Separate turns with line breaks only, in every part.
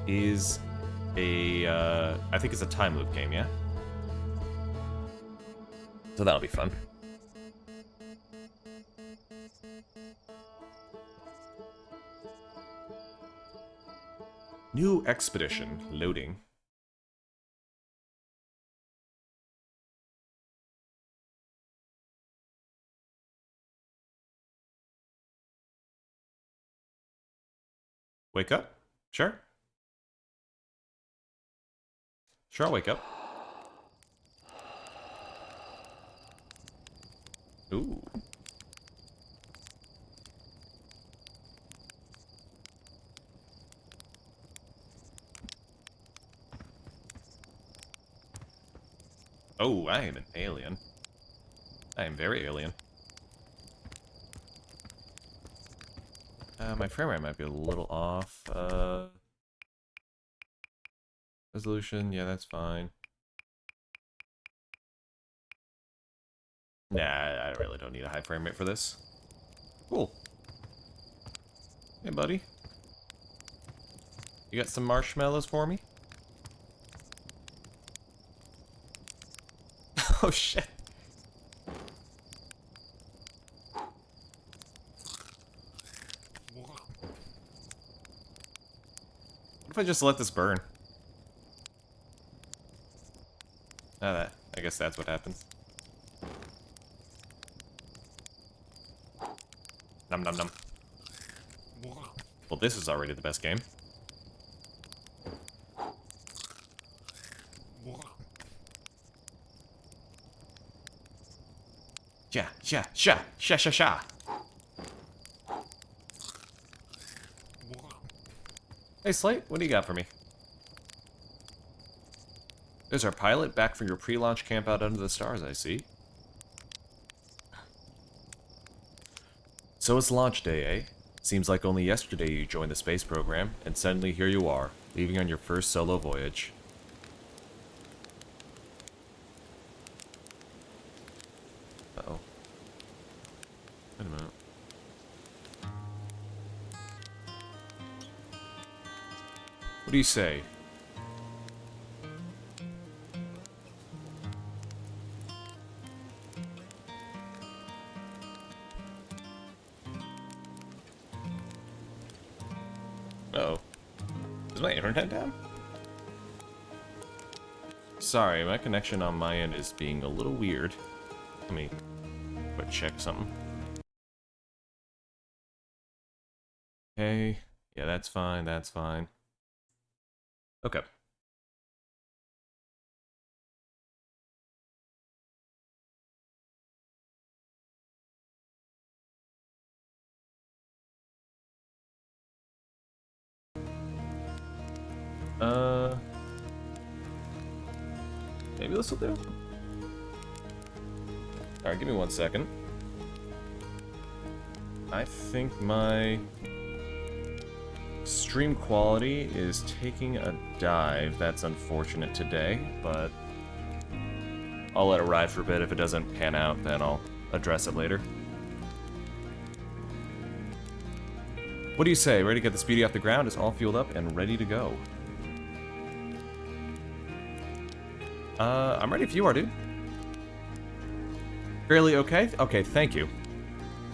is a, I think it's a time loop game, yeah? So that'll be fun. New expedition loading. Wake up? Sure. Sure, I'll wake up. Ooh. Oh, I am an alien. I am very alien. My frame rate might be a little off. Resolution, yeah, that's fine. Nah, I really don't need a high frame rate for this. Cool. Hey, buddy. You got some marshmallows for me? Oh, shit. What if I just let this burn? Ah, I guess that's what happens. Num num num. Well, this is already the best game. Yeah, yeah, sha, sha, sha, sha. Hey, Slate, what do you got for me? There's our pilot back from your pre-launch camp out under the stars, I see. So it's launch day, eh? Seems like only yesterday you joined the space program, and suddenly here you are, leaving on your first solo voyage. Uh-oh. Wait a minute. What do you say? Uh-oh. Is my internet down? Sorry, my connection on my end is being a little weird. Let me quick check something. Okay. Yeah, that's fine, that's fine. Okay. Maybe this will do? Alright, give me 1 second. I think my stream quality is taking a dive. That's unfortunate today, but I'll let it ride for a bit. If it doesn't pan out, then I'll address it later. What do you say? Ready to get the Speedy off the ground? It's all fueled up and ready to go. I'm ready if you are, dude. Fairly okay? Okay, thank you.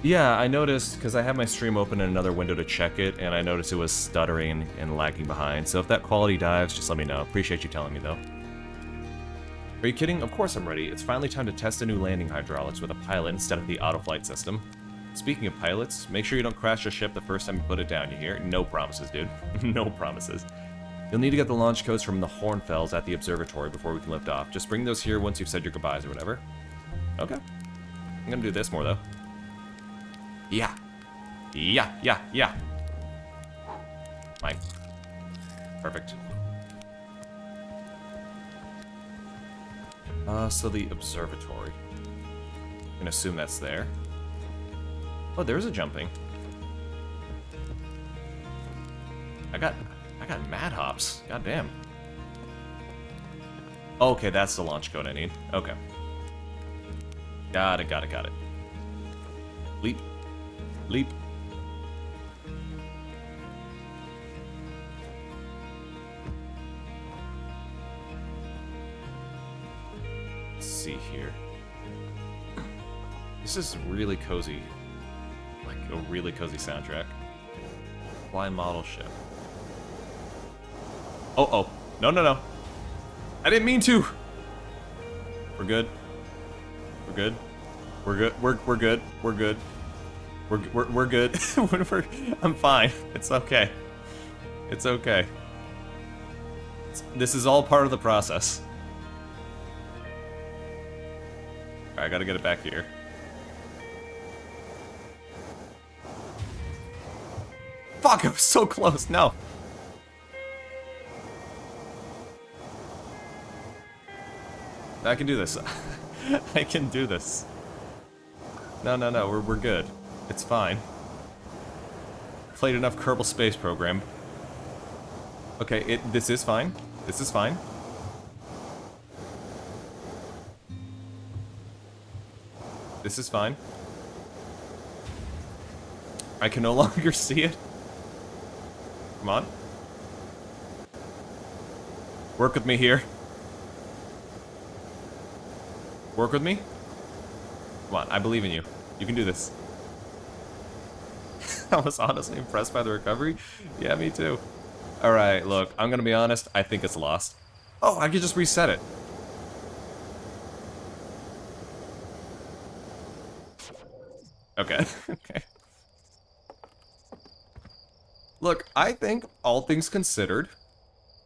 Yeah, I noticed, because I have my stream open in another window to check it, and I noticed it was stuttering and lagging behind, so if that quality dives, just let me know. Appreciate you telling me, though. Are you kidding? Of course I'm ready. It's finally time to test a new landing hydraulics with a pilot instead of the auto-flight system. Speaking of pilots, make sure you don't crash your ship the first time you put it down, you hear? No promises, dude. No promises. You'll need to get the launch codes from the Hornfells at the observatory before we can lift off. Just bring those here once you've said your goodbyes or whatever. Okay. I'm gonna do this more, though. Yeah. Yeah, yeah, yeah. Mike. Perfect. So the observatory. I'm gonna assume that's there. Oh, there's a jumping. I got mad hops. God damn. Okay, that's the launch code I need. Okay. Got it, got it, got it. Leap. Leap. see here. This is really cozy. Like, a really cozy soundtrack. Fly model ship. Oh, oh. No, no, no. I didn't mean to! We're good. We're good. We're good. We're good. We're good. We're good. I'm fine. It's okay. It's okay. This is all part of the process. Alright, I gotta get it back here. Fuck, I was so close. No. I can do this. I can do this. No, no, no. We're good. It's fine. Played enough Kerbal Space Program. Okay, this is fine. This is fine. This is fine. I can no longer see it. Come on. Work with me here. Work with me. Come on, I believe in you. You can do this. I was honestly impressed by the recovery. Yeah, me too. Alright, look, I'm gonna be honest, I think it's lost. Oh, I could just reset it. Okay, okay. Look, I think, all things considered,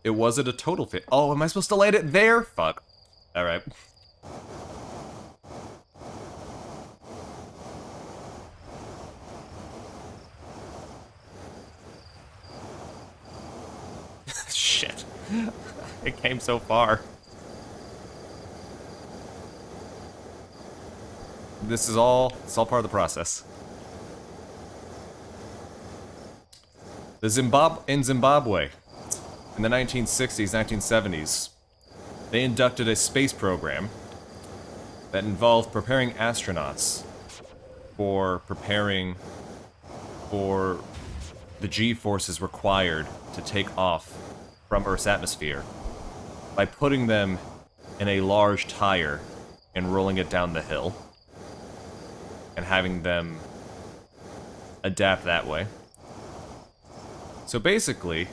it wasn't a total fit. Oh, am I supposed to land it there? Fuck. Alright. Shit. It came so far. It's all part of the process. In Zimbabwe, in the 1960s, 1970s, they inducted a space program that involved preparing astronauts for preparing for the G-forces required to take off from Earth's atmosphere by putting them in a large tire and rolling it down the hill and having them adapt that way. So basically...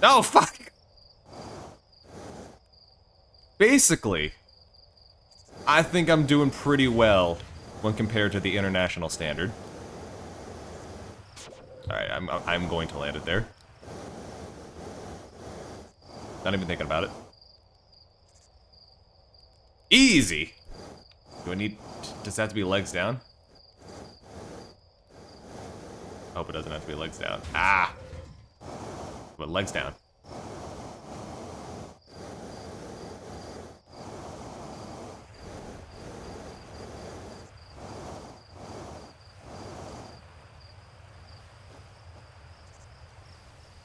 Oh, fuck! Basically, I think I'm doing pretty well when compared to the international standard. Alright, I'm going to land it there. Not even thinking about it. Easy! Do I need... Does that have to be legs down? I hope it doesn't have to be legs down. Ah! But legs down.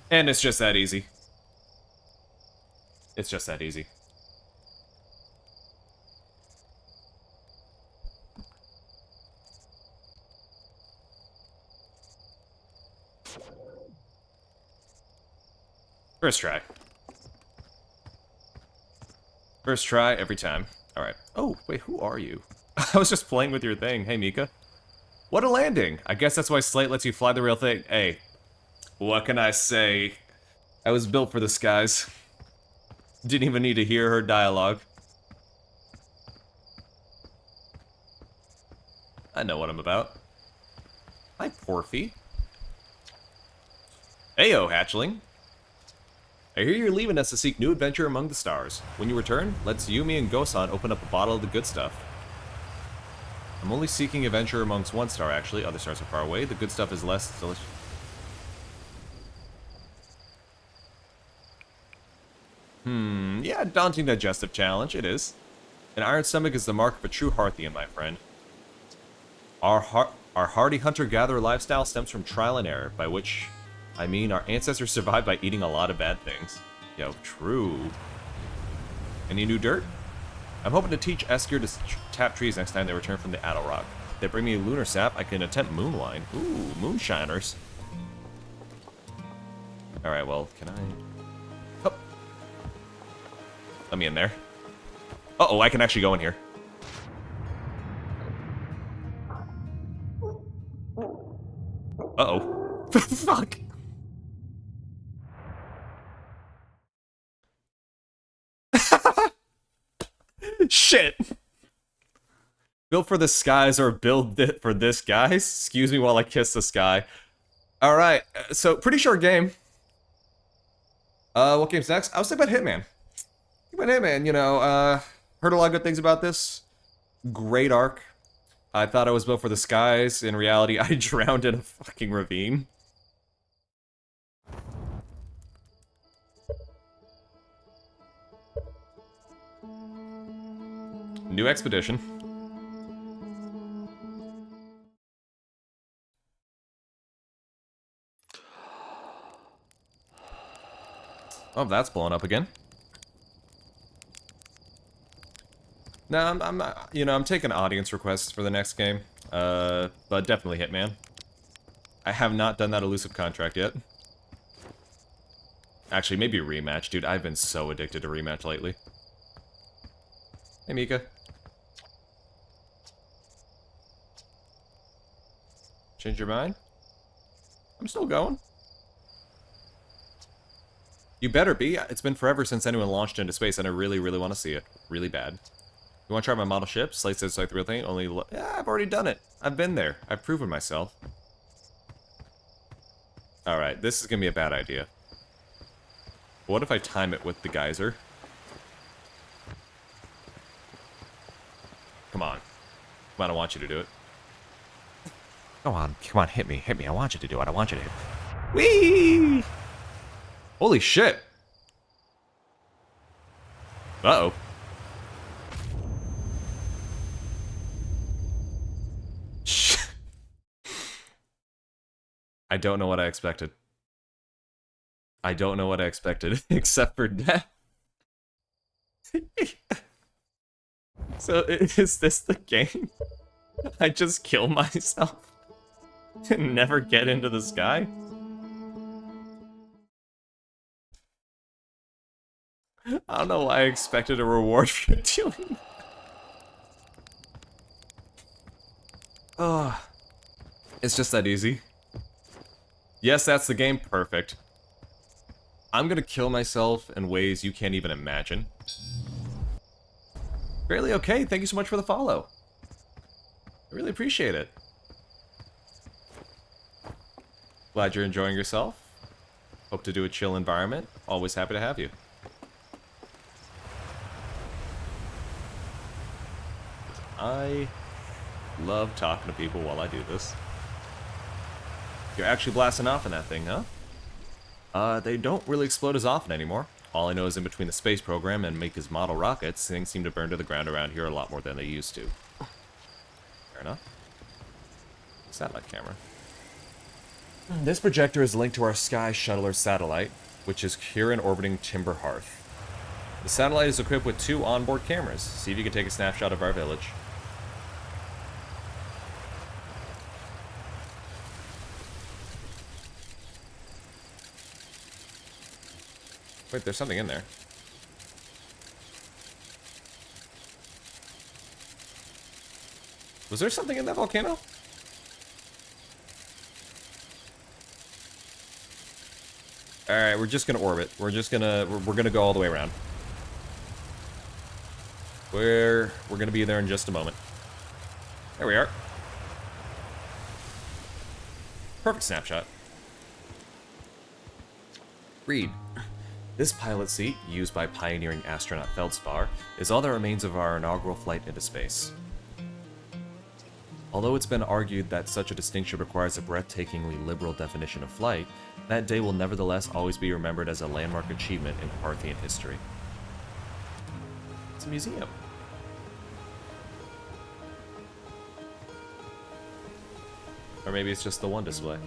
And it's just that easy. It's just that easy. First try. First try every time. Alright. Oh, wait, who are you? I was just playing with your thing. Hey, Mika. What a landing! I guess that's why Slate lets you fly the real thing. Hey, what can I say? I was built for the skies. Didn't even need to hear her dialogue. I know what I'm about. Hi, Porfy. Heyo, hatchling. I hear you're leaving us to seek new adventure among the stars. When you return, let's Yumi and Gosan open up a bottle of the good stuff. I'm only seeking adventure amongst one star, actually. Other stars are far away. The good stuff is less delicious. Yeah, daunting digestive challenge, it is. An iron stomach is the mark of a true Hearthian, my friend. Our hardy hunter-gatherer lifestyle stems from trial and error, by which I mean our ancestors survived by eating a lot of bad things. Yo, true. Any new dirt? I'm hoping to teach Esker to tap trees next time they return from the Addle Rock. If they bring me lunar sap, I can attempt moonwine. Ooh, moonshiners. Alright, well, can I... Oh. Let me in there. Uh-oh, I can actually go in here. Uh-oh. Fuck. Shit. Build for the skies or build it for this, guys? Excuse me while I kiss the sky. Alright, so pretty short game. What game's next? I was thinking about Hitman. Hitman, you know, heard a lot of good things about this. Great arc. I thought I was built for the skies. In reality, I drowned in a fucking ravine. New expedition. Oh, that's blowing up again. No, I'm not, you know, I'm taking audience requests for the next game. But definitely Hitman. I have not done that elusive contract yet. Actually, maybe a rematch, dude. I've been so addicted to rematch lately. Hey, Mika. Change your mind? I'm still going. You better be. It's been forever since anyone launched into space, and I really, really want to see it. Really bad. You want to try my model ship? Slate says like the real thing. Only, yeah, I've already done it. I've been there. I've proven myself. All right, this is gonna be a bad idea. What if I time it with the geyser? Come on. Come on, I want you to do it. Come on, hit me, I want you to do it, I want you to hit me. Whee! Holy shit! Uh-oh. I don't know what I expected. I don't know what I expected, except for death. So, is this the game? I just kill myself and never get into the sky? I don't know why I expected a reward for doing that. Oh, it's just that easy. Yes, that's the game. Perfect. I'm gonna kill myself in ways you can't even imagine. Fairly okay. Thank you so much for the follow. I really appreciate it. Glad you're enjoying yourself. Hope to do a chill environment. Always happy to have you. I love talking to people while I do this. You're actually blasting off in that thing, huh? They don't really explode as often anymore. All I know is in between the space program and Mika's model rockets, things seem to burn to the ground around here a lot more than they used to. Fair enough. Satellite camera. This projector is linked to our Sky Shuttler satellite, which is here in orbiting Timber Hearth. The satellite is equipped with 2 onboard cameras. See if you can take a snapshot of our village. Wait, there's something in there. Was there something in that volcano? Alright, we're just gonna orbit. We're gonna go all the way around. We're gonna be there in just a moment. There we are. Perfect snapshot. Read. This pilot seat, used by pioneering astronaut Feldspar, is all that remains of our inaugural flight into space. Although it's been argued that such a distinction requires a breathtakingly liberal definition of flight, that day will nevertheless always be remembered as a landmark achievement in Parthian history. It's a museum. Or maybe it's just the one display.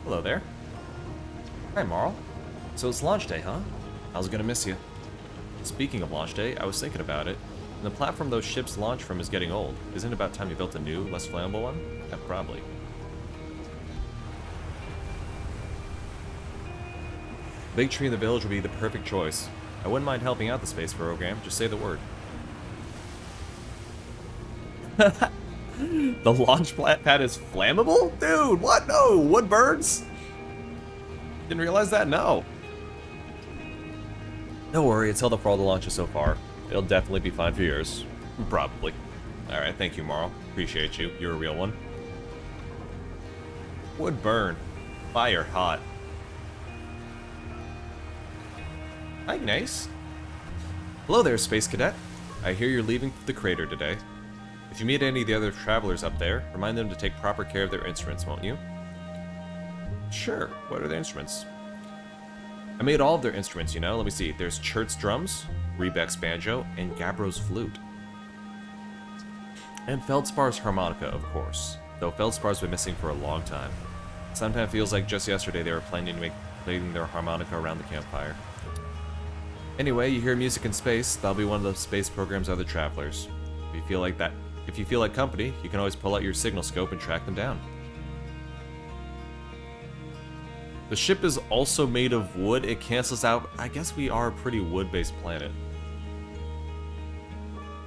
Hello there. Hi, Marl. So it's launch day, huh? I was gonna miss you. Speaking of launch day, I was thinking about it. And the platform those ships launch from is getting old. Isn't it about time you built a new, less flammable one? Yeah, probably. Big tree in the village would be the perfect choice. I wouldn't mind helping out the space program. Just say the word. The launch pad is flammable? Dude, what? No, wood burns? Didn't realize that? No. Don't worry, it's held up for all the launches so far. It'll definitely be fine for yours. Probably. Alright, thank you, Marl. Appreciate you. You're a real one. Wood burn. Fire hot. Hi, nice. Hello there, Space Cadet. I hear you're leaving the crater today. If you meet any of the other travelers up there, remind them to take proper care of their instruments, won't you? Sure. What are the instruments? I made all of their instruments, you know. Let me see. There's Chert's drums, Rebek's banjo, and Gabbro's flute. And Feldspar's harmonica, of course. Though Feldspar's been missing for a long time. Sometimes it feels like just yesterday they were planning to make playing their harmonica around the campfire. Anyway, you hear music in space. That'll be one of the space program's other travelers. If you feel like company, you can always pull out your signal scope and track them down. The ship is also made of wood. It cancels out. I guess we are a pretty wood-based planet.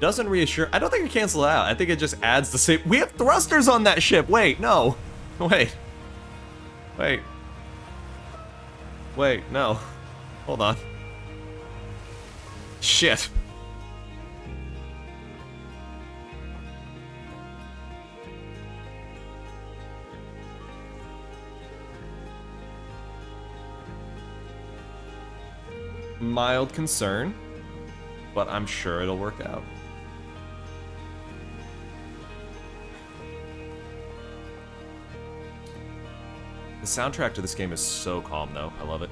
Doesn't reassure. I don't think it cancels out. I think it just adds the same. We have thrusters on that ship. Wait, no. Wait. Wait. Wait, no. Hold on. Shit. Mild concern, but I'm sure it'll work out. The soundtrack to this game is so calm, though. I love it.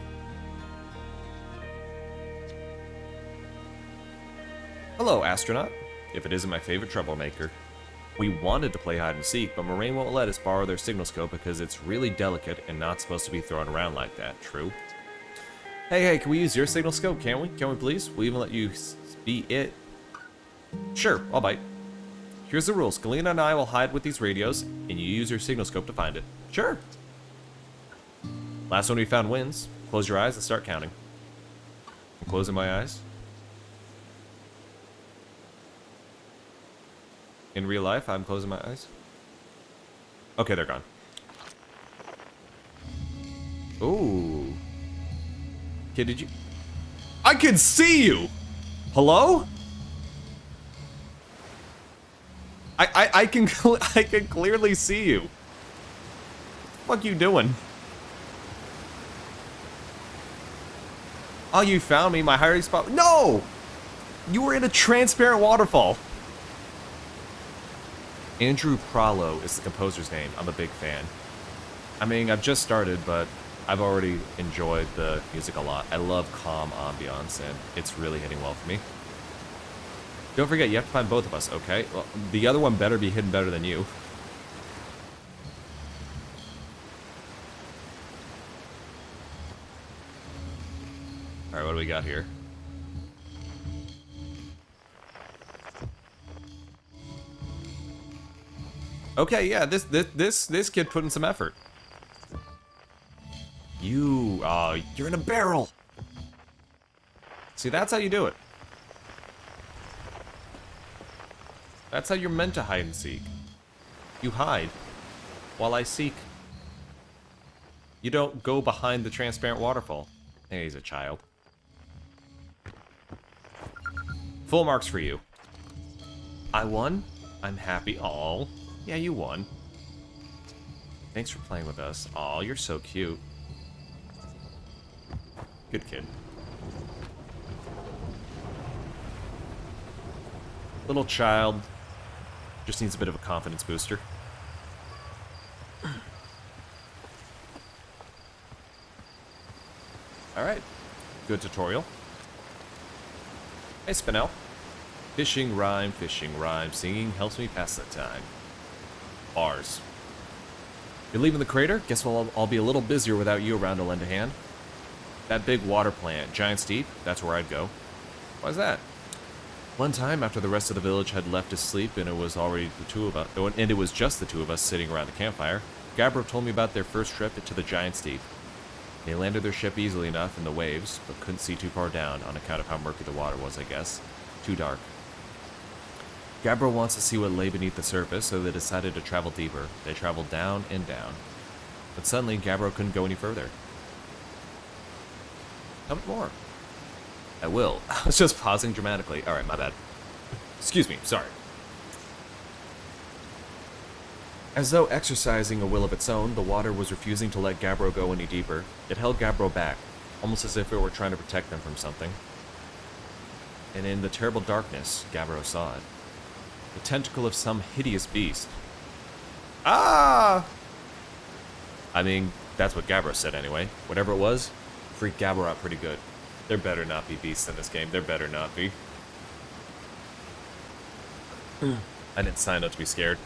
Hello, astronaut. If it isn't my favorite troublemaker. We wanted to play hide and seek, but Moraine won't let us borrow their signal scope because it's really delicate and not supposed to be thrown around like that. True? Hey, can we use your signal scope, can't we? Can we please? We'll even let you be it. Sure, I'll bite. Here's the rules. Galena and I will hide with these radios, and you use your signal scope to find it. Sure. Last one we found wins. Close your eyes and start counting. I'm closing my eyes. In real life, I'm closing my eyes. Okay, they're gone. Ooh. Okay, did you... I can see you! Hello? I can clearly see you. What the fuck you doing? Oh, you found me, my hiding spot. No! You were in a transparent waterfall. Andrew Pralo is the composer's name. I'm a big fan. I mean, I've just started, but I've already enjoyed the music a lot. I love calm ambiance, and it's really hitting well for me. Don't forget, you have to find both of us, okay? Well, the other one better be hidden better than you. Alright, what do we got here? Okay, yeah, this kid put in some effort. You're in a barrel. See, that's how you do it. That's how you're meant to hide and seek. You hide while I seek. You don't go behind the transparent waterfall. Hey, he's a child. Full marks for you. I won. I'm happy. Aw. Yeah, you won. Thanks for playing with us. Aw, you're so cute. Good kid. Little child. Just needs a bit of a confidence booster. Alright. Good tutorial. Hey, Spinel. Fishing rhyme, singing helps me pass the time. Bars. You're leaving the crater? Guess I'll be a little busier without you around to lend a hand. That big water plant, Giant's Deep, that's where I'd go. Why's that? One time, after the rest of the village had left to sleep and it was already the two of us, and it was just the two of us sitting around the campfire, Gabbro told me about their first trip to the Giant's Deep. They landed their ship easily enough in the waves, but couldn't see too far down on account of how murky the water was, I guess. Too dark. Gabbro wants to see what lay beneath the surface, so they decided to travel deeper. They traveled down and down. But suddenly, Gabbro couldn't go any further. Tell me more. I will. I was just pausing dramatically. Alright, my bad. Excuse me, sorry. As though exercising a will of its own, the water was refusing to let Gabbro go any deeper. It held Gabbro back, almost as if it were trying to protect them from something. And in the terrible darkness, Gabbro saw it. The tentacle of some hideous beast. Ah! I mean, that's what Gabbro said anyway. Whatever it was, freaked Gabbro out pretty good. There better not be beasts in this game. There better not be. I didn't sign up to be scared.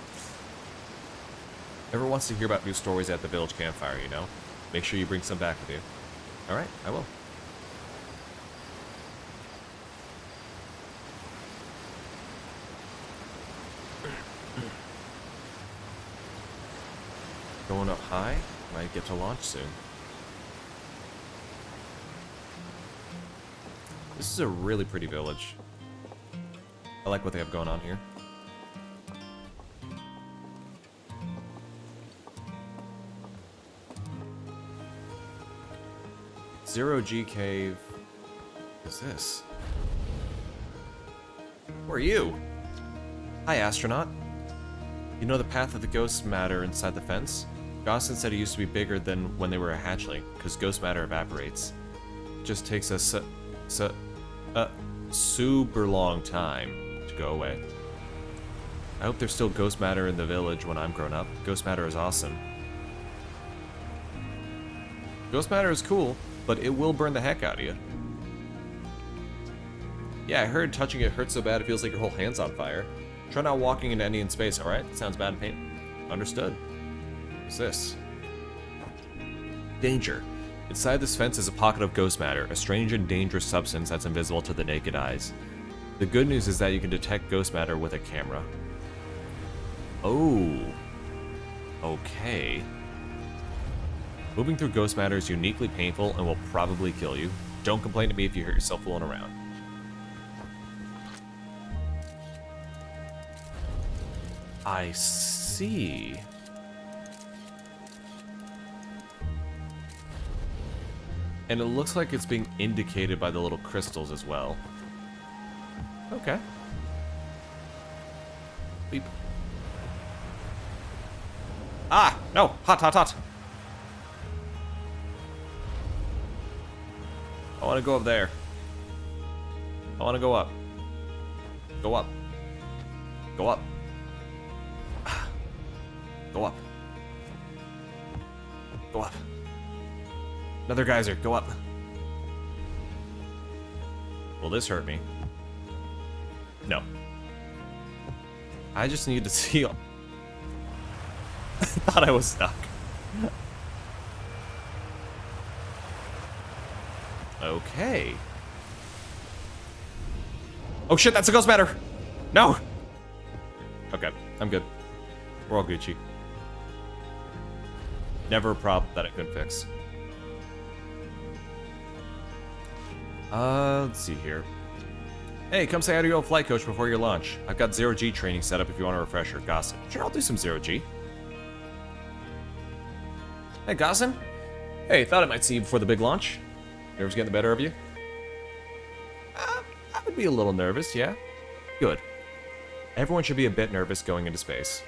Everyone wants to hear about new stories at the village campfire, you know? Make sure you bring some back with you. Alright, I will. Going up high, might get to launch soon. This is a really pretty village. I like what they have going on here. Zero G cave. What is this? Who are you? Hi, astronaut. You know the path of the ghost matter inside the fence? Gossin said it used to be bigger than when they were a hatchling, because ghost matter evaporates. It just takes a super long time to go away. I hope there's still ghost matter in the village when I'm grown up. Ghost matter is awesome. Ghost matter is cool, but it will burn the heck out of you. Yeah, I heard touching it hurts so bad it feels like your whole hand's on fire. Try not walking into any in space, alright? Sounds bad in pain. Understood. What's this? Danger. Inside this fence is a pocket of ghost matter, a strange and dangerous substance that's invisible to the naked eyes. The good news is that you can detect ghost matter with a camera. Oh. Okay. Moving through ghost matter is uniquely painful and will probably kill you. Don't complain to me if you hurt yourself fooling around. I see. And it looks like it's being indicated by the little crystals as well. Okay. Beep. Ah! No! Hot, hot, hot! I want to go up there. I want to go up. Go up. Go up. Go up. Go up. Another geyser. Go up. Will this hurt me? No. I just need to see... I thought I was stuck. Okay. Oh shit, that's a ghost matter! No! Okay, I'm good. We're all Gucci. Never a problem that I couldn't fix. Let's see here. Hey, come say hi to your old flight coach before your launch. I've got Zero G training set up if you want a refresher. Gossip. Sure, I'll do some Zero G. Hey, Gossin. Hey, thought I might see you before the big launch. Nerves getting the better of you? I would be a little nervous, yeah. Good. Everyone should be a bit nervous going into space.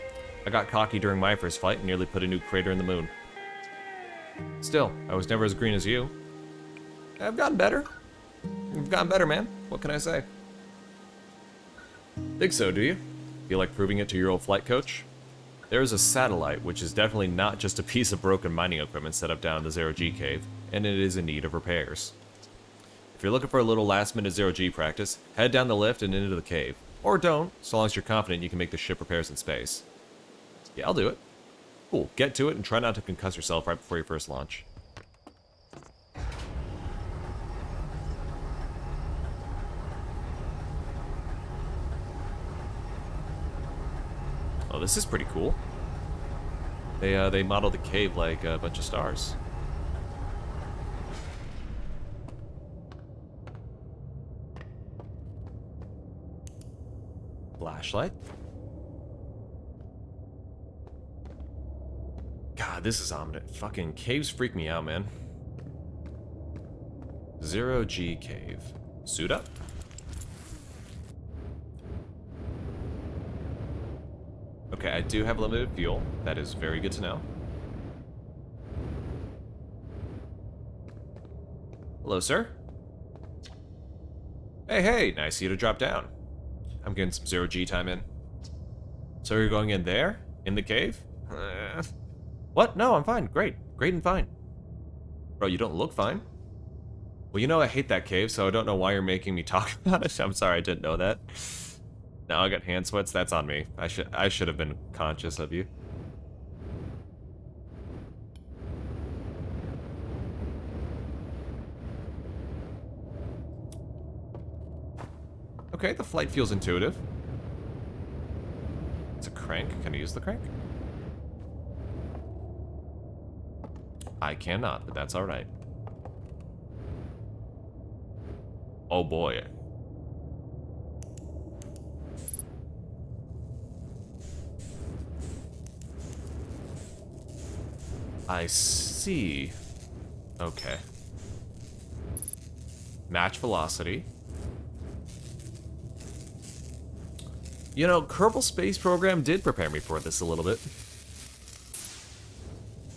I got cocky during my first flight and nearly put a new crater in the moon. Still, I was never as green as you. I've gotten better. You've gotten better, man. What can I say? Think so, do you? Feel like proving it to your old flight coach? There's a satellite, which is definitely not just a piece of broken mining equipment set up down in the Zero G cave, and it is in need of repairs. If you're looking for a little last-minute Zero G practice, head down the lift and into the cave. Or don't, so long as you're confident you can make the ship repairs in space. Yeah, I'll do it. Cool, get to it and try not to concuss yourself right before your first launch. Oh, this is pretty cool. They modeled the cave like a bunch of stars. Flashlight. God, this is ominous. Fucking caves freak me out, man. 0G cave. Suit up. Okay, I do have limited fuel. That is very good to know. Hello, sir. Hey, hey, nice of you to drop down. I'm getting some 0G time in. So you're going in there? In the cave? What? No, I'm fine. Great. Great and fine. Bro, you don't look fine. Well, you know I hate that cave, so I don't know why you're making me talk about it. I'm sorry, I didn't know that. Now I got hand sweats. That's on me. I should have been conscious of you. Okay, the flight feels intuitive. It's a crank. Can I use the crank? I cannot, but that's alright. Oh boy. I see. Okay. Match velocity. You know, Kerbal Space Program did prepare me for this a little bit.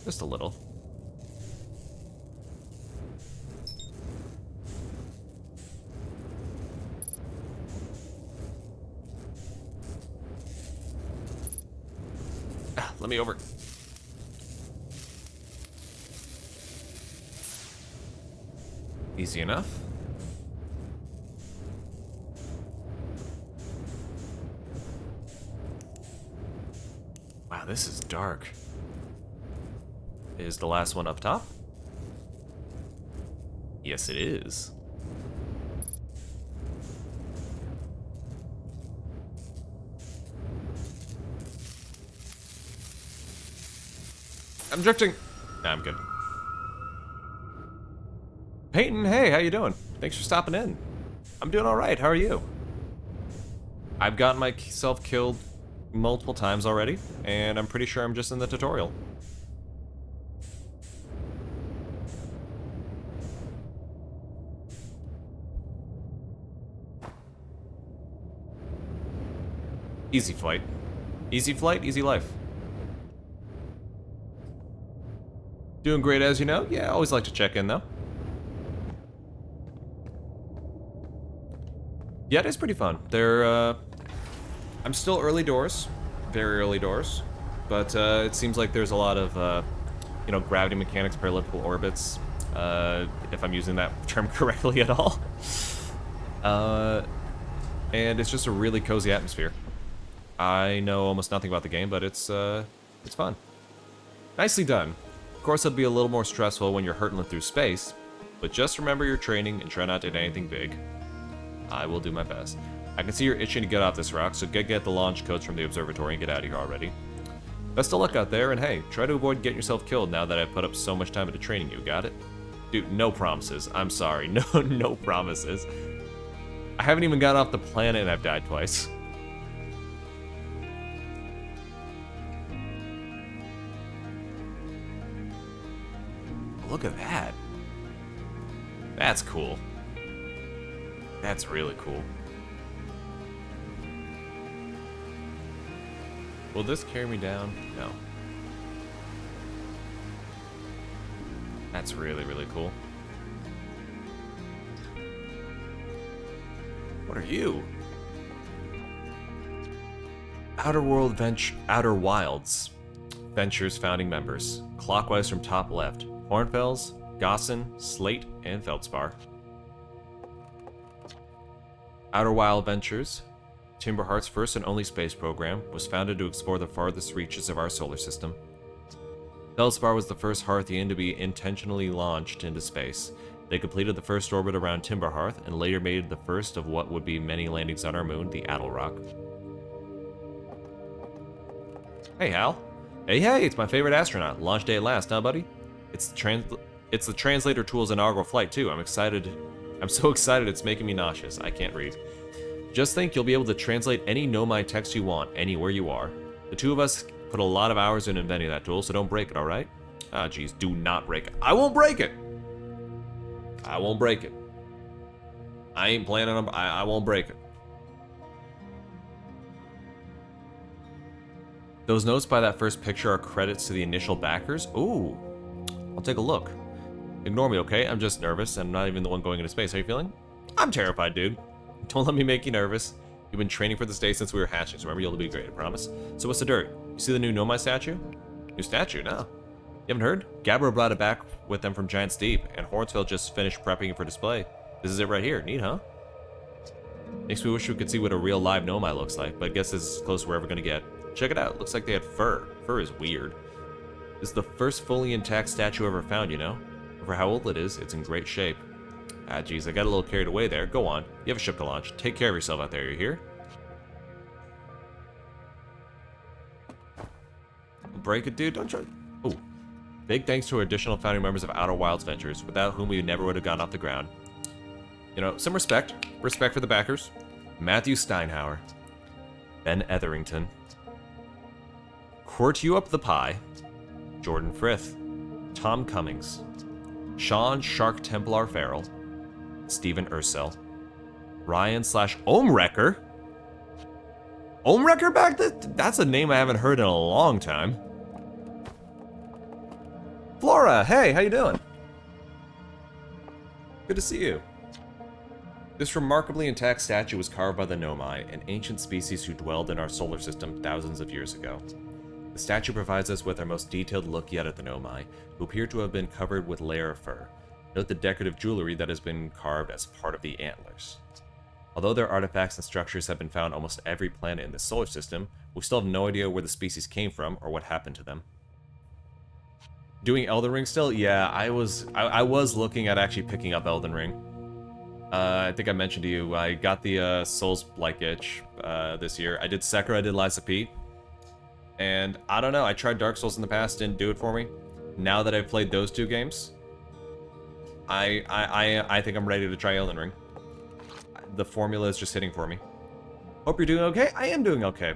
Just a little. Let me over. Easy enough. Wow, this is dark. Is the last one up top? Yes, it is. I'm drifting. Nah, I'm good. Peyton, hey, how you doing? Thanks for stopping in. I'm doing all right. How are you? I've gotten myself killed multiple times already, and I'm pretty sure I'm just in the tutorial. Easy flight. Easy flight, easy life. Doing great, as you know. Yeah, I always like to check in, though. Yeah, it is pretty fun. I'm still early doors. Very early doors. But, it seems like there's a lot of, you know, gravity mechanics, parallel orbits, if I'm using that term correctly at all. And it's just a really cozy atmosphere. I know almost nothing about the game, but it's fun. Nicely done. Of course, it'll be a little more stressful when you're hurtling through space, but just remember your training and try not to do anything big. I will do my best. I can see you're itching to get off this rock, so get the launch codes from the observatory and get out of here already. Best of luck out there, and hey, try to avoid getting yourself killed now that I've put up so much time into training you, got it? Dude, no promises. I'm sorry, no promises. I haven't even got off the planet and I've died twice. Look at that. That's cool. That's really cool. Will this carry me down? No. That's really, really cool. What are you? Outer Wilds. Ventures founding members. Clockwise from top left. Hornfels, Gossin, Slate, and Feldspar. Outer Wild Ventures, Timberheart's first and only space program, was founded to explore the farthest reaches of our solar system. Feldspar was the first Hearthian to be intentionally launched into space. They completed the first orbit around Timberhearth and later made the first of what would be many landings on our moon, the Attlerock. Hey, Hal. Hey, it's my favorite astronaut. Launch day at last, huh, buddy? It's the translator tool's inaugural flight, too. I'm excited. I'm so excited it's making me nauseous. I can't read. Just think you'll be able to translate any Nomai text you want, anywhere you are. The two of us put a lot of hours in inventing that tool, so don't break it, alright? Ah, jeez, do not break it. I won't break it! I won't break it. I ain't planning on... I won't break it. Those notes by that first picture are credits to the initial backers? Ooh. I'll take a look. Ignore me, okay? I'm just nervous. I'm not even the one going into space. How you feeling? I'm terrified, dude. Don't let me make you nervous. You've been training for this day since we were hatching, so remember, you'll be great, I promise. So what's the dirt? You see the new Nomai statue? New statue? No. You haven't heard? Gabbro brought it back with them from Giant's Deep, and Hornsville just finished prepping it for display. This is it right here. Neat, huh? Makes me wish we could see what a real live Nomai looks like, but I guess this is as close as we're ever gonna get. Check it out. Looks like they had fur. Fur is weird. This is the first fully intact statue ever found, you know? For how old it is, it's in great shape. Ah, geez, I got a little carried away there. Go on. You have a ship to launch. Take care of yourself out there, you hear? Break it, dude. Don't try. Ooh. Big thanks to our additional founding members of Outer Wilds Ventures, without whom we never would have gotten off the ground. You know, some respect. Respect for the backers. Matthew Steinhauer. Ben Etherington. Quirt You Up the Pie. Jordan Frith. Tom Cummings. Sean Shark Templar Farrell. Stephen Ursel. Ryan/Omwrecker. Omwrecker back? That's a name I haven't heard in a long time. Flora, hey, how you doing? Good to see you. This remarkably intact statue was carved by the Nomai, an ancient species who dwelled in our solar system thousands of years ago. The statue provides us with our most detailed look yet at the Nomai, who appear to have been covered with layer of fur. Note the decorative jewelry that has been carved as part of the antlers. Although their artifacts and structures have been found on almost every planet in the solar system, we still have no idea where the species came from or what happened to them. Doing Elden Ring still? Yeah, I was looking at actually picking up Elden Ring. I think I mentioned to you, I got the Souls-like itch this year. I did Sekiro, I did Lies of P. And I don't know, I tried Dark Souls in the past, didn't do it for me. Now that I've played those two games, I think I'm ready to try Elden Ring. The formula is just hitting for me. Hope you're doing okay. I am doing okay.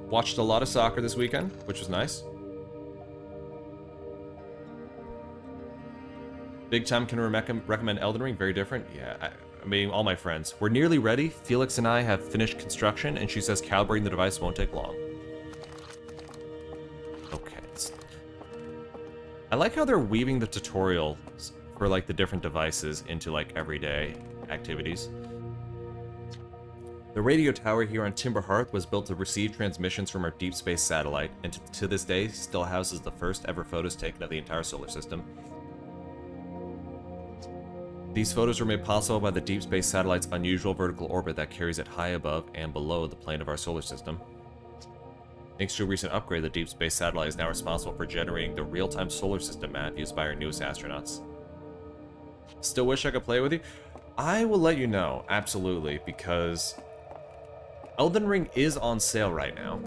Watched a lot of soccer this weekend, which was nice. Big Time can recommend Elden Ring. Very different. Yeah, I mean, all my friends. We're nearly ready. Felix and I have finished construction, and she says calibrating the device won't take long. Okay. I like how they're weaving the tutorials for, like, the different devices into, like, everyday activities. The radio tower here on Timber Hearth was built to receive transmissions from our deep space satellite, and to this day still houses the first ever photos taken of the entire solar system. These photos were made possible by the deep space satellite's unusual vertical orbit that carries it high above and below the plane of our solar system. Thanks to a recent upgrade, the deep space satellite is now responsible for generating the real-time solar system map used by our newest astronauts. Still wish I could play with you? I will let you know, absolutely, because Elden Ring is on sale right now,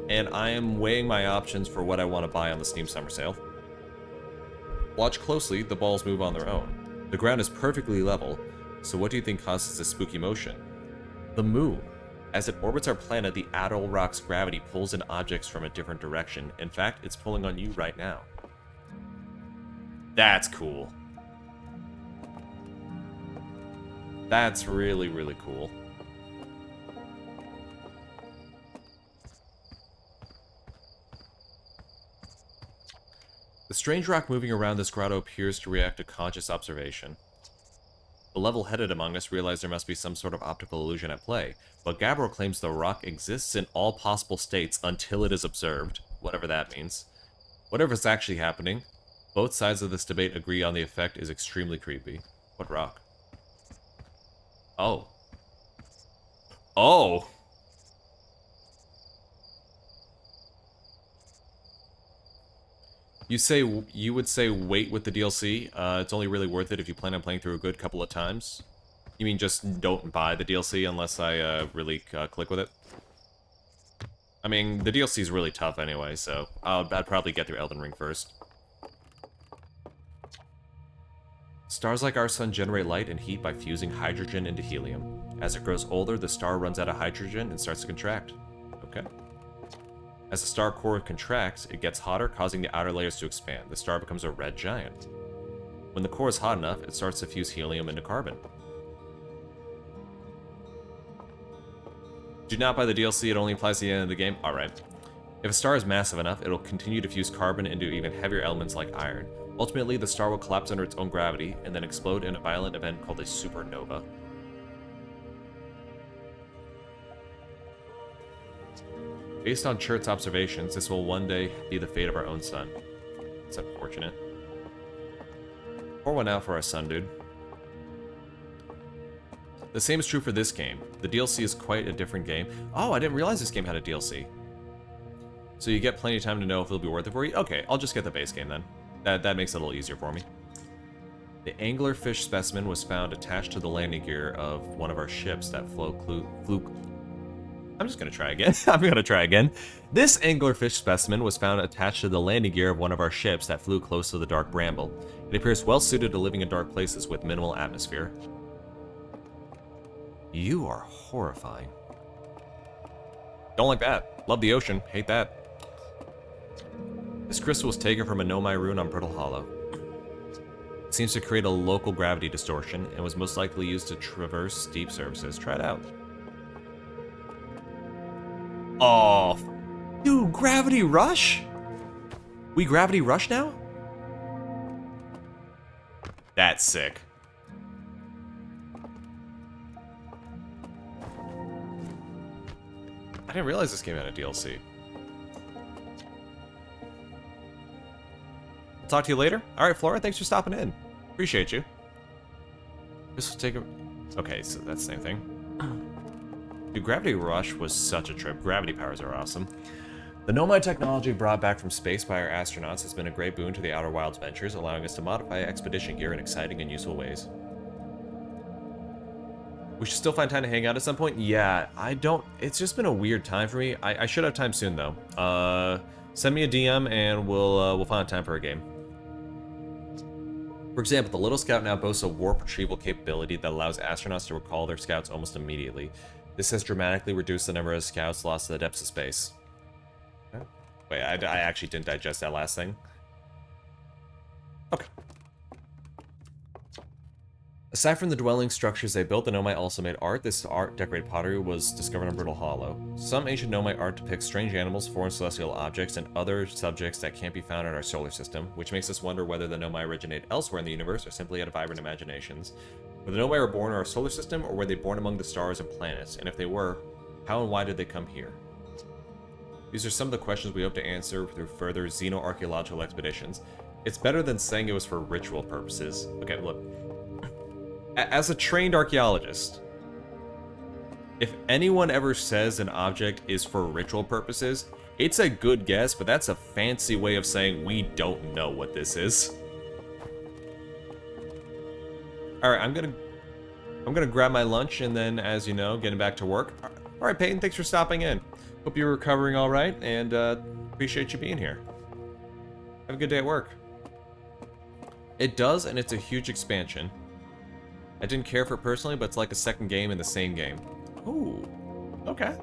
and I am weighing my options for what I want to buy on the Steam Summer Sale. Watch closely, the balls move on their own. The ground is perfectly level, so what do you think causes this spooky motion? The moon. As it orbits our planet, the Atoll Rock's gravity pulls in objects from a different direction. In fact, it's pulling on you right now. That's cool. That's really, really cool. The strange rock moving around this grotto appears to react to conscious observation. The level-headed among us realize there must be some sort of optical illusion at play, but Gabbro claims the rock exists in all possible states until it is observed, whatever that means. Whatever's actually happening, both sides of this debate agree on the effect is extremely creepy. What rock? Oh. Oh! You would say wait with the DLC. It's only really worth it if you plan on playing through a good couple of times. You mean just don't buy the DLC unless I really click with it? I mean, the DLC is really tough anyway, so I'd probably get through Elden Ring first. Stars like our sun generate light and heat by fusing hydrogen into helium. As it grows older, the star runs out of hydrogen and starts to contract. Okay. As the star core contracts, it gets hotter, causing the outer layers to expand. The star becomes a red giant. When the core is hot enough, it starts to fuse helium into carbon. Do not buy the DLC, it only applies to the end of the game. Alright. If a star is massive enough, it'll continue to fuse carbon into even heavier elements like iron. Ultimately, the star will collapse under its own gravity, and then explode in a violent event called a supernova. Based on Chert's observations, this will one day be the fate of our own sun. It's unfortunate. Pour one out for our sun, dude. The same is true for this game. The DLC is quite a different game. Oh, I didn't realize this game had a DLC. So you get plenty of time to know if it'll be worth it for you? Okay, I'll just get the base game then. That makes it a little easier for me. The anglerfish specimen was found attached to the landing gear of one of our ships that flew. I'm just gonna try again. I'm gonna try again. This anglerfish specimen was found attached to the landing gear of one of our ships that flew close to the dark bramble. It appears well suited to living in dark places with minimal atmosphere. You are horrifying. Don't like that. Love the ocean. Hate that. This crystal was taken from a Nomai rune on Brittle Hollow. It seems to create a local gravity distortion and was most likely used to traverse steep surfaces. Try it out. Oh, dude, Gravity Rush? We Gravity Rush now? That's sick. I didn't realize this game had a DLC. I'll talk to you later. Alright, Flora, thanks for stopping in. Appreciate you. This will take a... Okay, so that's the same thing. Dude, Gravity Rush was such a trip. Gravity powers are awesome. The Nomai technology brought back from space by our astronauts has been a great boon to the Outer Wilds ventures, allowing us to modify expedition gear in exciting and useful ways. We should still find time to hang out at some point? Yeah, I don't... It's just been a weird time for me. I should have time soon, though. Send me a DM and we'll find time for a game. For example, the Little Scout now boasts a warp retrieval capability that allows astronauts to recall their scouts almost immediately. This has dramatically reduced the number of scouts lost to the depths of space. Wait, I actually didn't digest that last thing. Okay. Aside from the dwelling structures they built, the Nomai also made art. This art, decorated pottery, was discovered on Brittle Hollow. Some ancient Nomai art depicts strange animals, foreign celestial objects, and other subjects that can't be found in our solar system, which makes us wonder whether the Nomai originate elsewhere in the universe or simply had vibrant imaginations. Were the Nomai were born in our solar system, or were they born among the stars and planets? And if they were, how and why did they come here? These are some of the questions we hope to answer through further xenoarchaeological expeditions. It's better than saying it was for ritual purposes. Okay, look. As a trained archaeologist, if anyone ever says an object is for ritual purposes, it's a good guess, but that's a fancy way of saying we don't know what this is. Alright, I'm gonna grab my lunch and then, as you know, getting back to work. Alright, Peyton, thanks for stopping in. Hope you're recovering alright, and appreciate you being here. Have a good day at work. It does, and it's a huge expansion. I didn't care for it personally, but it's like a second game in the same game. Ooh, okay.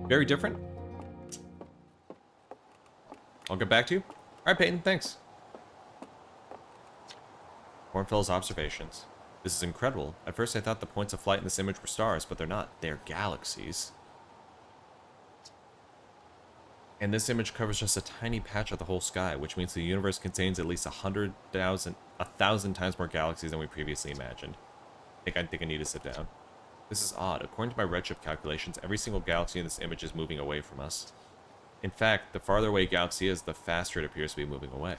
Very different. I'll get back to you. Alright, Peyton, thanks. Hornfell's observations. This is incredible. At first I thought the points of flight in this image were stars, but they're not. They're galaxies. And this image covers just a tiny patch of the whole sky, which means the universe contains at least 1,000 times more galaxies than we previously imagined. I think I need to sit down. This is odd. According to my redshift calculations, every single galaxy in this image is moving away from us. In fact, the farther away a galaxy is, the faster it appears to be moving away.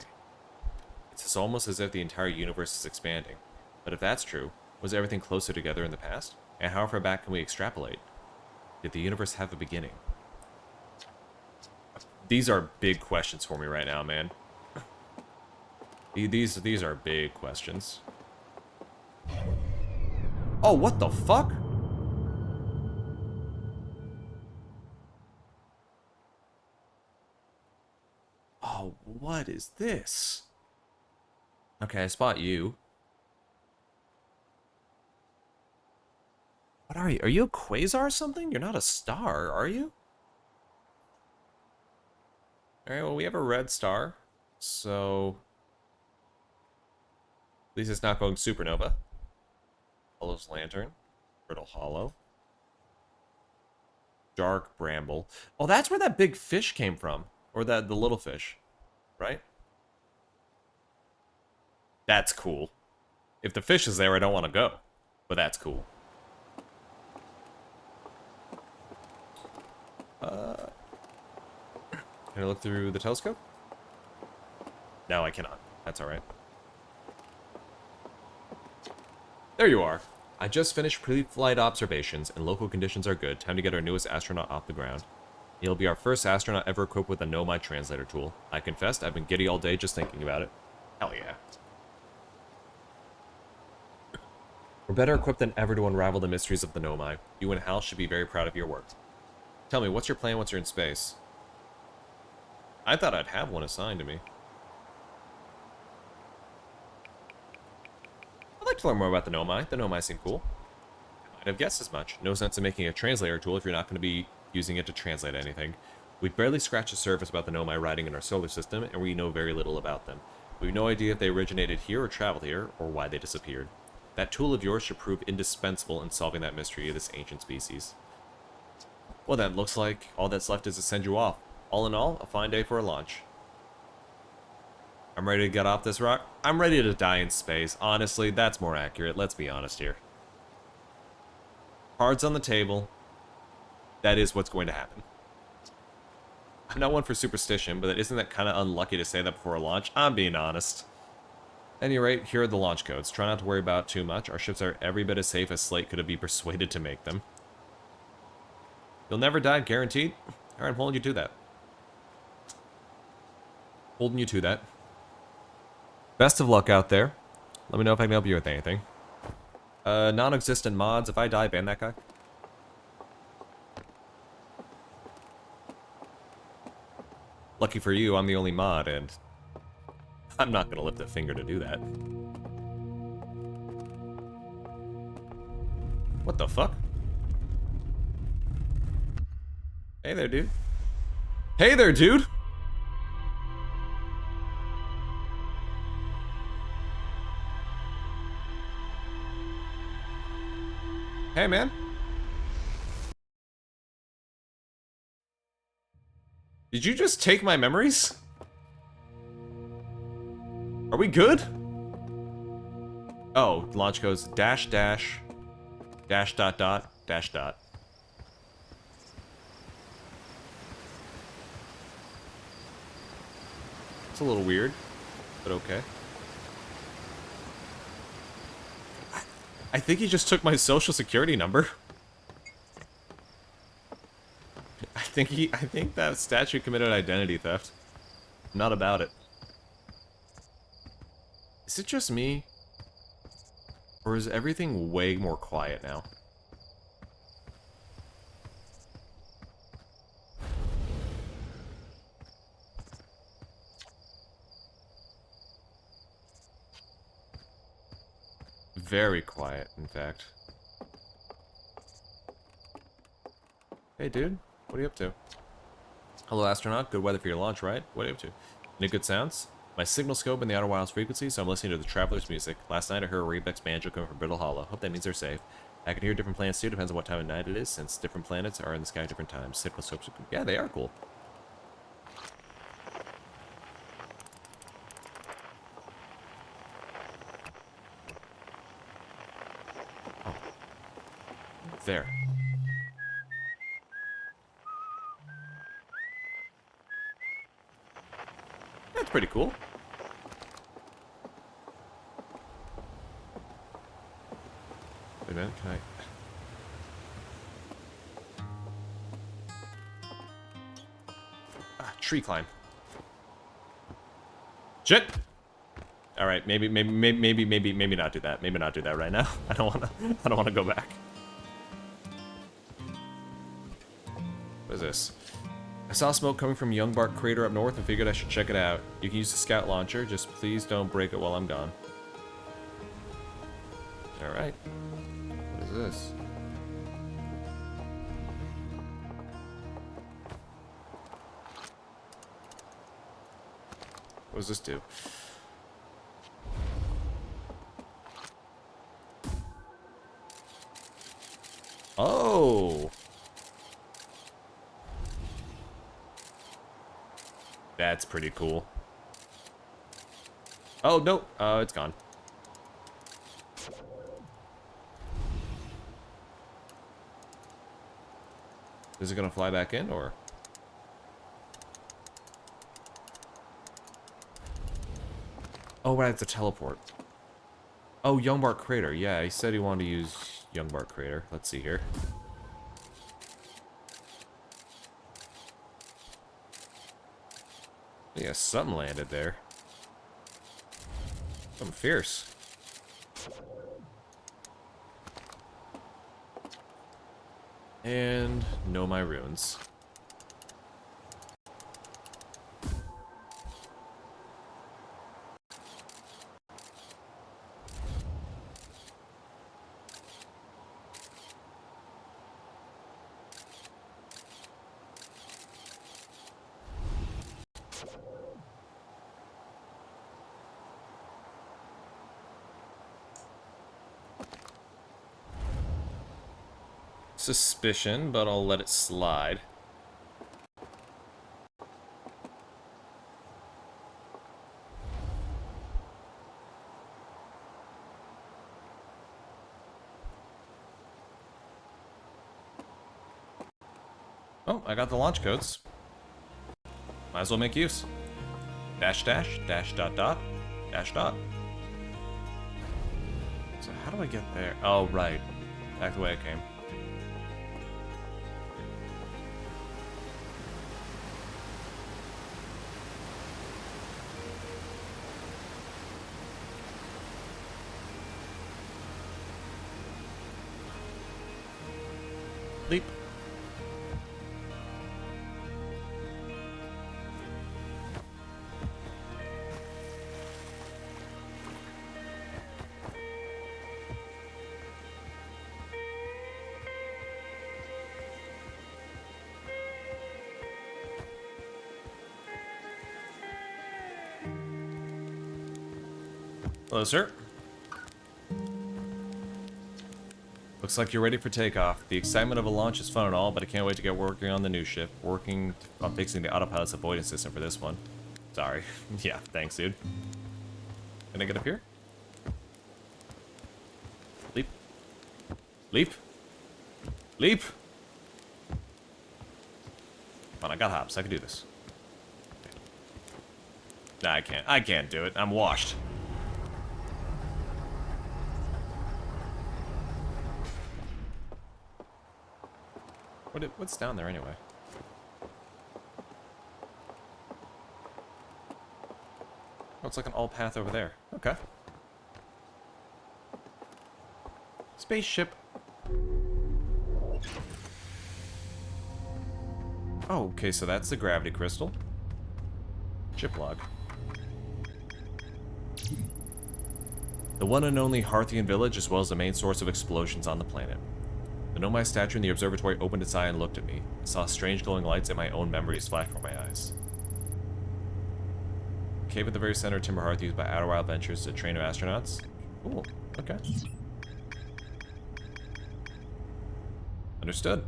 It's almost as if the entire universe is expanding. But if that's true, was everything closer together in the past? And how far back can we extrapolate? Did the universe have a beginning? These are big questions for me right now, man. These are big questions. Oh, what the fuck? Oh, what is this? Okay, I spot you. What are you? Are you a quasar or something? You're not a star, are you? Alright, well, we have a red star. So... at least it's not going supernova. Hollow's Lantern. Brittle Hollow. Dark Bramble. Oh, that's where that big fish came from. Or the little fish. Right? That's cool. If the fish is there, I don't want to go. But that's cool. Can I look through the telescope? No, I cannot. That's alright. There you are. I just finished pre-flight observations, and local conditions are good. Time to get our newest astronaut off the ground. He'll be our first astronaut ever equipped with a Nomai translator tool. I confessed, I've been giddy all day just thinking about it. Hell yeah. We're better equipped than ever to unravel the mysteries of the Nomai. You and Hal should be very proud of your work. Tell me, what's your plan once you're in space? I thought I'd have one assigned to me. I'd like to learn more about the Nomai. The Nomai seem cool. I might have guessed as much. No sense in making a translator tool if you're not going to be using it to translate anything. We've barely scratched the surface about the Nomai riding in our solar system, and we know very little about them. We have no idea if they originated here or traveled here, or why they disappeared. That tool of yours should prove indispensable in solving that mystery of this ancient species. Well then, looks like all that's left is to send you off. All in all, a fine day for a launch. I'm ready to get off this rock. I'm ready to die in space. Honestly, that's more accurate. Let's be honest here. Cards on the table. That is what's going to happen. I'm not one for superstition, but isn't that kind of unlucky to say that before a launch? I'm being honest. At any rate, here are the launch codes. Try not to worry about too much. Our ships are every bit as safe as Slate could have been persuaded to make them. You'll never die, guaranteed. Alright, I'm holding you to that. Holding you to that. Best of luck out there. Let me know if I can help you with anything. Non-existent mods. If I die, ban that guy. Lucky for you, I'm the only mod, and I'm not gonna lift a finger to do that. What the fuck? Hey there, dude. Hey there, dude! Hey, man. Did you just take my memories? Are we good? Oh, launch goes dash dash dash dot dot dash dot. It's a little weird, but okay. I think he just took my social security number. I think that statue committed identity theft. I'm not about it. Is it just me? Or is everything way more quiet now? Very quiet, in fact. Hey, dude. What are you up to? Hello, astronaut. Good weather for your launch, right? What are you up to? Any good sounds? My signal scope in the Outer Wilds frequency, so I'm listening to the Traveler's music. Last night I heard a Rebeck's banjo coming from Brittle Hollow. Hope that means they're safe. I can hear different planets too, depends on what time of night it is, since different planets are in the sky at different times. Signal scopes are cool. Yeah, they are cool. Oh. There. That's pretty cool. Wait a minute, can I... tree climb. Shit! Alright, maybe not do that. Maybe not do that right now. I don't wanna go back. What is this? I saw smoke coming from Youngbark Crater up north and figured I should check it out. You can use the scout launcher, just please don't break it while I'm gone. Alright. What is this? does this do? Oh! That's pretty cool. Oh, no. It's gone. Is it gonna fly back in, or? Oh, right, it's a teleport. Oh, Youngbark Crater. Yeah, he said he wanted to use Youngbark Crater. Let's see here. Yeah, something landed there. Something fierce. And know my runes. Suspicion, but I'll let it slide. Oh, I got the launch codes. Might as well make use. Dash dash, dash dot dot, dash dot. So how do I get there? Oh, right. Back the way I came. Leap. Hello, sir. Looks like you're ready for takeoff. The excitement of a launch is fun and all, but I can't wait to get working on the new ship. Working on fixing the autopilot's avoidance system for this one. Sorry. Yeah, thanks, dude. Can I get up here? Leap. Leap. Leap! Come on, I got hops. I can do this. Nah, I can't. I can't do it. I'm washed. What's down there anyway? Oh, it's like an all path over there. Okay. Spaceship. Oh, okay, so that's the gravity crystal. Chip log. The one and only Harthian village, as well as the main source of explosions on the planet. The Nomai statue in the observatory opened its eye and looked at me. I saw strange glowing lights and my own memories flash before my eyes. The cave at the very center of Timber Hearth used by Outer Wild Ventures to train astronauts. Cool. Okay. Understood.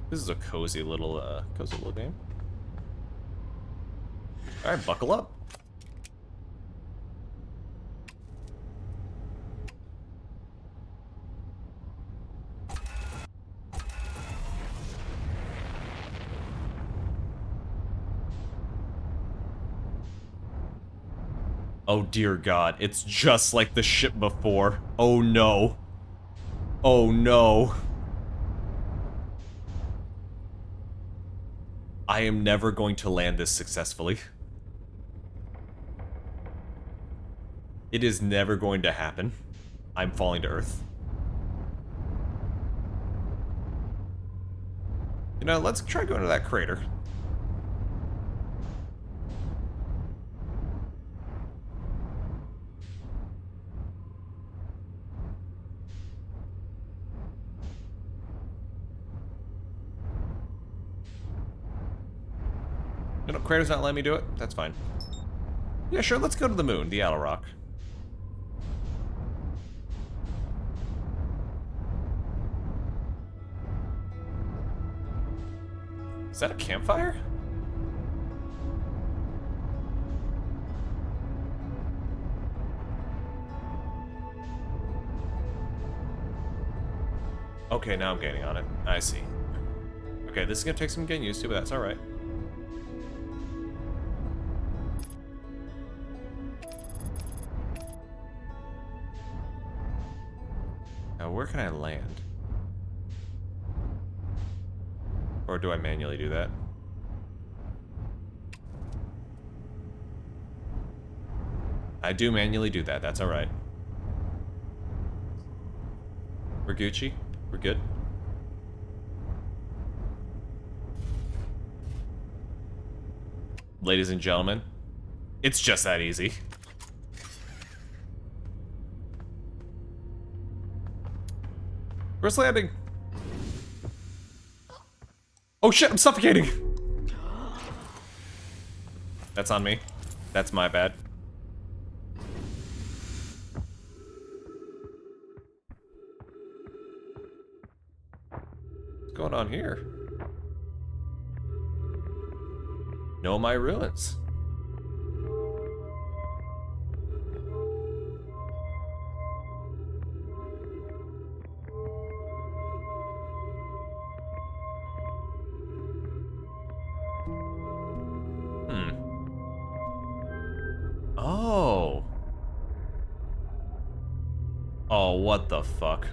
This is a cozy little game. Alright, buckle up. Oh dear God, it's just like the ship before. Oh no. Oh no. I am never going to land this successfully. It is never going to happen. I'm falling to Earth. You know, let's try going to that crater. You know, Crater's not letting me do it? That's fine. Yeah, sure, let's go to the moon, the Outer Rock. Is that a campfire? Okay, now I'm gaining on it. I see. Okay, this is gonna take some getting used to, but that's alright. Now, where can I land? Or do I manually do that? I do manually do that, that's alright. We're Gucci. We're good. Ladies and gentlemen, it's just that easy. First landing. Oh shit, I'm suffocating. That's on me. That's my bad. What's going on here? Know my ruins. Oh. Oh, what the fuck?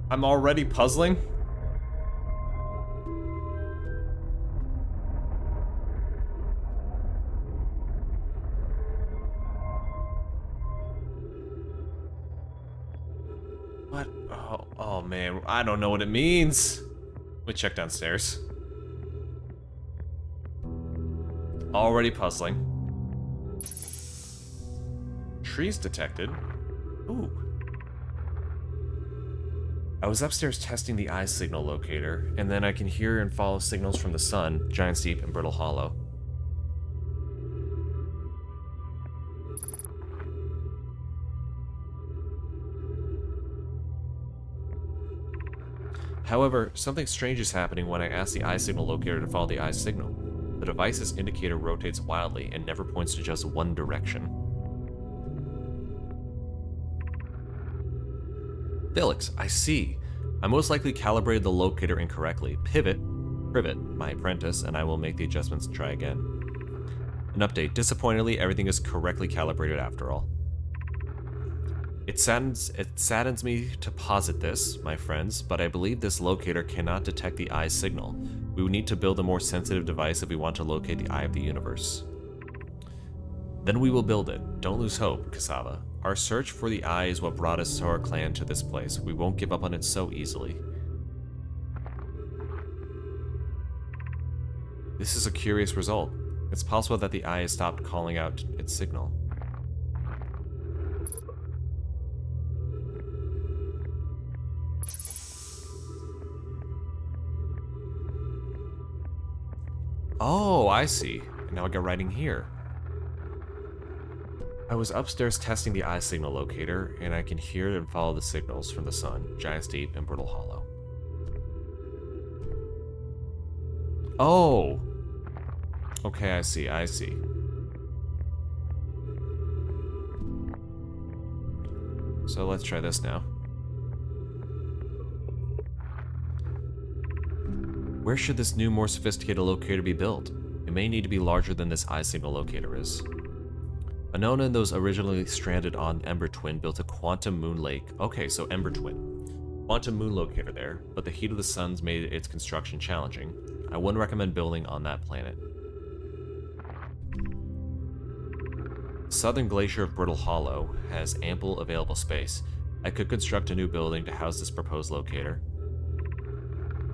I'm already puzzling? What? Oh man, I don't know what it means. Let me check downstairs. Already puzzling. Trees detected. Ooh. I was upstairs testing the eye signal locator, and then I can hear and follow signals from the sun, Giant's Deep, and Brittle Hollow. However, something strange is happening when I ask the eye signal locator to follow the eye signal. The device's indicator rotates wildly and never points to just one direction. Felix, I see. I most likely calibrated the locator incorrectly. Privet, my apprentice, and I will make the adjustments and try again. An update. Disappointingly, everything is correctly calibrated after all. It saddens me to posit this, my friends, but I believe this locator cannot detect the eye signal. We would need to build a more sensitive device if we want to locate the eye of the universe. Then we will build it. Don't lose hope, Cassava. Our search for the eye is what brought us to our clan to this place. We won't give up on it so easily. This is a curious result. It's possible that the eye has stopped calling out its signal. Oh, I see. And now I got writing here. I was upstairs testing the eye signal locator, and I can hear and follow the signals from the sun, Giant's Deep, and Brittle Hollow. Oh! Okay, I see, I see. So let's try this now. Where should this new, more sophisticated locator be built? It may need to be larger than this eye signal locator is. Anona and those originally stranded on Ember Twin built a quantum moon lake. Okay, so Ember Twin. Quantum moon locator there, but the heat of the suns made its construction challenging. I wouldn't recommend building on that planet. Southern Glacier of Brittle Hollow has ample available space. I could construct a new building to house this proposed locator.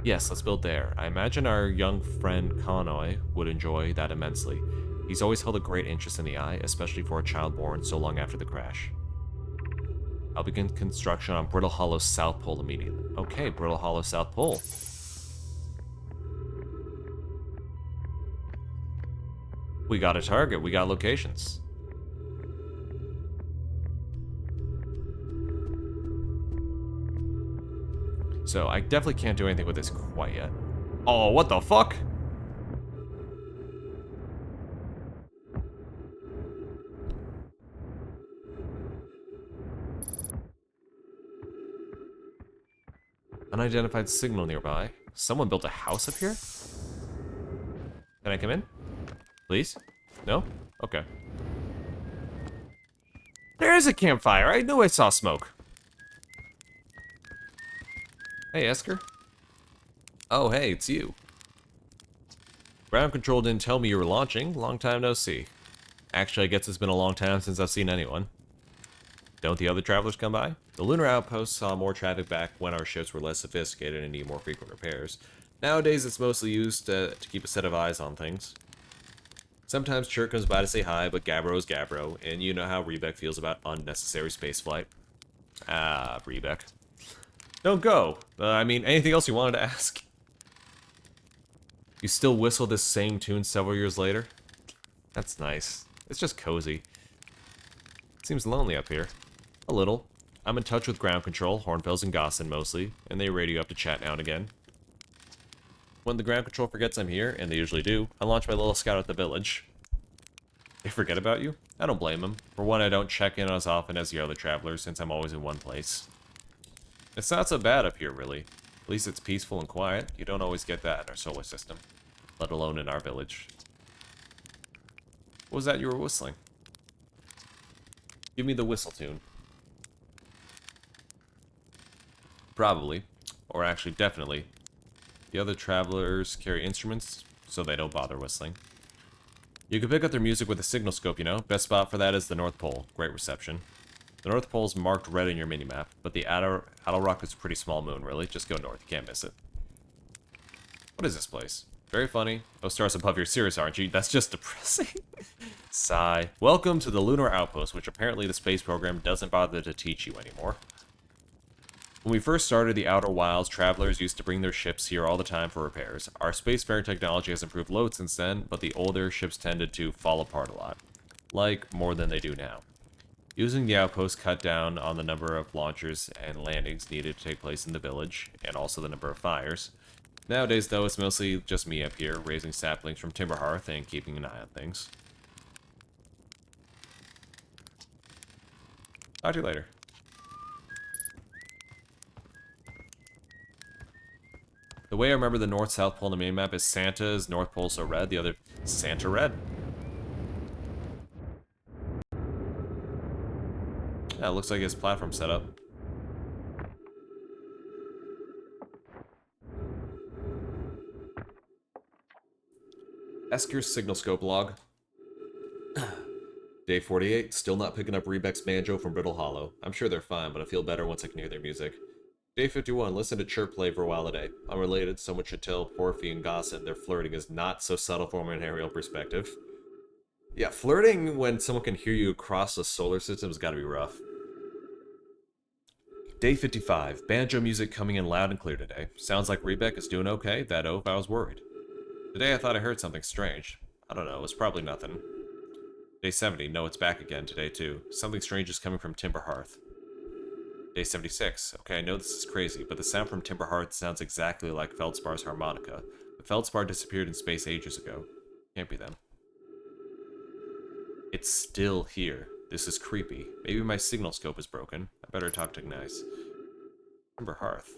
Yes, let's build there. I imagine our young friend Konoi would enjoy that immensely. He's always held a great interest in the eye, especially for a child born so long after the crash. I'll begin construction on Brittle Hollow South Pole immediately. Okay, Brittle Hollow South Pole. We got a target, we got locations. So I definitely can't do anything with this quite yet. Oh, what the fuck? Unidentified signal nearby. Someone built a house up here? Can I come in? Please? No? Okay. There's a campfire. I knew I saw smoke. Hey, Esker. Oh, hey, it's you. Ground control didn't tell me you were launching. Long time no see. Actually, I guess it's been a long time since I've seen anyone. Don't the other travelers come by? The lunar outpost saw more traffic back when our ships were less sophisticated and need more frequent repairs. Nowadays, it's mostly used to keep a set of eyes on things. Sometimes Chirk comes by to say hi, but Gabbro is Gabbro, and you know how Rebeck feels about unnecessary spaceflight. Ah, Rebeck. Don't go. I mean, anything else you wanted to ask? You still whistle this same tune several years later? That's nice. It's just cozy. It seems lonely up here. A little. I'm in touch with ground control, Hornfels and Gossin mostly, and they radio up to chat now and again. When the ground control forgets I'm here, and they usually do, I launch my little scout at the village. They forget about you? I don't blame them. For one, I don't check in as often as the other travelers, since I'm always in one place. It's not so bad up here, really. At least it's peaceful and quiet. You don't always get that in our solar system, let alone in our village. What was that you were whistling? Give me the whistle tune. Probably, or actually definitely. The other travelers carry instruments, so they don't bother whistling. You can pick up their music with a signal scope, you know. Best spot for that is the North Pole. Great reception. The North Pole is marked red in your minimap, but the Rock is a pretty small moon, really. Just go north, you can't miss it. What is this place? Very funny. Oh, stars above, you're serious, aren't you? That's just depressing. Sigh. Welcome to the Lunar Outpost, which apparently the space program doesn't bother to teach you anymore. When we first started the Outer Wilds, travelers used to bring their ships here all the time for repairs. Our spacefaring technology has improved loads since then, but the older ships tended to fall apart a lot. Like, more than they do now. Using the outpost cut down on the number of launchers and landings needed to take place in the village, and also the number of fires. Nowadays, though, it's mostly just me up here, raising saplings from Timber Hearth and keeping an eye on things. Talk to you later. The way I remember the North-South Pole on the main map is Santa's North Pole so red, the other Santa red. Yeah, it looks like his platform setup. Esker's signal scope log. Day 48, still not picking up Rebeck's banjo from Brittle Hollow. I'm sure they're fine, but I feel better once I can hear their music. Day 51, listen to Chirp play for a while a day. Unrelated, someone should tell Porphy and Gossin their flirting is not so subtle from an aerial perspective. Yeah, flirting when someone can hear you across the solar system has gotta be rough. Day 55, banjo music coming in loud and clear today. Sounds like Rebeck is doing okay, that if I was worried. Today I thought I heard something strange. I don't know, it was probably nothing. Day 70, no, it's back again today too. Something strange is coming from Timber Hearth. Day 76. Okay, I know this is crazy, but the sound from Timber Hearth sounds exactly like Feldspar's harmonica. But Feldspar disappeared in space ages ago. Can't be them. It's still here. This is creepy. Maybe my signal scope is broken. I better talk to Ignice. Timber Hearth.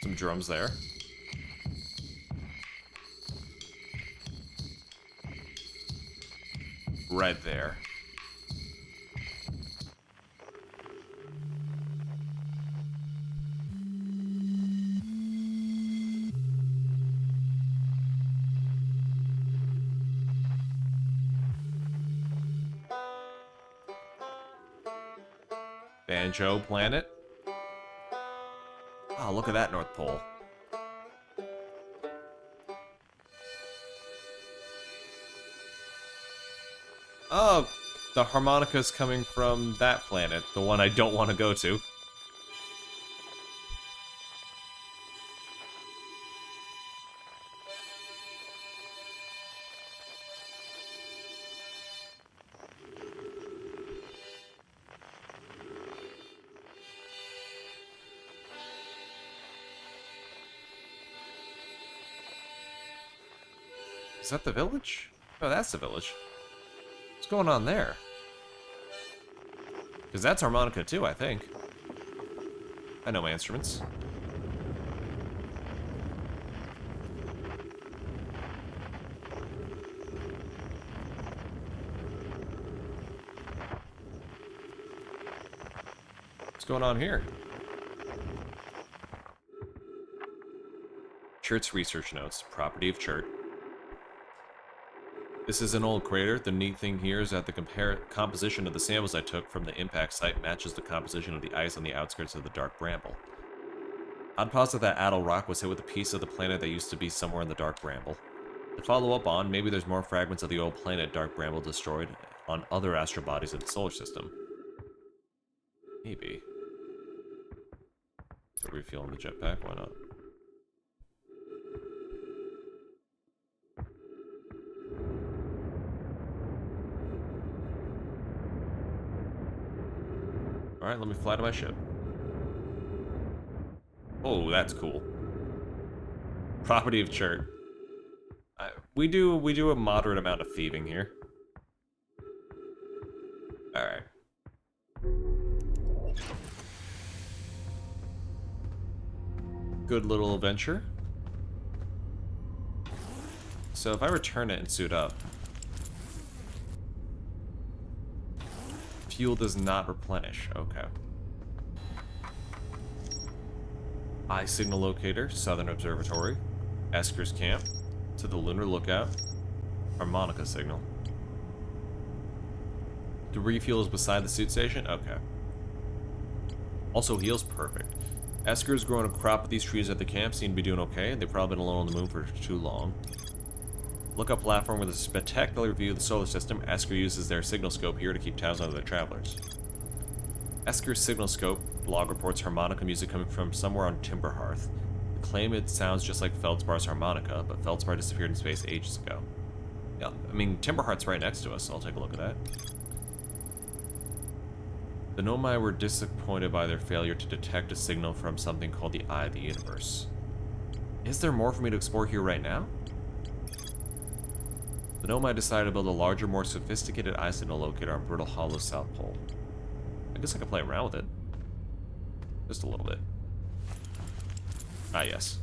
Some drums there. Right there. Banjo Planet. Oh, look at that North Pole. Oh, The harmonica's coming from that planet, the one I don't want to go to. Is that the village? Oh, that's the village. What's going on there? Because that's harmonica too, I think. I know my instruments. What's going on here? Chert's research notes. Property of Chert. This is an old crater. The neat thing here is that the composition of the samples I took from the impact site matches the composition of the ice on the outskirts of the Dark Bramble. I'd posit that Adel Rock was hit with a piece of the planet that used to be somewhere in the Dark Bramble. To follow up on, maybe there's more fragments of the old planet Dark Bramble destroyed on other astral bodies in the solar system. Maybe. Put refuel in the jetpack, why not? Alright, let me fly to my ship. Oh, that's cool. Property of Chert. We do a moderate amount of thieving here. Alright. Good little adventure. So if I return it and suit up, fuel does not replenish. Okay. Eye signal locator, Southern Observatory, Esker's Camp, to the Lunar Lookout, harmonica signal. The refuel is beside the suit station? Okay. Also heals, perfect. Esker's growing a crop of these trees at the camp, seem to be doing okay. They've probably been alone on the moon for too long. Lookout platform with a spectacular view of the solar system. Esker uses their signal scope here to keep tabs on their travelers. Esker's signal scope log reports harmonica music coming from somewhere on Timberhearth. They claim it sounds just like Feldspar's harmonica, but Feldspar disappeared in space ages ago. Yeah, I mean, Timberhearth's right next to us, so I'll take a look at that. The Nomai were disappointed by their failure to detect a signal from something called the Eye of the Universe. Is there more for me to explore here right now? The Nomai decided to build a larger, more sophisticated eye signal locator on Brittle Hollow's South Pole. I guess I can play around with it. Just a little bit. Ah, yes.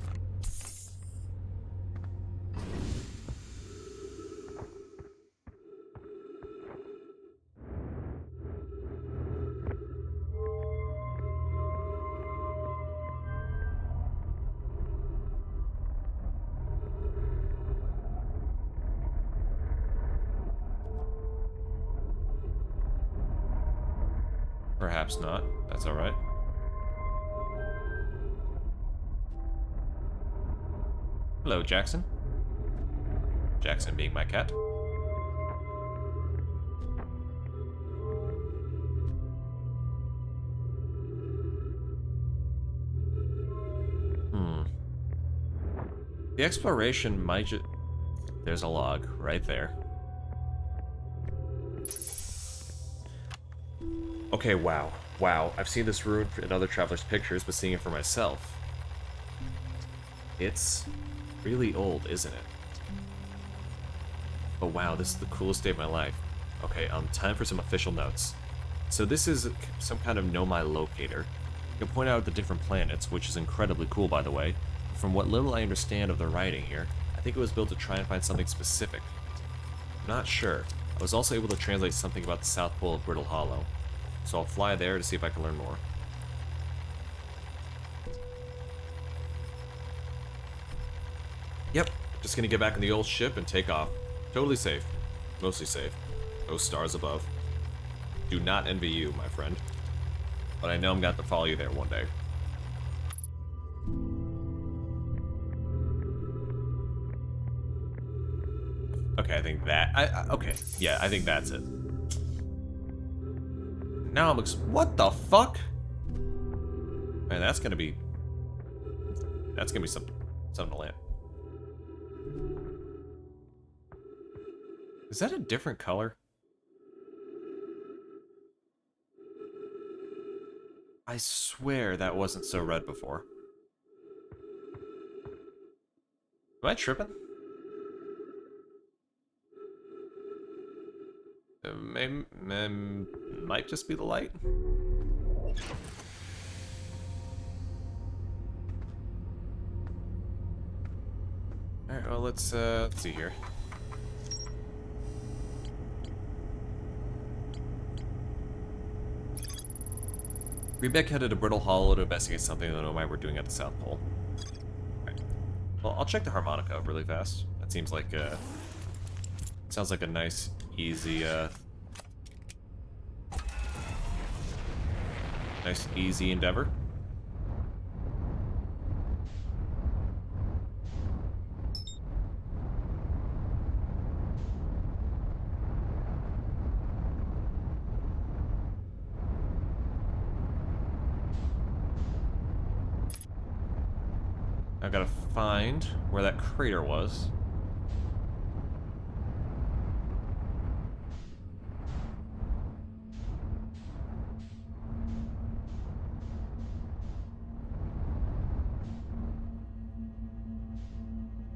Perhaps not. That's alright. Hello, Jackson. Jackson being my cat. The exploration might just... There's a log right there. Okay, wow. Wow, I've seen this ruin in other travelers' pictures, but seeing it for myself... It's really old, isn't it? Oh wow, this is the coolest day of my life. Okay, time for some official notes. So this is some kind of Nomai locator. You can point out the different planets, which is incredibly cool, by the way. From what little I understand of the writing here, I think it was built to try and find something specific. I'm not sure. I was also able to translate something about the South Pole of Brittle Hollow, so I'll fly there to see if I can learn more. Yep, just gonna get back in the old ship and take off. Totally safe. Mostly safe. No stars above. Do not envy you, my friend. But I know I'm gonna have to follow you there one day. Okay, I think that... okay, yeah, I think that's it. Now what the fuck? Man, that's gonna be something to land. Is that a different color? I swear that wasn't so red before. Am I tripping? Maybe, might just be the light. Alright, well, let's see here. Rebecca headed to Brittle Hollow to investigate something that Nomai were doing at the South Pole. Right. Well, I'll check the harmonica really fast. That seems like sounds like a nice, easy, endeavor. I gotta find where that crater was.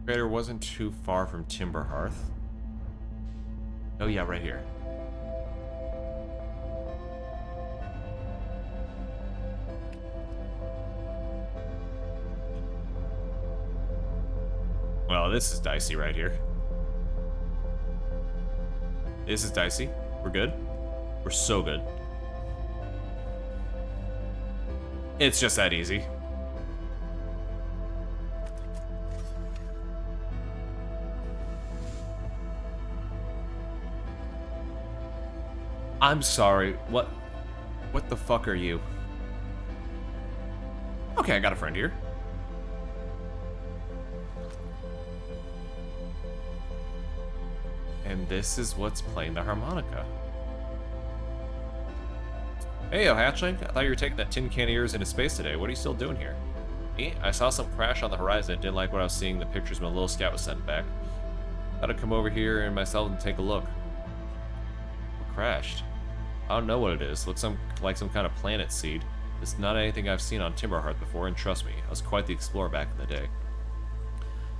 Crater wasn't too far from Timberhearth. Oh yeah, right here. Well, this is dicey right here. This is dicey. We're good. We're so good. It's just that easy. I'm sorry. What the fuck are you? Okay, I got a friend here. And this is what's playing the harmonica. Hey, hatchling. I thought you were taking that tin can of yours into space today. What are you still doing here? Me? I saw some crash on the horizon. Didn't like what I was seeing. The pictures my little scout was sending back. Thought I'd come over here and myself and take a look. What crashed? I don't know what it is. Looks like some kind of planet seed. It's not anything I've seen on Timberhearth before, and trust me, I was quite the explorer back in the day.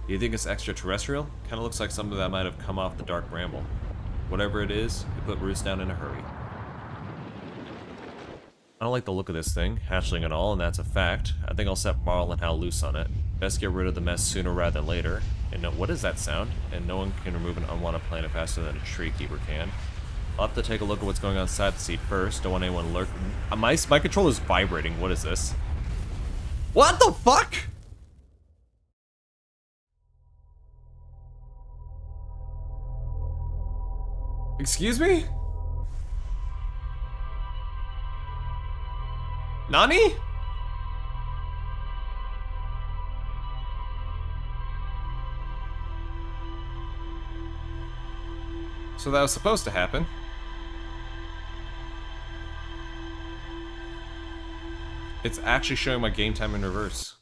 Do you think it's extraterrestrial? Kinda looks like something that might have come off the Dark Bramble. Whatever it is, it put roots down in a hurry. I don't like the look of this thing, hatchling and all, and that's a fact. I think I'll set Marl and Hal loose on it. Best get rid of the mess sooner rather than later. And no, what is that sound? And no one can remove an unwanted planet faster than a tree keeper can. I'll have to take a look at what's going on inside the seat first. Don't want anyone lurk. My controller's vibrating. What is this? What the fuck? Excuse me? Nani? So that was supposed to happen. It's actually showing my game time in reverse.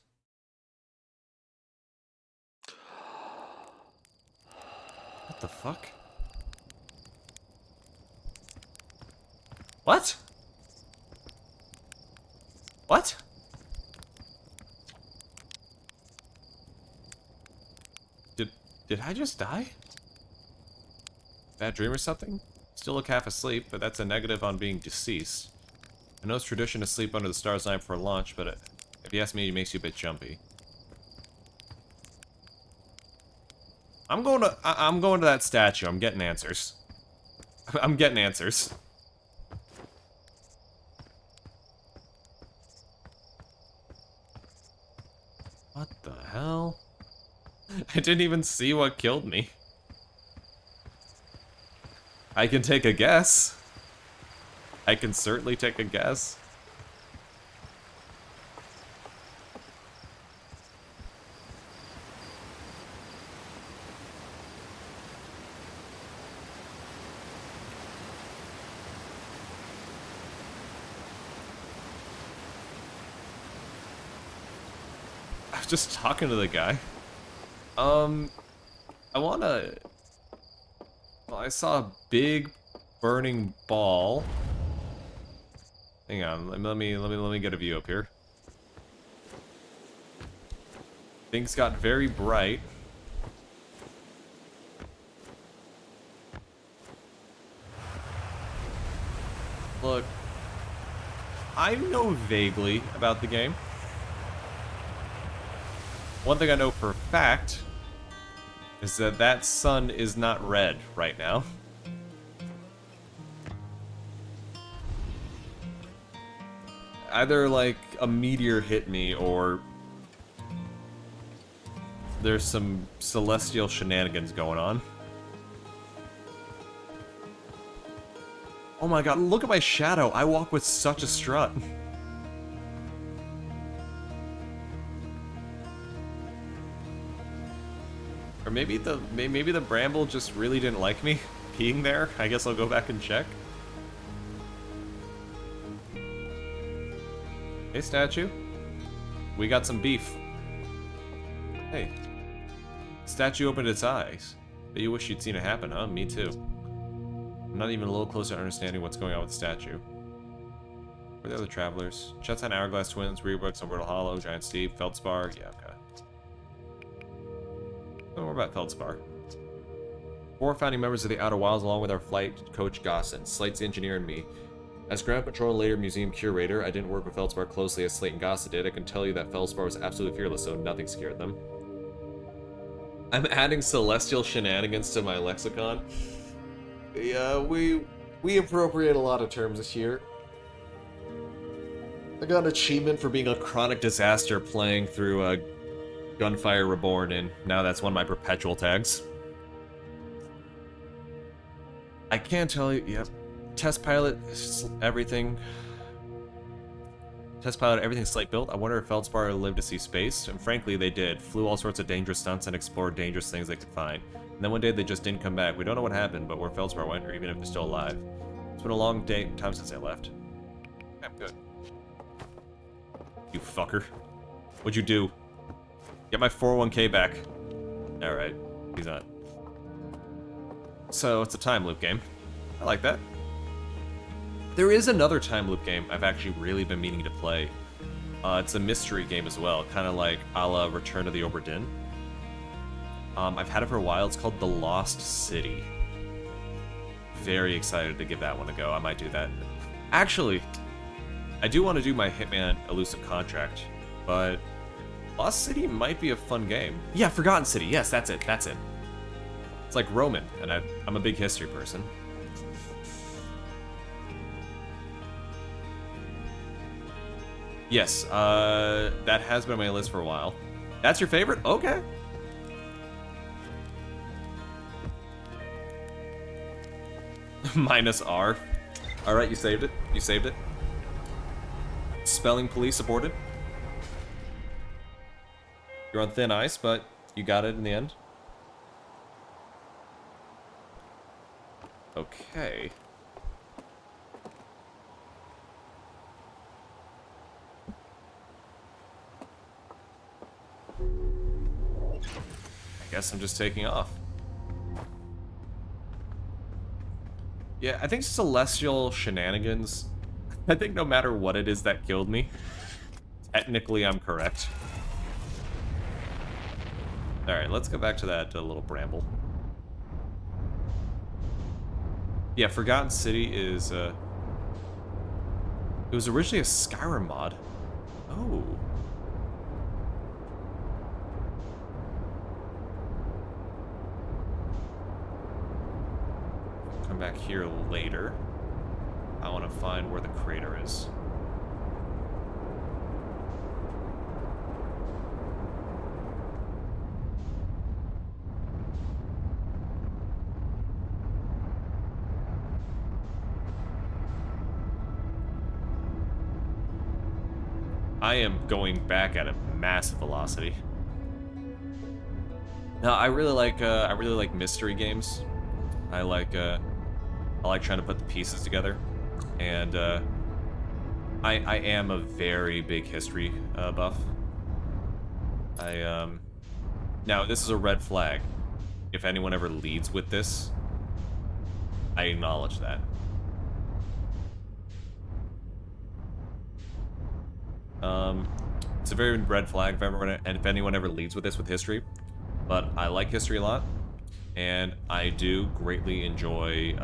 What the fuck? What? What? Did I just die? Bad dream or something? Still look half asleep, but that's a negative on being deceased. I know it's tradition to sleep under the stars night for lunch, but if you ask me, it makes you a bit jumpy. I'm going to that statue. I'm getting answers. I'm getting answers. What the hell? I didn't even see what killed me. I can take a guess. I can certainly take a guess. Just talking to the guy. I wanna... Well, I saw a big burning ball. Hang on, let me get a view up here. Things got very bright. Look, I know vaguely about the game. One thing I know for a fact is that that sun is not red right now. Either like a meteor hit me or there's some celestial shenanigans going on. Oh my god, look at my shadow. I walk with such a strut. Or maybe the bramble just really didn't like me being there. I guess I'll go back and check. Hey, statue. We got some beef. Hey. Statue opened its eyes. But you wish you'd seen it happen, huh? Me too. I'm not even a little closer to understanding what's going on with the statue. Where are the other travelers? Chet's on Hourglass Twins, Reebooks, Umberto Hollow, Giant Steve, Feldspar. Yeah, okay. More about Feldspar. 4 founding members of the Outer Wilds, along with our flight coach Gossin, Slate's engineer, and me. As ground control and later museum curator, I didn't work with Feldspar closely as Slate and Gossin did. I can tell you that Feldspar was absolutely fearless, so nothing scared them. I'm adding celestial shenanigans to my lexicon. Yeah, we appropriate a lot of terms this year. I got an achievement for being a chronic disaster playing through Gunfire Reborn, and now that's one of my perpetual tags. I can't tell you, yep. Test pilot, everything. Test pilot, everything Slate built. I wonder if Feldspar lived to see space, and frankly, they did. Flew all sorts of dangerous stunts and explored dangerous things they could find. And then one day they just didn't come back. We don't know what happened, but where Feldspar went, or even if they're still alive. It's been a long time since they left. Yeah, I'm good. You fucker. What'd you do? Get my 401k back. Alright, he's on. So, it's a time loop game. I like that. There is another time loop game I've actually really been meaning to play. It's a mystery game as well, kind of like a la Return to the Obra Dinn. I've had it for a while. It's called The Lost City. Very excited to give that one a go. I might do that. Actually, I do want to do my Hitman Elusive Contract, but Lost City might be a fun game. Yeah, Forgotten City. Yes, that's it. That's it. It's like Roman, and I'm a big history person. Yes, that has been on my list for a while. That's your favorite? Okay. Minus R. Alright, you saved it. You saved it. Spelling police aborted. You're on thin ice, but you got it in the end. Okay. I guess I'm just taking off. Yeah, I think celestial shenanigans. I think no matter what it is that killed me, technically I'm correct. Alright, let's go back to that little bramble. Yeah, Forgotten City is, it was originally a Skyrim mod. Oh. Come back here later. I want to find where the crater is. I am going back at a massive velocity. Now, I really like mystery games. I like trying to put the pieces together, and I am a very big history buff. Now, this is a red flag. If anyone ever leads with this, I acknowledge that. It's a very red flag if anyone ever leads with this with history. But I like history a lot, and I do greatly enjoy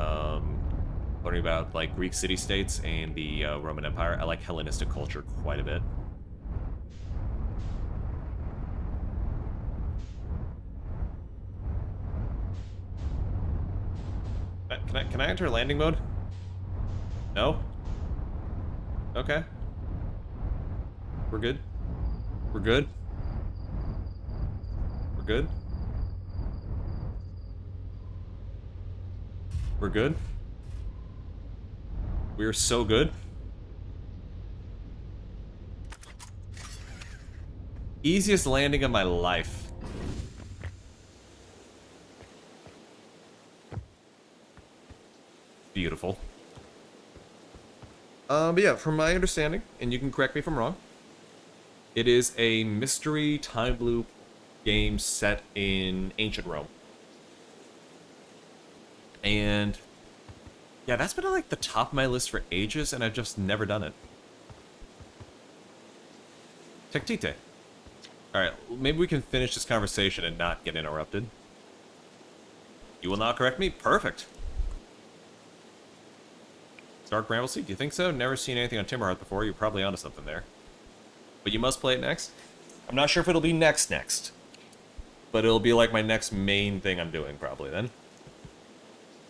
learning about like Greek city-states and the Roman Empire. I like Hellenistic culture quite a bit. Can I enter landing mode? No? Okay. We're good. We're good. We're good. We're good. We're so good. Easiest landing of my life. Beautiful. But yeah, from my understanding, and you can correct me if I'm wrong, it is a mystery time loop game set in ancient Rome. And yeah, that's been at like the top of my list for ages, and I've just never done it. Tectite. Alright, maybe we can finish this conversation and not get interrupted. You will not correct me? Perfect. Dark Bramblesea, do you think so? Never seen anything on Timberhearth before. You're probably onto something there. But you must play it next? I'm not sure if it'll be next. But it'll be like my next main thing I'm doing, probably, then.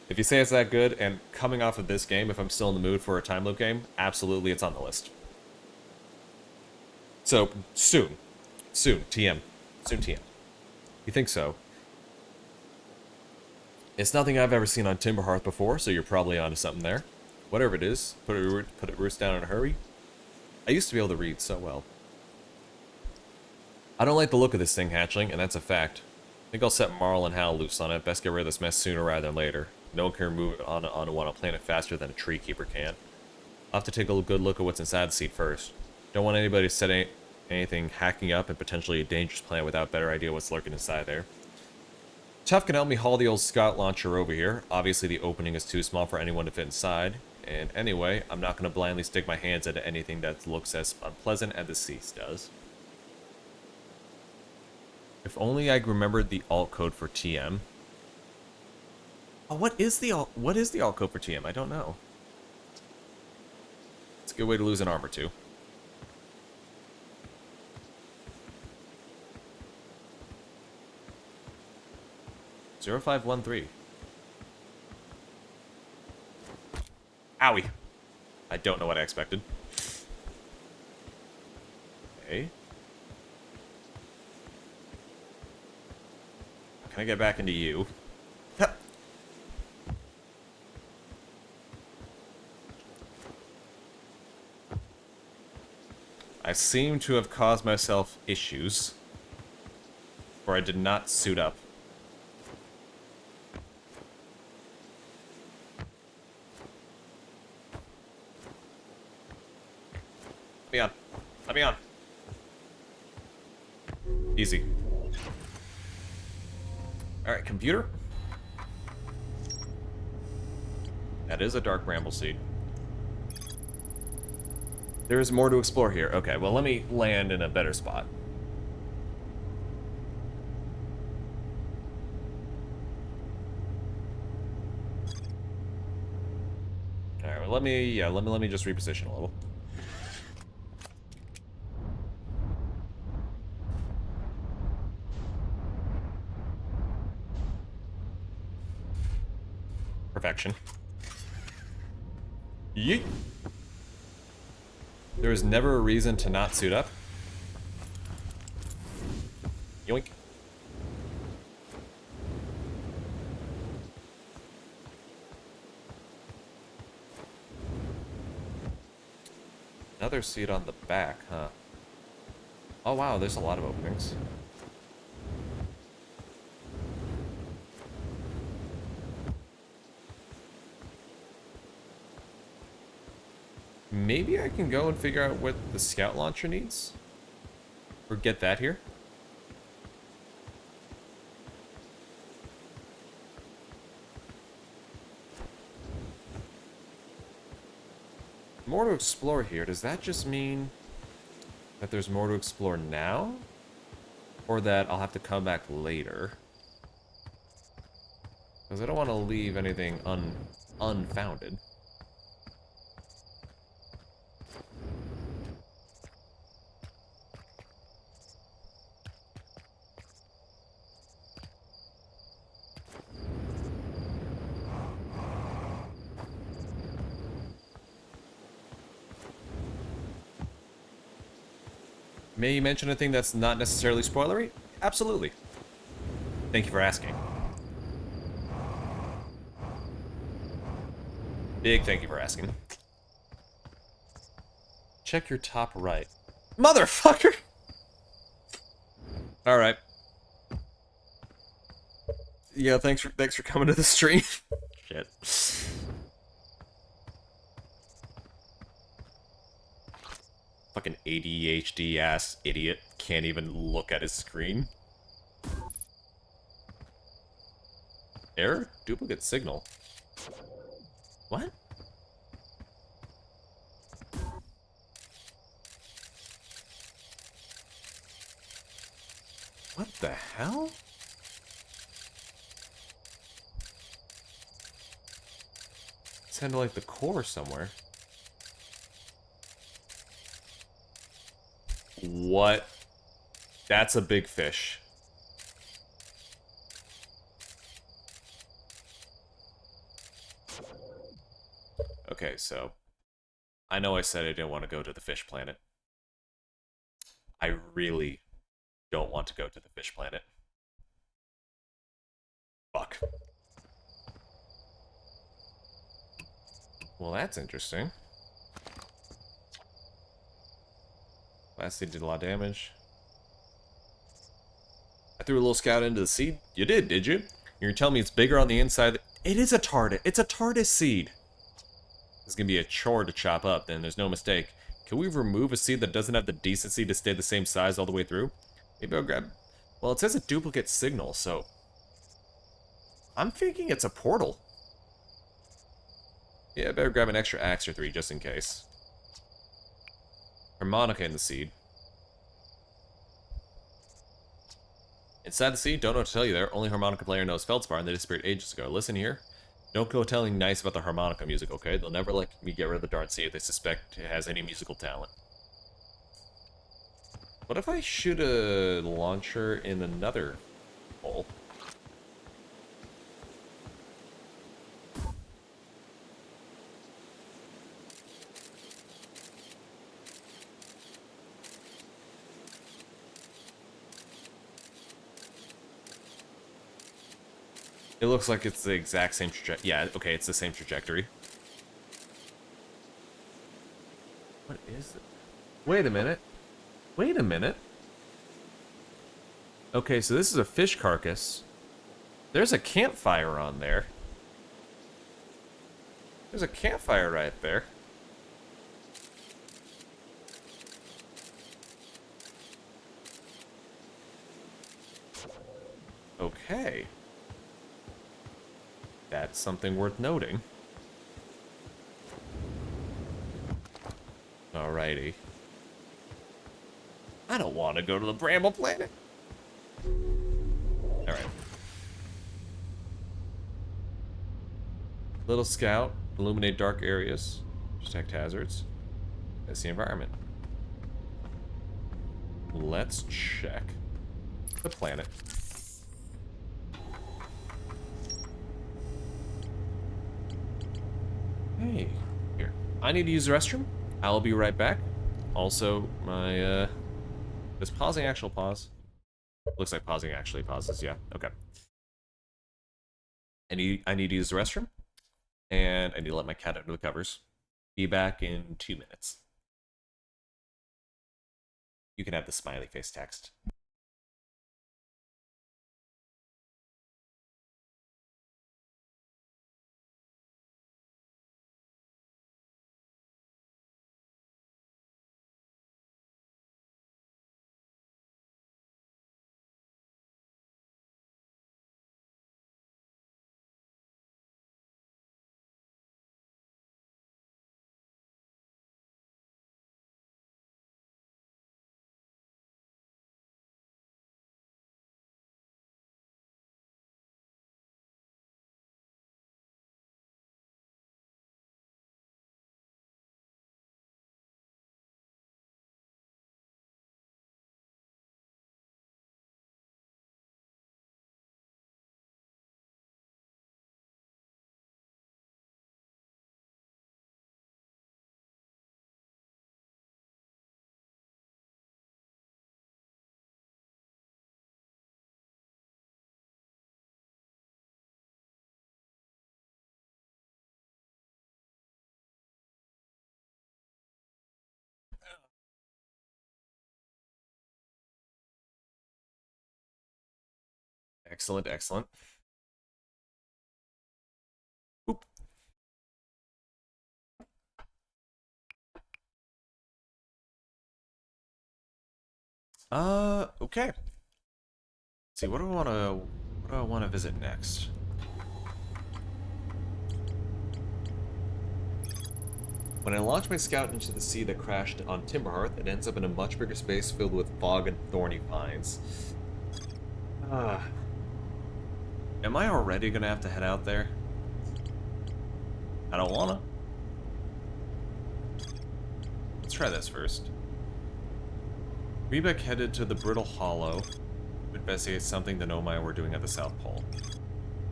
If you say it's that good, and coming off of this game, if I'm still in the mood for a time loop game, absolutely it's on the list. So, soon. Soon, TM. Soon, TM. You think so? It's nothing I've ever seen on Timberhearth before, so you're probably onto something there. Whatever it is, put it roost down in a hurry. I used to be able to read so well. I don't like the look of this thing, hatchling, and that's a fact. I think I'll set Marl and Hal loose on it. Best get rid of this mess sooner rather than later. No one can remove it onto one planet faster than a tree keeper can. I'll have to take a good look at what's inside the seat first. Don't want anybody to set anything hacking up and potentially a dangerous planet without a better idea what's lurking inside there. Tuff can help me haul the old Scott launcher over here. Obviously the opening is too small for anyone to fit inside. And anyway, I'm not going to blindly stick my hands into anything that looks as unpleasant as the Cease does. If only I remembered the alt code for TM. Oh, what is the alt code for TM? I don't know. It's a good way to lose an arm or two. (0513). Owie. I don't know what I expected. Okay. Can I get back into you? I seem to have caused myself issues, for I did not suit up. Let me on. Let me on. Easy. Alright, computer. That is a dark bramble seed. There is more to explore here. Okay, well, let me land in a better spot. Alright, well, let me just reposition a little. Perfection. Yeet. There is never a reason to not suit up. Yoink. Another seat on the back, huh? Oh wow, there's a lot of openings. Maybe I can go and figure out what the scout launcher needs? Or get that here? More to explore here. Does that just mean that there's more to explore now? Or that I'll have to come back later? Because I don't want to leave anything unfounded. May you mention a thing that's not necessarily spoilery? Absolutely. Thank you for asking. Big thank you for asking. Check your top right. Motherfucker! Alright. Yeah, thanks for coming to the stream. Shit. Fucking ADHD ass idiot can't even look at his screen. Error? Duplicate signal. What? What the hell? It's heading to like the core somewhere. What? That's a big fish. Okay, so I know I said I didn't want to go to the fish planet. I really don't want to go to the fish planet. Fuck. Well, that's interesting. Last seed did a lot of damage. I threw a little scout into the seed. You did you? You're telling me it's bigger on the inside? It is a TARDIS. It's a TARDIS seed. It's gonna be a chore to chop up, then there's no mistake. Can we remove a seed that doesn't have the decency to stay the same size all the way through? Maybe I'll grab... Well, it says a duplicate signal, so... I'm thinking it's a portal. Yeah, I better grab an extra axe or 3 just in case. Harmonica in the seed. Inside the seed, don't know what to tell you there. Only harmonica player knows Feldspar, and they disappeared ages ago. Listen here. Don't go telling nice about the harmonica music, okay? They'll never let me get rid of the darn seed if they suspect it has any musical talent. What if I shoot a launcher in another hole? It looks like it's the exact same trajectory. Yeah, okay, it's the same trajectory. What is it? Wait a minute. Wait a minute. Okay, so this is a fish carcass. There's a campfire on there. There's a campfire right there. Okay. That's something worth noting. Alrighty. I don't want to go to the Bramble Planet. Alright. Little scout. Illuminate dark areas. Detect hazards. That's the environment. Let's check the planet. Hey, here. I need to use the restroom. I'll be right back. Also, my, does pausing actual pause? Looks like pausing actually pauses, yeah. Okay. I need to use the restroom. And I need to let my cat under the covers. Be back in 2 minutes. You can have the smiley face text. Excellent, excellent. Oop. Okay. Let's see, what do I want to visit next? When I launch my scout into the sea that crashed on Timberhearth, it ends up in a much bigger space filled with fog and thorny vines. Am I already gonna have to head out there? I don't wanna. Let's try this first. Rebeck headed to the Brittle Hollow to investigate something the Nomai were doing at the South Pole.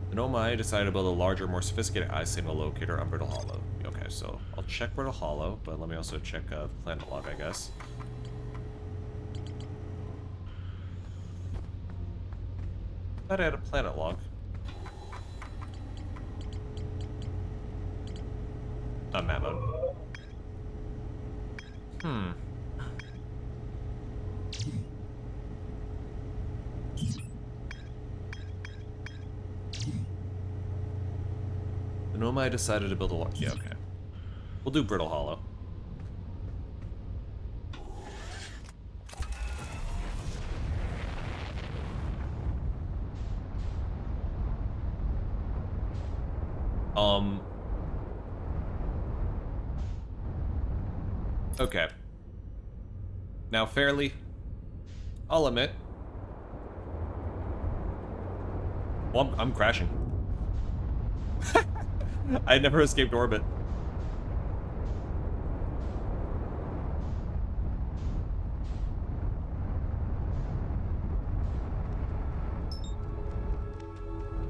The Nomai decided to build a larger, more sophisticated eye signal locator on Brittle Hollow. Okay, so I'll check Brittle Hollow, but let me also check planet log, I guess. Thought I had a planet log. Not map mode. The Nomai decided to build a log. Yeah, okay. We'll do Brittle Hollow. Okay. Now, fairly, I'll admit. Well, I'm crashing. I never escaped orbit.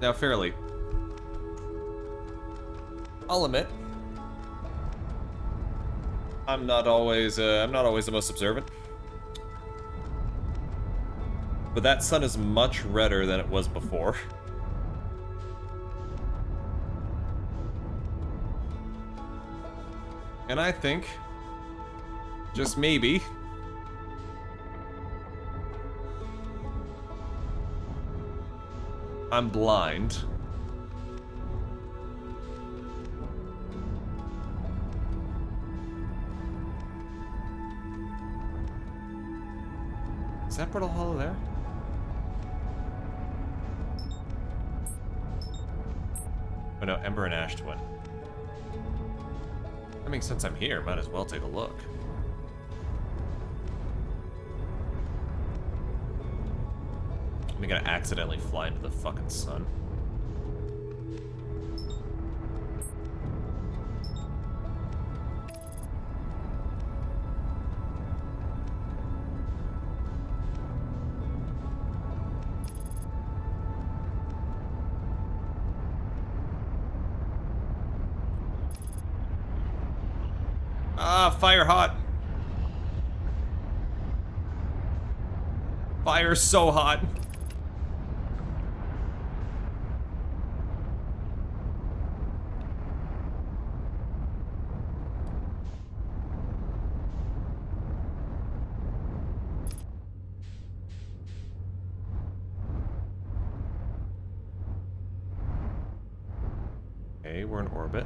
Now, fairly, I'll admit, I'm not always the most observant. But that sun is much redder than it was before. And I think, just maybe, I'm blind. Is that Brittle Hollow there? Oh no, Ember and Ash Twin. I mean, since I'm here, might as well take a look. I'm gonna accidentally fly into the fucking sun. Ah, fire hot. Fire's so hot. Okay, we're in orbit.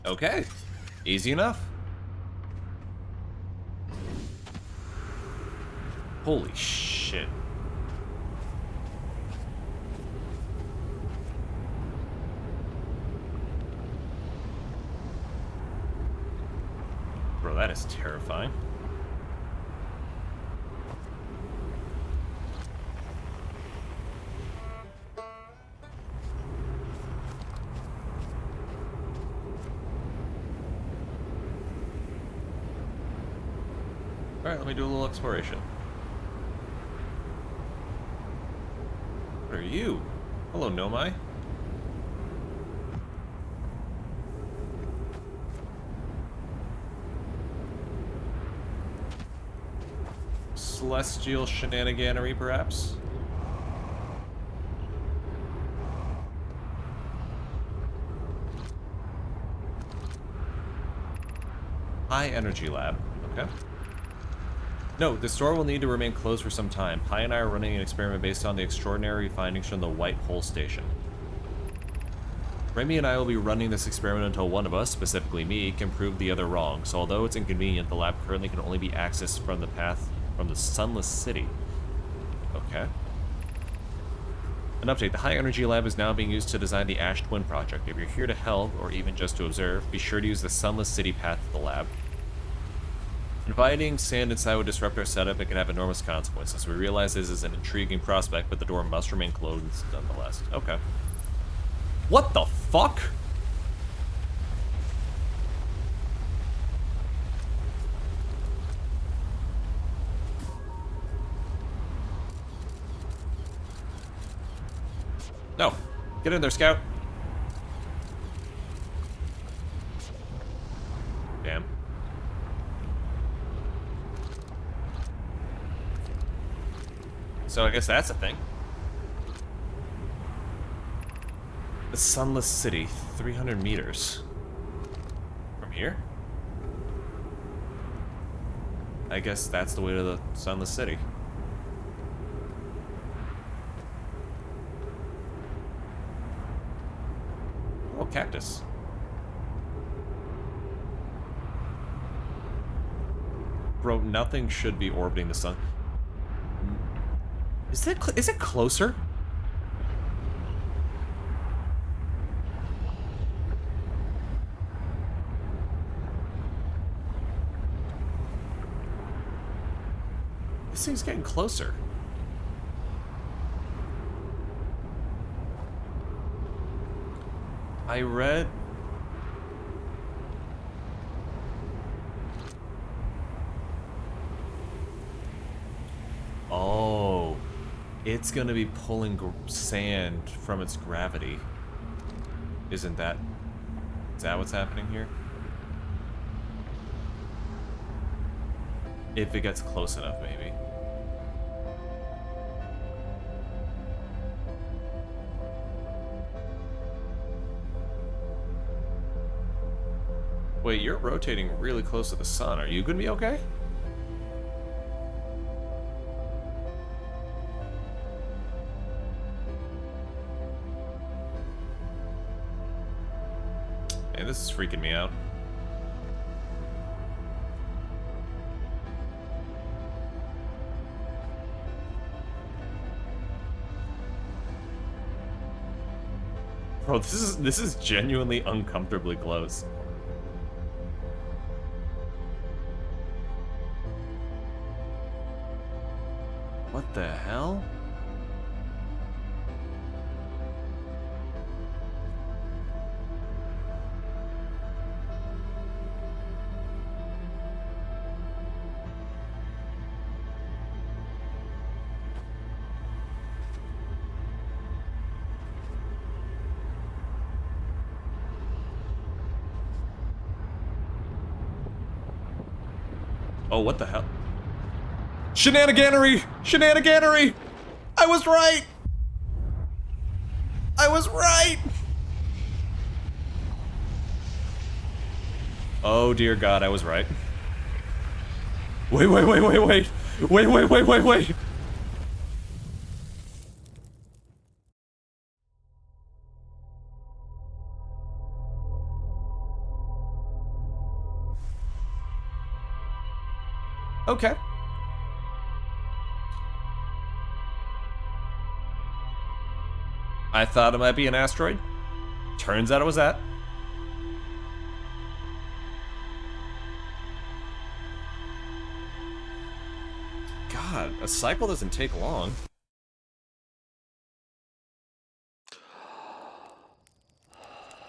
Okay, easy enough. Holy shit. Bro, that is terrifying. Alright, let me do a little exploration. What are you? Hello, Nomai. celestial shenaniganery, perhaps? High energy lab. Okay. No, the store will need to remain closed for some time. Pi and I are running an experiment based on the extraordinary findings from the White Hole Station. Remy and I will be running this experiment until one of us, specifically me, can prove the other wrong. So although it's inconvenient, the lab currently can only be accessed from the path from the Sunless City. Okay. An update, the High Energy Lab is now being used to design the Ash Twin project. If you're here to help, or even just to observe, be sure to use the Sunless City path to the lab. Inviting sand inside would disrupt our setup and can have enormous consequences. We realize this is an intriguing prospect, but the door must remain closed nonetheless. Okay. What the fuck? No. Get in there, Scout. Damn. So I guess that's a thing. The Sunless City, 300 meters. From here? I guess that's the way to the Sunless City. Oh, cactus. Bro, nothing should be orbiting the sun. Is it closer? This thing's getting closer. I read... Oh, it's gonna be pulling sand from its gravity. Isn't that... Is that what's happening here? If it gets close enough, maybe. Wait, you're rotating really close to the sun. Are you gonna be okay? Man, this is freaking me out. Bro, this is genuinely uncomfortably close. What the hell? Oh, what the hell? Shenaniganery! Shenaniganery! I was right! I was right! Oh dear God, I was right. Wait, wait, wait, wait, wait! Wait, wait, wait, wait, wait! Okay. I thought it might be an asteroid. Turns out it was that. God, a cycle doesn't take long.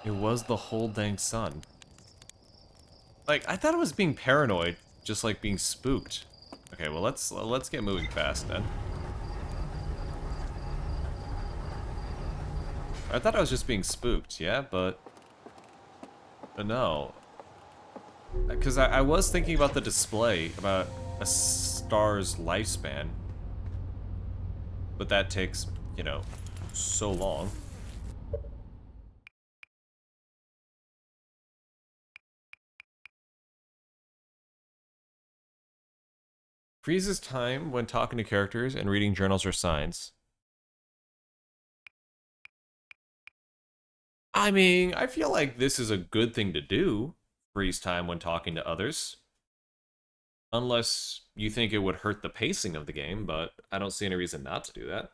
It was the whole dang sun. Like, I thought it was being paranoid, just like being spooked. Okay, well let's get moving fast then. I thought I was just being spooked, yeah, but no. Because I was thinking about the display, about a star's lifespan. But that takes, you know, so long. Freezes time when talking to characters and reading journals or signs. I mean, I feel like this is a good thing to do. Freeze time when talking to others. Unless you think it would hurt the pacing of the game, but I don't see any reason not to do that.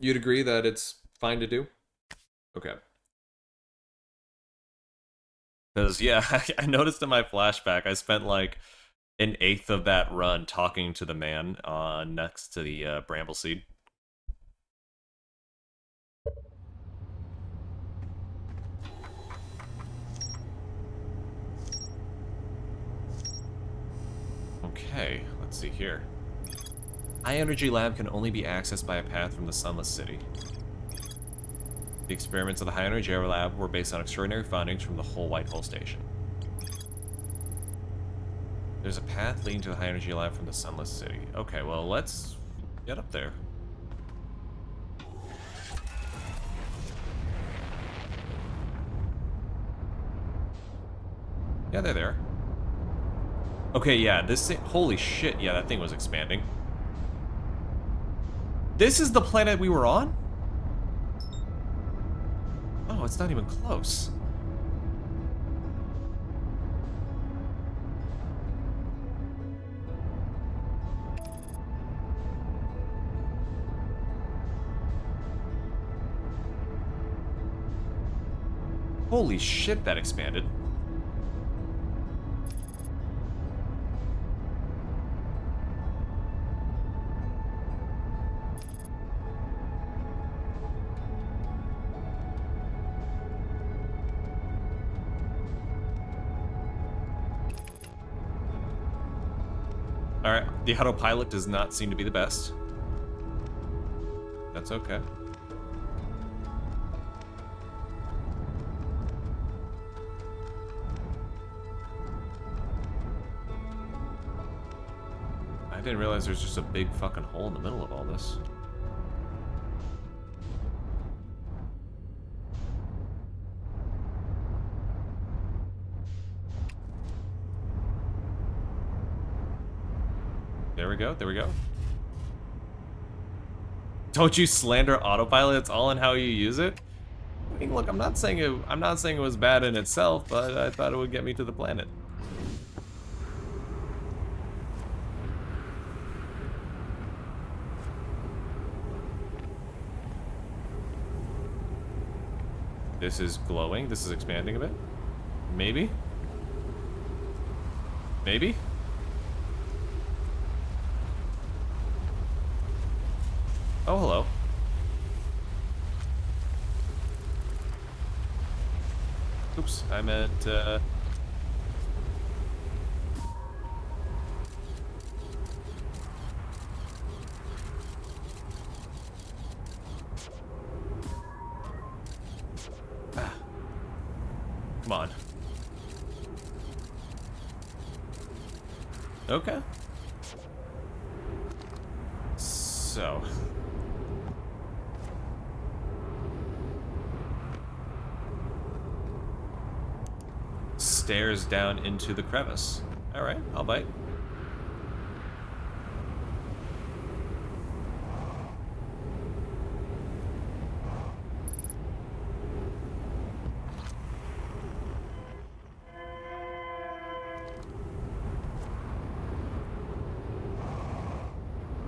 You'd agree that it's fine to do? Okay. Because, yeah, I noticed in my flashback, I spent like an eighth of that run talking to the man next to the Brambleseed. Okay, let's see here. High Energy Lab can only be accessed by a path from the Sunless City. The experiments of the High Energy Lab were based on extraordinary findings from the whole White Hole Station. There's a path leading to the High Energy Lab from the Sunless City. Okay, well, let's get up there. Yeah, they're there. Okay, yeah, this thing... Holy shit, yeah, that thing was expanding. This is the planet we were on? Oh, it's not even close. Holy shit, that expanded. Alright, the autopilot does not seem to be the best. That's okay. I didn't realize there's just a big fucking hole in the middle of all this. There we go, there we go. Don't you slander autopilot, it's all in how you use it? I mean, look, I'm not saying it was bad in itself, but I thought it would get me to the planet. This is glowing, this is expanding a bit. Maybe? Maybe? Oh, hello. Oops, I meant, Come on. Okay. So... Stairs down into the crevice. Alright, I'll bite.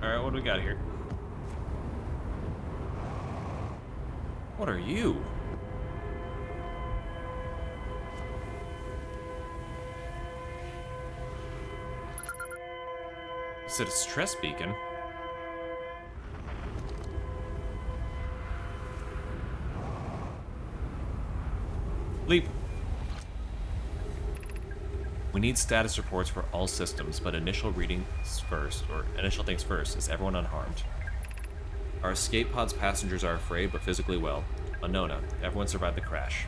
Alright, what do we got here? What are you? Is it a stress beacon? Leap. We need status reports for all systems, but initial things first, is everyone unharmed? Our escape pod's passengers are afraid, but physically well. Anona, everyone survived the crash.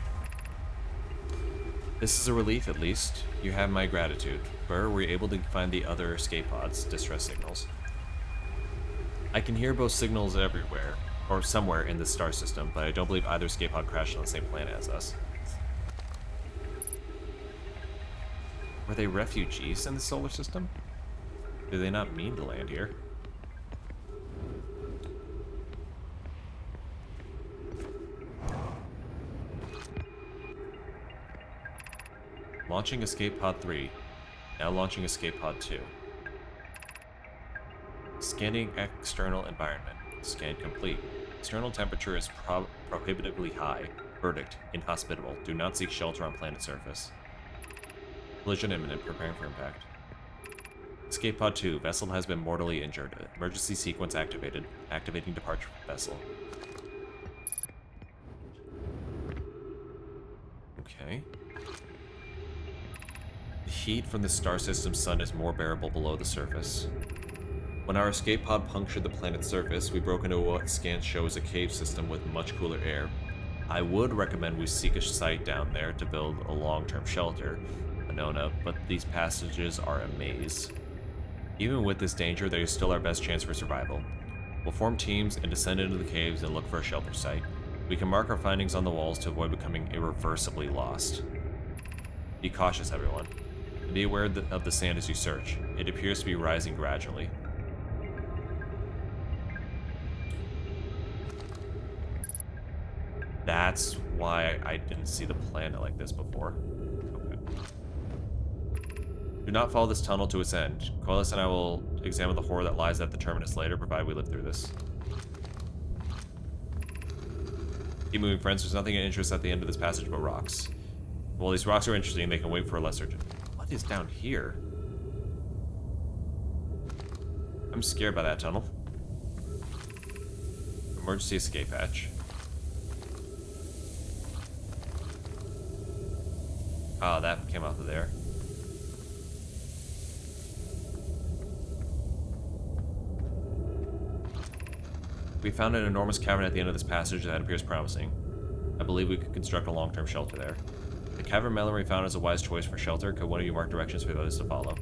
This is a relief, at least. You have my gratitude. Burr, were you able to find the other escape pods' distress signals? I can hear both signals everywhere, or somewhere in the star system, but I don't believe either escape pod crashed on the same planet as us. Were they refugees in the solar system? Do they not mean to land here? Launching Escape Pod 3. Now launching Escape Pod 2. Scanning external environment. Scan complete. External temperature is prohibitively high. Verdict. Inhospitable. Do not seek shelter on planet surface. Collision imminent. Preparing for impact. Escape Pod 2. Vessel has been mortally injured. Emergency sequence activated. Activating departure vessel. Okay. The heat from the star system's sun is more bearable below the surface. When our escape pod punctured the planet's surface, we broke into what scans show as a cave system with much cooler air. I would recommend we seek a site down there to build a long-term shelter, Anona, but these passages are a maze. Even with this danger, there is still our best chance for survival. We'll form teams and descend into the caves and look for a shelter site. We can mark our findings on the walls to avoid becoming irreversibly lost. Be cautious, everyone. And be aware of the sand as you search. It appears to be rising gradually. That's why I didn't see the planet like this before. Okay. Do not follow this tunnel to its end. Corliss and I will examine the horror that lies at the terminus later, provided we live through this. Keep moving, friends. There's nothing of interest at the end of this passage but rocks. Well, these rocks are interesting. They can wait for a lesser... What is down here? I'm scared by that tunnel. Emergency escape hatch. Oh, that came out of there. We found an enormous cavern at the end of this passage that appears promising. I believe we could construct a long-term shelter there. The cavern Mallory found is a wise choice for shelter. Could one of you mark directions for the others to follow?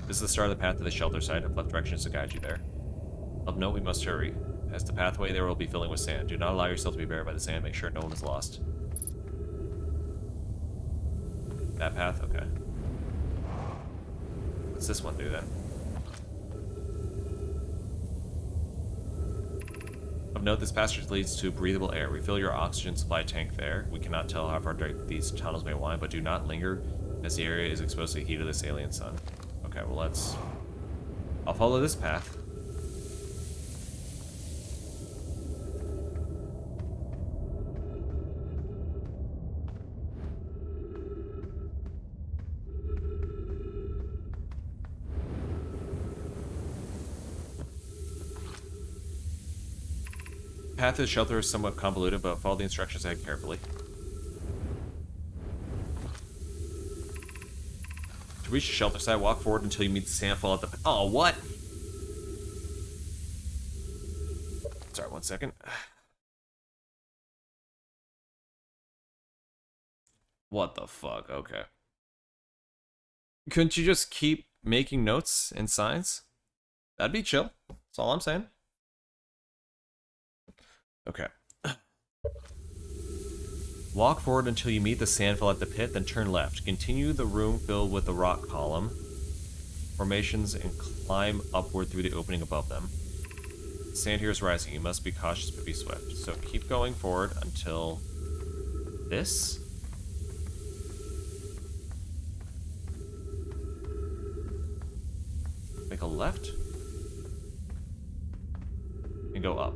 This is the start of the path to the shelter site. I've left directions to guide you there. Of note, we must hurry. As the pathway there will be filling with sand. Do not allow yourself to be buried by the sand. Make sure no one is lost. That path? Okay. What's this one do then? Of note, this passage leads to breathable air. Refill your oxygen supply tank there. We cannot tell how far these tunnels may wind, but do not linger as the area is exposed to the heat of this alien sun. Okay, well let's... I'll follow this path. The path to the shelter is somewhat convoluted, but follow the instructions ahead carefully. To reach the shelter site, walk forward until you meet the sandfall at the... Oh, what? Sorry, 1 second. What the fuck? Okay. Couldn't you just keep making notes and signs? That'd be chill. That's all I'm saying. Okay. Walk forward until you meet the sandfall at the pit, then turn left. Continue the room filled with the rock column formations and climb upward through the opening above them. The sand here is rising. You must be cautious but be swift. So keep going forward until this. Make a left and go up.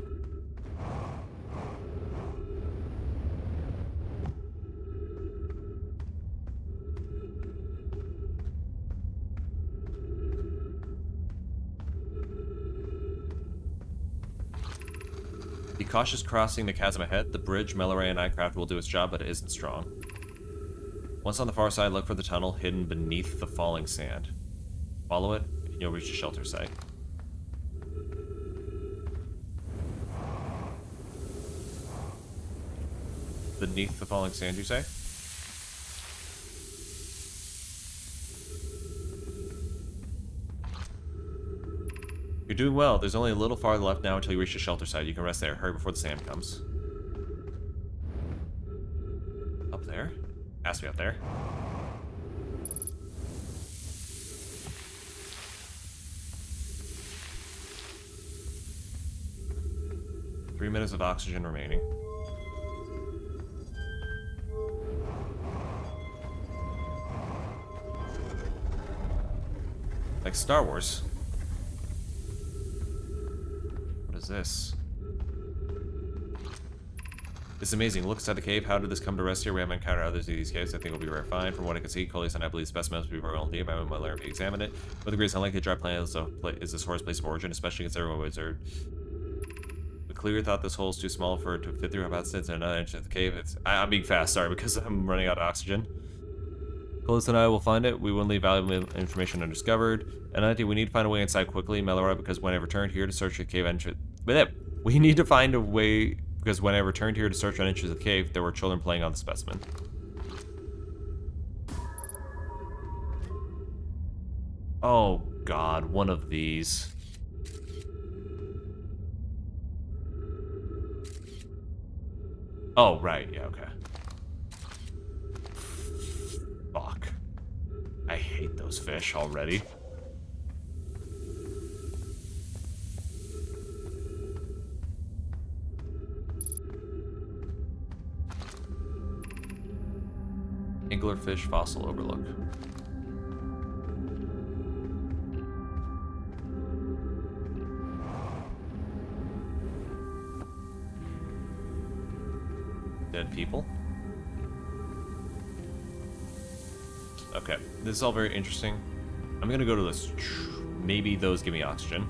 Be cautious crossing the chasm ahead. The bridge Melloray and I craft will do its job, but it isn't strong. Once on the far side, look for the tunnel hidden beneath the falling sand. Follow it, and you'll reach the shelter site. beneath the falling sand, you say? You're doing well. There's only a little farther left now until you reach the shelter side. You can rest there. Hurry before the sand comes. Up there? Has to be up there. Three minutes of oxygen remaining. Like Star Wars. What is this? This is amazing. Look inside the cave. How did this come to rest here? We haven't encountered others of these caves. I think it'll be very fine. From what I can see, Colis and I believe specimens will be very well near. I will learn to examine it. With the greatest unlikely dry planet is this horse place of origin, especially considering what wizard. We clearly thought this hole is too small for it to fit through. About sits in another inch of the cave. I'm being fast, sorry, because I'm running out of oxygen. Colis and I will find it. We won't leave valuable information undiscovered. And I think we need to find a way inside quickly, Melora, because when I returned here to search the cave entrance. We need to find a way. Because when I returned here to search on entries of the cave, there were children playing on the specimen. Oh god, one of these. Oh, right, yeah, okay. Fuck. I hate those fish already. Anglerfish fossil overlook. Dead people. Okay, this is all very interesting. I'm gonna go to this. Maybe those give me oxygen.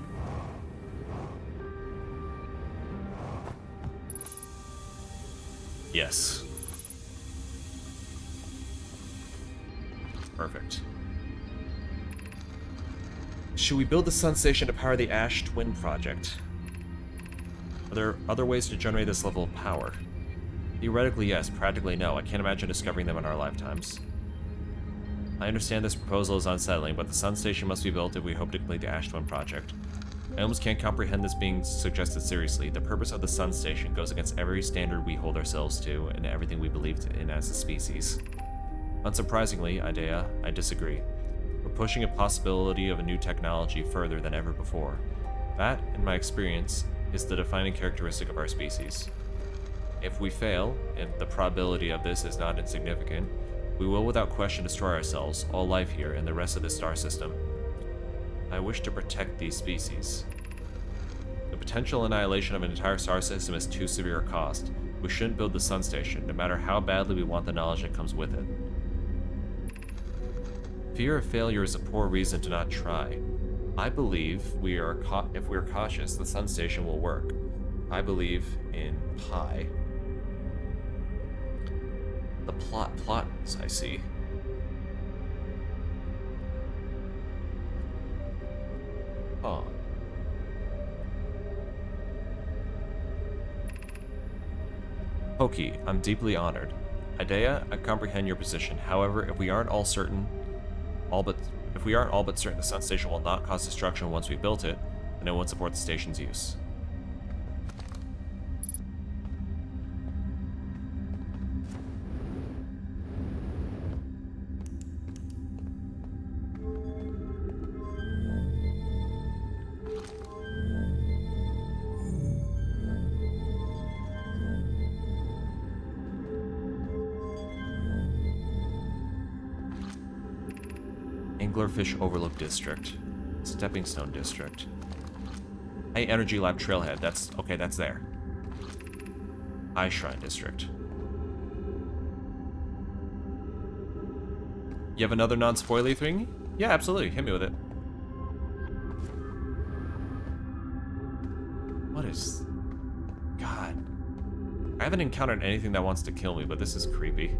Yes. Perfect. Should we build the sun station to power the Ash Twin project? Are there other ways to generate this level of power? Theoretically, yes. Practically, no. I can't imagine discovering them in our lifetimes. I understand this proposal is unsettling, but the sun station must be built if we hope to complete the Ash Twin project. I almost can't comprehend this being suggested seriously. The purpose of the sun station goes against every standard we hold ourselves to and everything we believed in as a species. Unsurprisingly, Idea, I disagree. We're pushing a possibility of a new technology further than ever before. That, in my experience, is the defining characteristic of our species. If we fail, and the probability of this is not insignificant, we will without question destroy ourselves, all life here, and the rest of this star system. I wish to protect these species. The potential annihilation of an entire star system is too severe a cost. We shouldn't build the sun station, no matter how badly we want the knowledge that comes with it. Fear of failure is a poor reason to not try. I believe if we are cautious, the sun station will work. I believe in pi. The plots I see. Oh. Pokey, I'm deeply honored. Idea, I comprehend your position. However, if we aren't all but certain the sun station will not cause destruction once we built it, then I won't support the station's use. Anglerfish Overlook District. Stepping Stone District. High Energy Lab Trailhead. That's there. High Shrine District. You have another non-spoilery thing? Yeah, absolutely. Hit me with it. What is... God. I haven't encountered anything that wants to kill me, but this is creepy.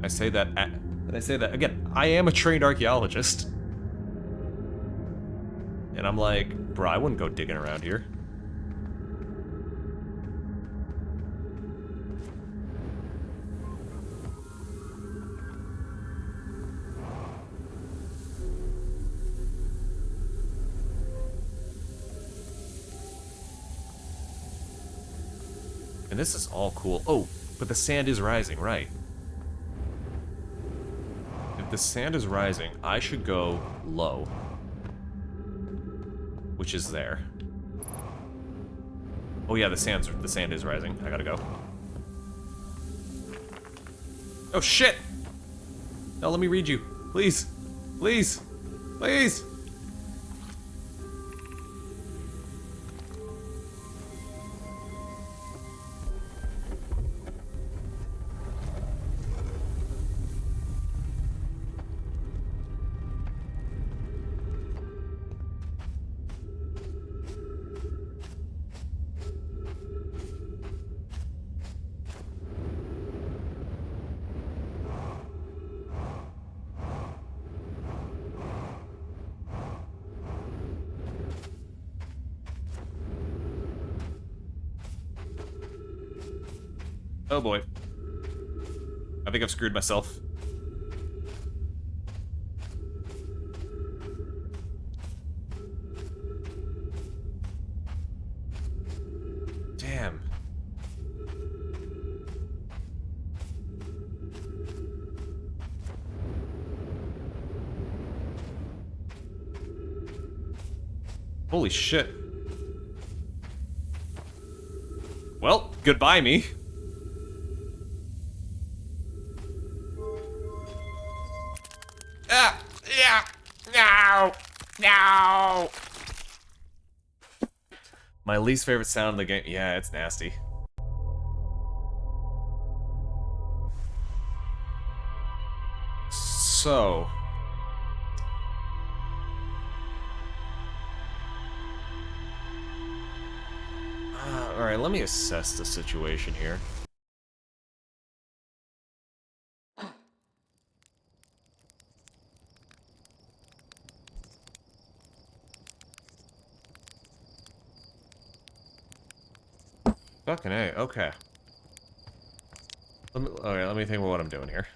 I say that again, I am a trained archaeologist. And I'm like, bro, I wouldn't go digging around here. And this is all cool. Oh, but the sand is rising, right. If the sand is rising, I should go low. Which is there. Oh yeah, the sand is rising. I gotta go. Oh shit! No, let me read you. Please. Please. Please. Oh boy. I think I've screwed myself. Damn. Holy shit. Well, goodbye me. Yeah. No. No. My least favorite sound in the game. Yeah, it's nasty. So. Alright, let me assess the situation here. Fucking A, okay. Let me think about what I'm doing here.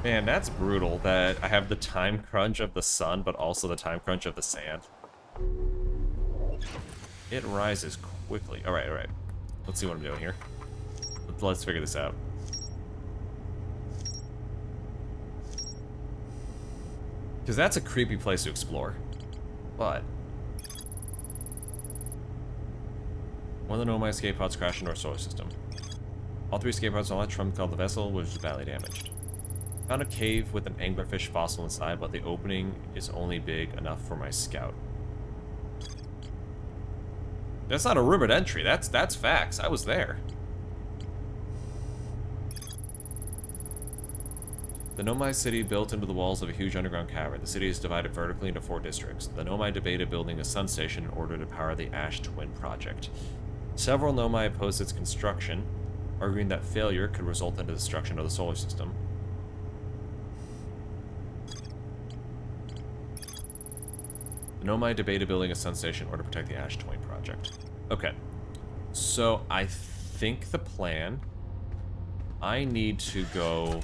Man, that's brutal that I have the time crunch of the sun, but also the time crunch of the sand. It rises quickly. Alright, alright. Let's see what I'm doing here. Let's figure this out. Because that's a creepy place to explore. But one of the Nomai escape pods crashed into our solar system. All 3 escape pods on that Trump called the vessel was badly damaged. Found a cave with an anglerfish fossil inside, but the opening is only big enough for my scout. That's not a rumored entry. That's facts. I was there. The Nomai city built into the walls of a huge underground cavern. The city is divided vertically into 4 districts. The Nomai debated building a sun station in order to power the Ash Twin project. Several Nomai opposed its construction, arguing that failure could result in the destruction of the solar system. The Nomai debated building a sun station in order to protect the Ash Twin project. Okay. So, I think the plan... I need to go...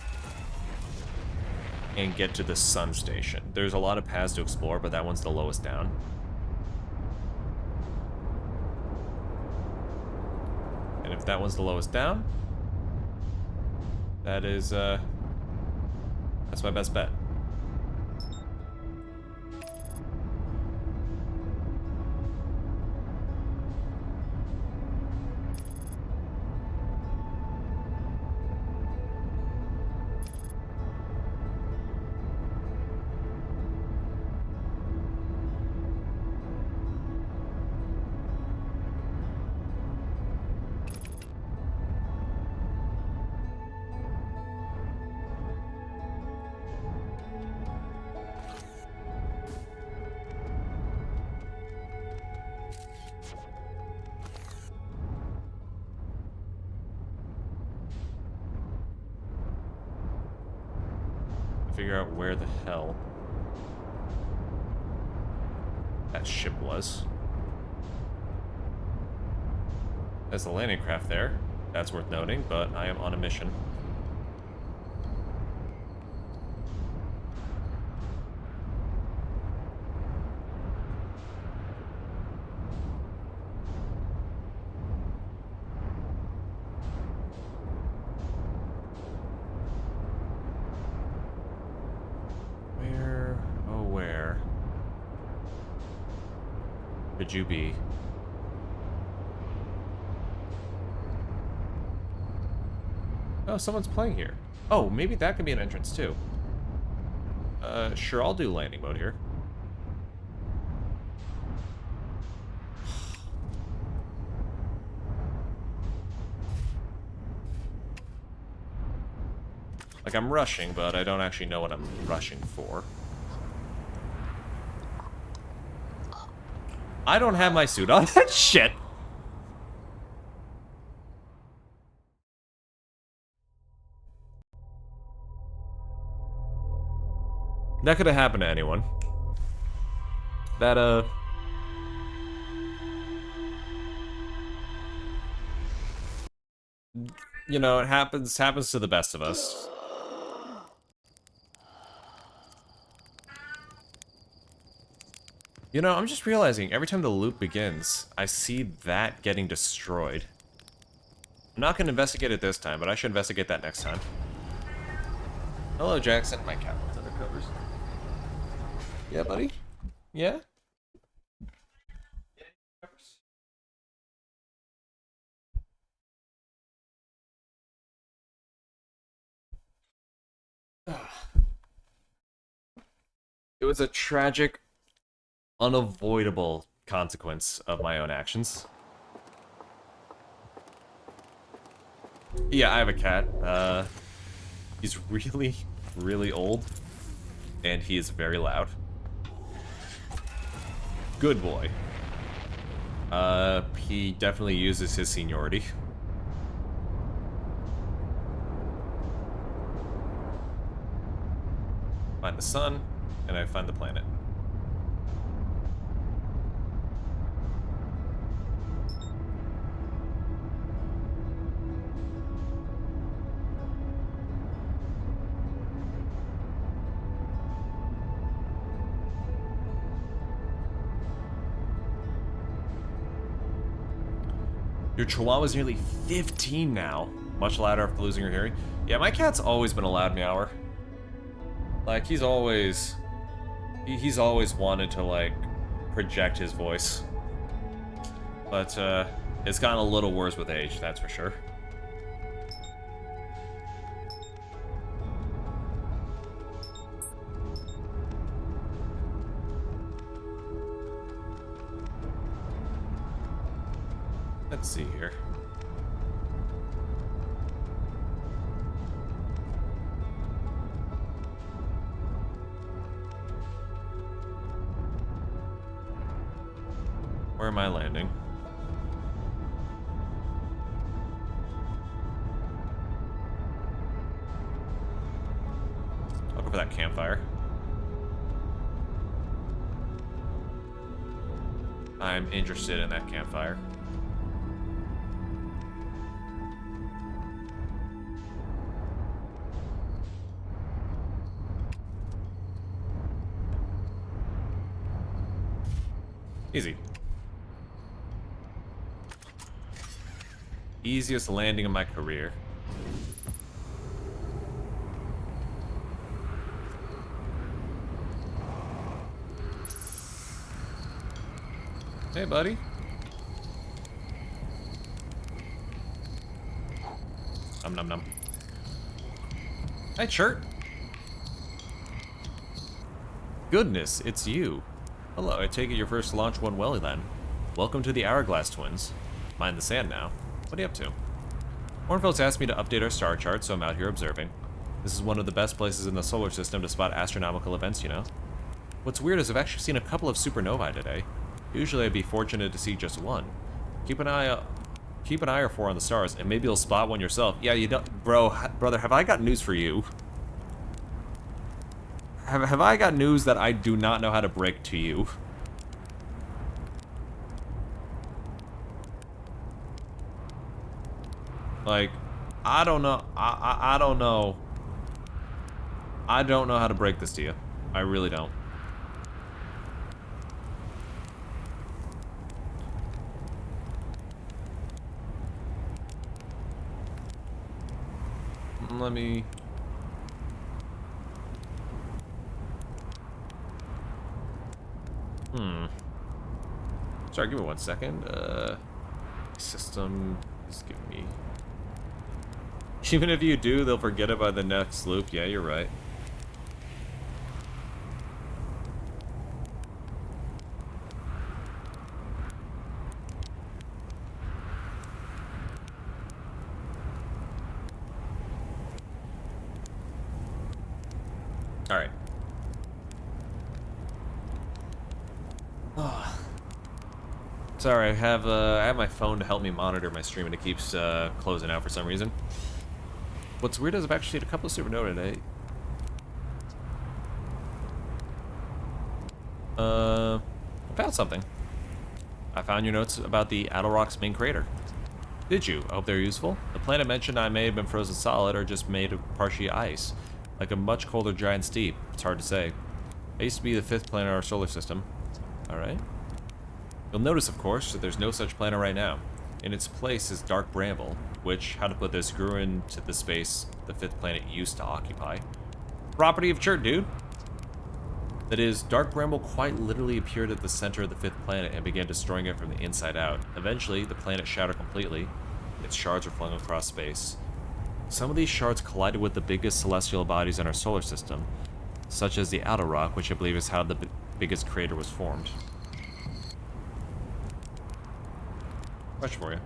and get to the sun station. There's a lot of paths to explore, but that one's the lowest down. And if that one's the lowest down, that is, that's my best bet. Figure out where the hell that ship was. There's the landing craft there. That's worth noting, but I am on a mission. could you be? Oh, someone's playing here. Oh, maybe that could be an entrance too. Sure, I'll do landing mode here. Like, I'm rushing, but I don't actually know what I'm rushing for. I don't have my suit on. Shit! That could have happened to anyone. That, you know, it happens to the best of us. You know, I'm just realizing every time the loop begins, I see that getting destroyed. I'm not going to investigate it this time, but I should investigate that next time. Hello, Jackson. My cat wants under covers. Yeah, buddy? Yeah? It was a tragic, unavoidable consequence of my own actions. Yeah, I have a cat. He's really, really old, and he is very loud. Good boy. He definitely uses his seniority. Find the sun, and I find the planet. Your chihuahua's nearly 15 now. Much louder after losing her hearing. Yeah, my cat's always been a loud meower. Like, he's always wanted to, like, project his voice. But, it's gotten a little worse with age, that's for sure. Let's see here. Where am I landing? I'll go for that campfire. I'm interested in that campfire. Easy. Easiest landing of my career. Hey, buddy. Num num num. Hey, shirt. Goodness, it's you. Hello, I take it your first launch went well then. Welcome to the Hourglass Twins. Mind the sand now. What are you up to? Hornfeld's asked me to update our star chart, so I'm out here observing. This is one of the best places in the solar system to spot astronomical events, you know. What's weird is I've actually seen a couple of supernovae today. Usually I'd be fortunate to see just one. Keep an eye or four on the stars, and maybe you'll spot one yourself. Yeah, you don't, brother, have I got news for you? Have I got news that I do not know how to break to you? Like, I don't know. I don't know. I don't know how to break this to you. I really don't. Let me... Sorry, give me 1 second. System is giving me... Even if you do, they'll forget it by the next loop. Yeah, you're right. All right. Oh. Sorry, I have my phone to help me monitor my stream, and it keeps closing out for some reason. What's weird is I've actually hit a couple of supernova today. I found something. I found your notes about the Adelrock's main crater. Did you? I hope they're useful. The planet mentioned I may have been frozen solid or just made of partially ice, like a much colder giant steep. It's hard to say. I used to be the 5th planet in our solar system. Alright. You'll notice, of course, that there's no such planet right now. In its place is dark bramble, which, how to put this, grew into the space the 5th planet used to occupy. Property of Chert, dude! That is, dark bramble quite literally appeared at the center of the 5th planet and began destroying it from the inside out. Eventually, the planet shattered completely, and its shards were flung across space. Some of these shards collided with the biggest celestial bodies in our solar system, such as the Adelrock, which I believe is how the biggest crater was formed. Question for you.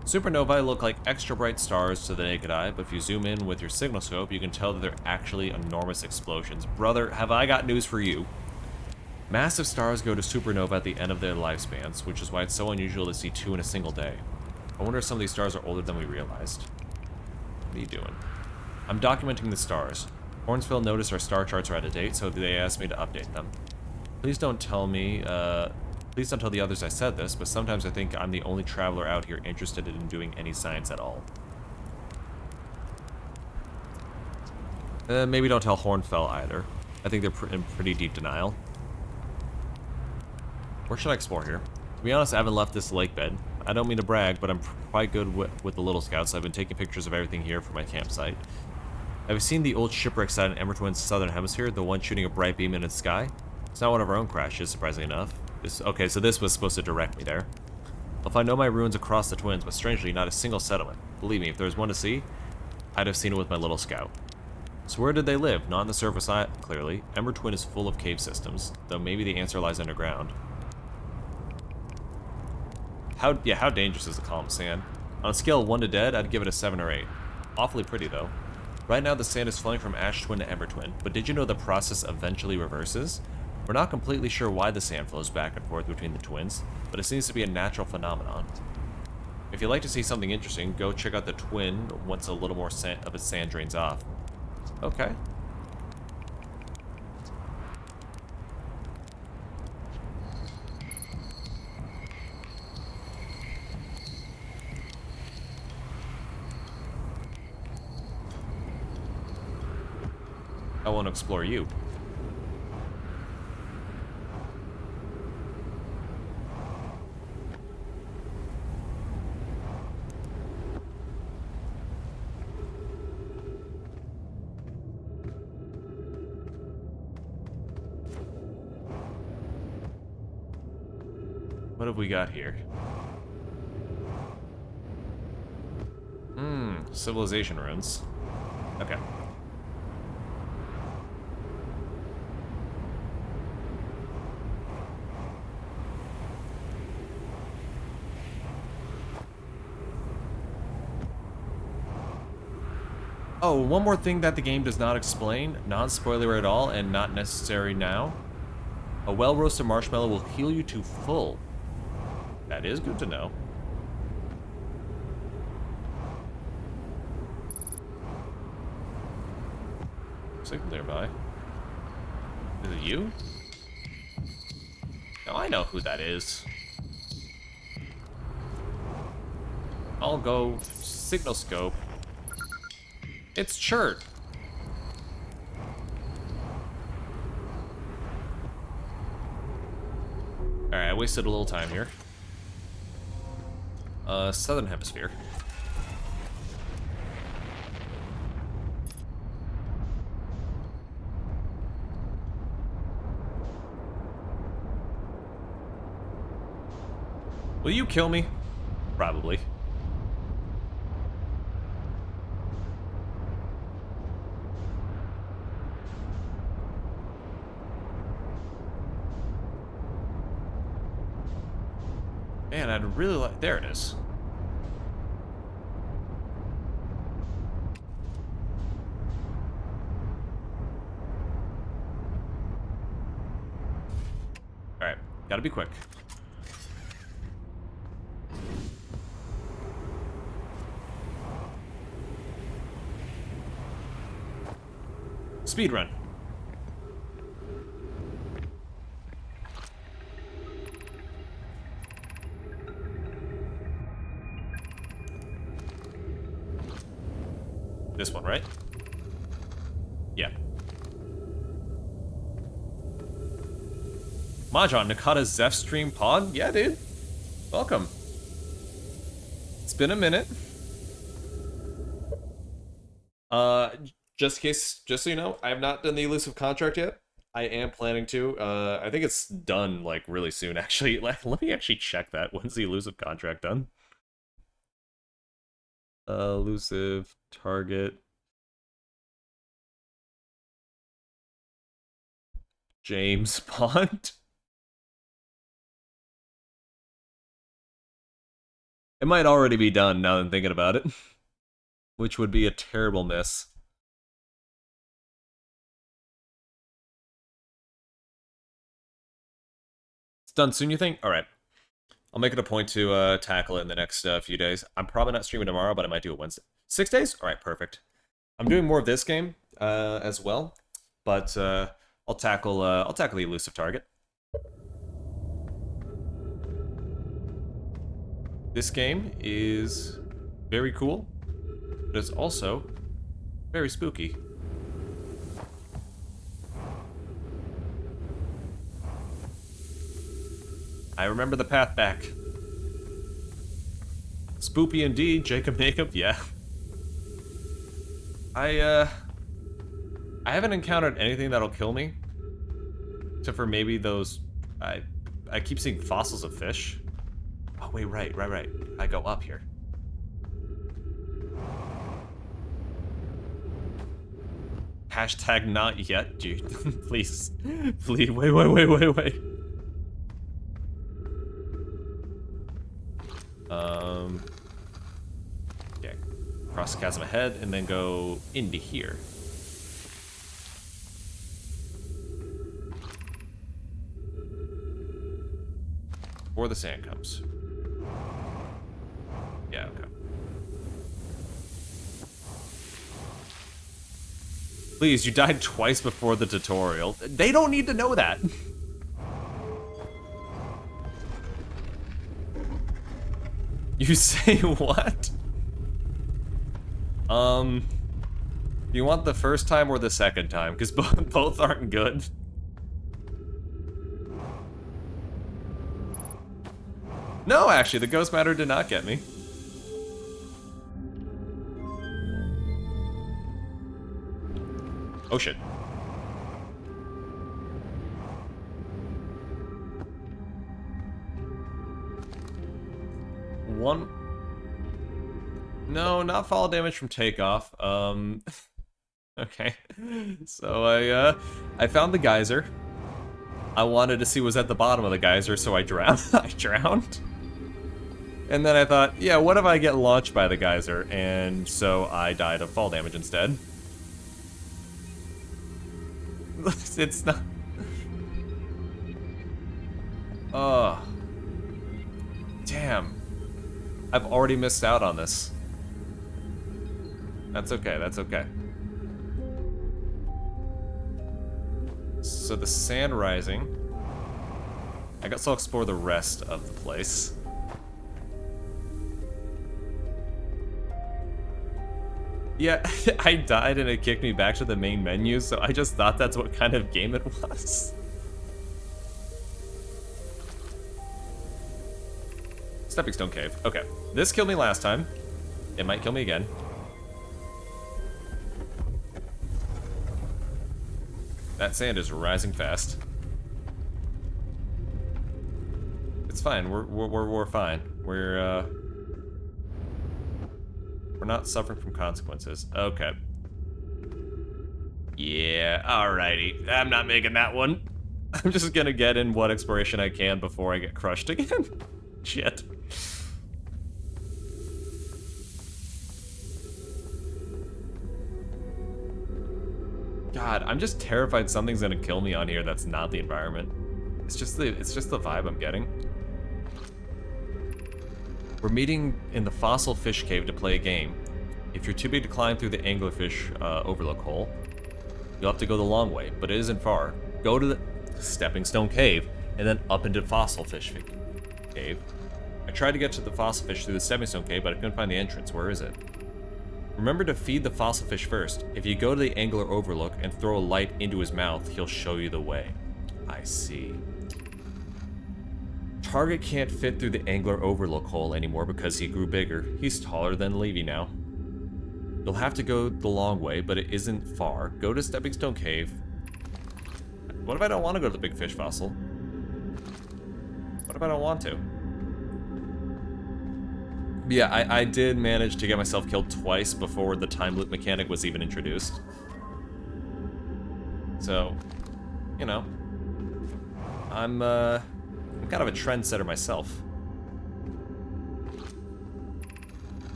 Supernovae look like extra bright stars to the naked eye, but if you zoom in with your signal scope, you can tell that they're actually enormous explosions. Brother, have I got news for you. Massive stars go to supernova at the end of their lifespans, which is why it's so unusual to see 2 in a single day. I wonder if some of these stars are older than we realized. What are you doing? I'm documenting the stars. Hornsville noticed our star charts are out of date, so they asked me to update them. Please don't tell the others I said this, but sometimes I think I'm the only traveler out here interested in doing any science at all. Maybe don't tell Hornfell either. I think they're in pretty deep denial. Where should I explore here? To be honest, I haven't left this lake bed. I don't mean to brag, but I'm quite good with the little scouts. I've been taking pictures of everything here for my campsite. Have you seen the old shipwreck site in Embertwin's southern hemisphere, the one shooting a bright beam in its sky? It's not one of our own crashes, surprisingly enough. Okay, so this was supposed to direct me there. I'll find all my ruins across the Twins, but strangely, not a single settlement. Believe me, if there was one to see, I'd have seen it with my little scout. So where did they live? Not on the surface, clearly. Embertwin is full of cave systems, though maybe the answer lies underground. How dangerous is the column of sand? On a scale of 1 to dead, I'd give it a 7 or 8. Awfully pretty, though. Right now, the sand is flowing from Ash Twin to Embertwin, but did you know the process eventually reverses? We're not completely sure why the sand flows back and forth between the twins, but it seems to be a natural phenomenon. If you'd like to see something interesting, go check out the twin once a little more of its sand drains off. Okay. I want to explore you. What have we got here? Civilization ruins. Okay. Oh, one more thing that the game does not explain, non-spoiler at all, and not necessary now. A well-roasted marshmallow will heal you to full. That is good to know. Signal nearby. Is it you? No, I know who that is. I'll go signal scope. It's Chert. Alright, I wasted a little time here. Southern Hemisphere. Will you kill me? Probably. Man, I'd really like... There it is. Alright, gotta be quick. Speed run. This one, right? Yeah. Mahjong, Nakata's Zeph stream pod? Yeah, dude. Welcome. It's been a minute. Just in case, just so you know, I have not done the elusive contract yet. I am planning to. I think it's done, like, really soon, actually. Let me actually check that. When's the elusive contract done? Elusive target. James Bond. It might already be done now that I'm thinking about it. Which would be a terrible miss. It's done soon, you think? Alright. I'll make it a point to tackle it in the next few days. I'm probably not streaming tomorrow, but I might do it Wednesday. 6 days? Alright, perfect. I'm doing more of this game as well, but I'll tackle the elusive target. This game is very cool, but it's also very spooky. I remember the path back. Spoopy indeed, Jacob Jacob, yeah. I haven't encountered anything that'll kill me. Except for maybe those... I keep seeing fossils of fish. Oh, wait, right. I go up here. Hashtag not yet, dude. Please. Please, wait. Okay. Cross the chasm ahead, and then go into here. Before the sand comes. Yeah, okay. Please, you died twice before the tutorial. They don't need to know that. You say what? You want the first time or the second time? Because both aren't good. No, actually, the ghost matter did not get me. Oh shit. One. No, not fall damage from takeoff. Okay. So I found the geyser. I wanted to see what was at the bottom of the geyser, so I drowned. I drowned. And then I thought, yeah, what if I get launched by the geyser? And so I died of fall damage instead. It's not... Oh. Damn. I've already missed out on this. That's okay, that's okay. So the sand rising. I guess I'll explore the rest of the place. Yeah, I died and it kicked me back to the main menu, so I just thought that's what kind of game it was. Stepping Stone Cave. Okay. This killed me last time. It might kill me again. That sand is rising fast. It's fine. We're fine. We're not suffering from consequences. Okay. Yeah, alrighty. I'm not making that one. I'm just gonna get in what exploration I can before I get crushed again. Shit. God, I'm just terrified something's gonna kill me on here that's not the environment. It's just the vibe I'm getting. We're meeting in the fossil fish cave to play a game. If you're too big to climb through the anglerfish overlook hole, you'll have to go the long way, but it isn't far. Go to the stepping stone cave, and then up into fossil fish cave. I tried to get to the fossil fish through the stepping stone cave, but I couldn't find the entrance. Where is it? Remember to feed the fossil fish first. If you go to the angler overlook and throw a light into his mouth, he'll show you the way. I see. Target can't fit through the angler overlook hole anymore because he grew bigger. He's taller than Levy now. You'll have to go the long way, but it isn't far. Go to Stepping Stone Cave. What if I don't want to go to the big fish fossil? What if I don't want to? Yeah, I did manage to get myself killed twice before the time loop mechanic was even introduced. So, you know, I'm kind of a trendsetter myself.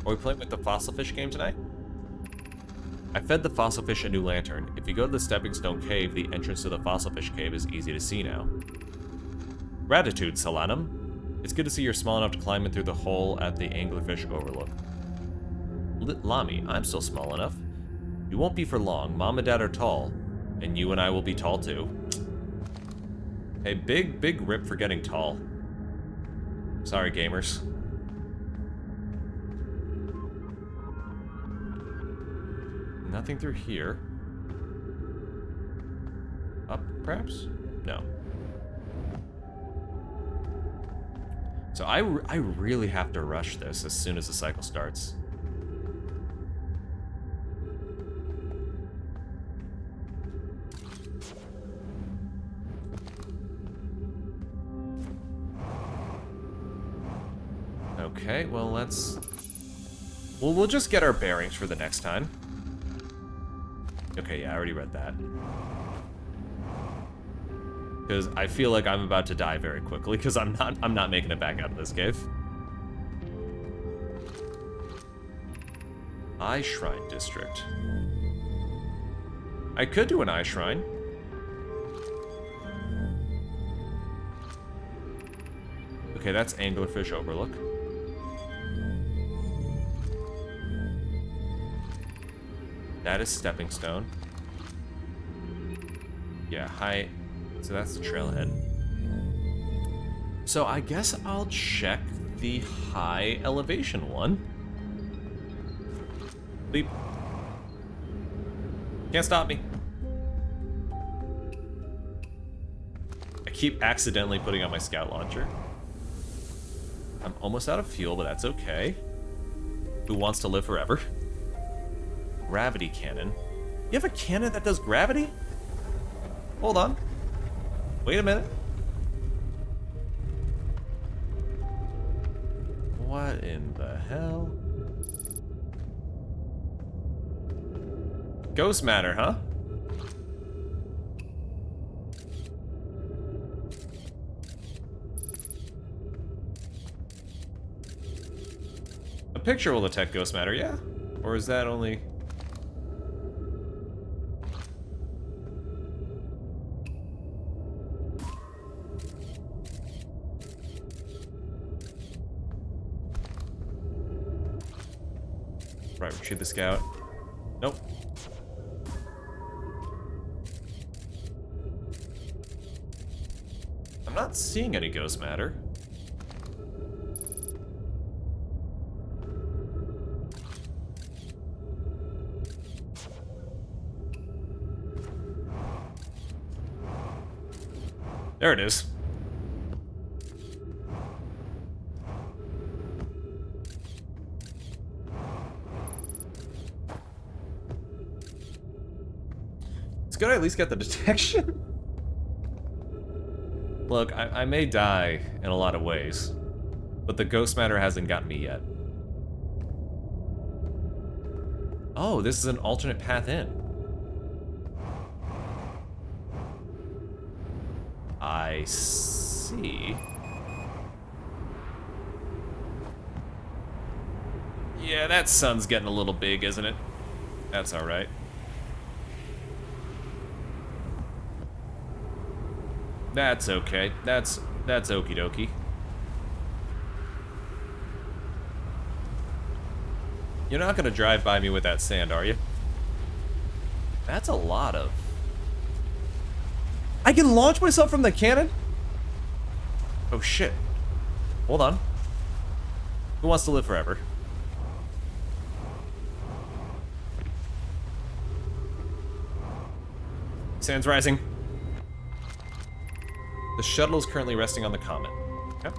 Are we playing with the fossil fish game tonight? I fed the fossil fish a new lantern. If you go to the Stepping Stone Cave, the entrance to the fossil fish cave is easy to see now. Gratitude, Solanum. It's good to see you're small enough to climb in through the hole at the anglerfish overlook. Lami, I'm still small enough. You won't be for long. Mom and Dad are tall, and you and I will be tall too. Hey, big rip for getting tall. Sorry, gamers. Nothing through here. Up, perhaps? No. So I really have to rush this as soon as the cycle starts. Okay, well we'll just get our bearings for the next time. Okay, yeah, I already read that. Because I feel like I'm about to die very quickly, because I'm not making it back out of this cave. Eye Shrine District. I could do an Eye Shrine. Okay, that's Anglerfish Overlook. That is Stepping Stone. Yeah, high. So that's the trailhead. So I guess I'll check the high elevation one. Leap. Can't stop me. I keep accidentally putting on my scout launcher. I'm almost out of fuel, but that's okay. Who wants to live forever? Gravity cannon. You have a cannon that does gravity? Hold on. Wait a minute. What in the hell? Ghost matter, huh? A picture will detect ghost matter, yeah? Or is that only... Right, retrieve the scout. Nope. I'm not seeing any ghost matter. There it is. It's good I at least get the detection. Look, I may die in a lot of ways, but the ghost matter hasn't gotten me yet. Oh, this is an alternate path in. I see. Yeah, that sun's getting a little big, isn't it? That's alright. That's okay. That's okie dokie. You're not gonna drive by me with that sand, are you? That's a lot of... I can launch myself from the cannon? Oh shit. Hold on. Who wants to live forever? Sand's rising. The shuttle is currently resting on the comet. Okay.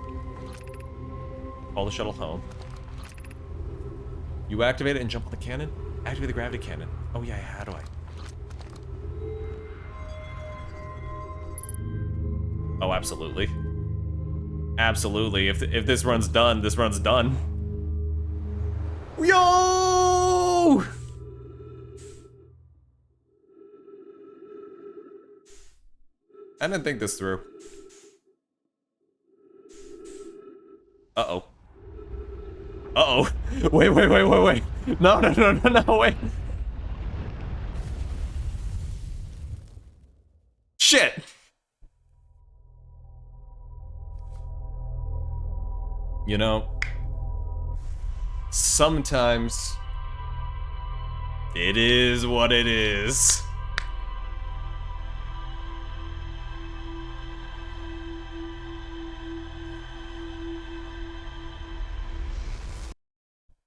Call the shuttle home. You activate it and jump on the cannon? Activate the gravity cannon. Oh yeah, how do I? Oh, absolutely. Absolutely. If this run's done, this run's done. Yo! I didn't think this through. Uh-oh. Uh-oh. Wait. No, wait. Shit! You know, sometimes it is what it is.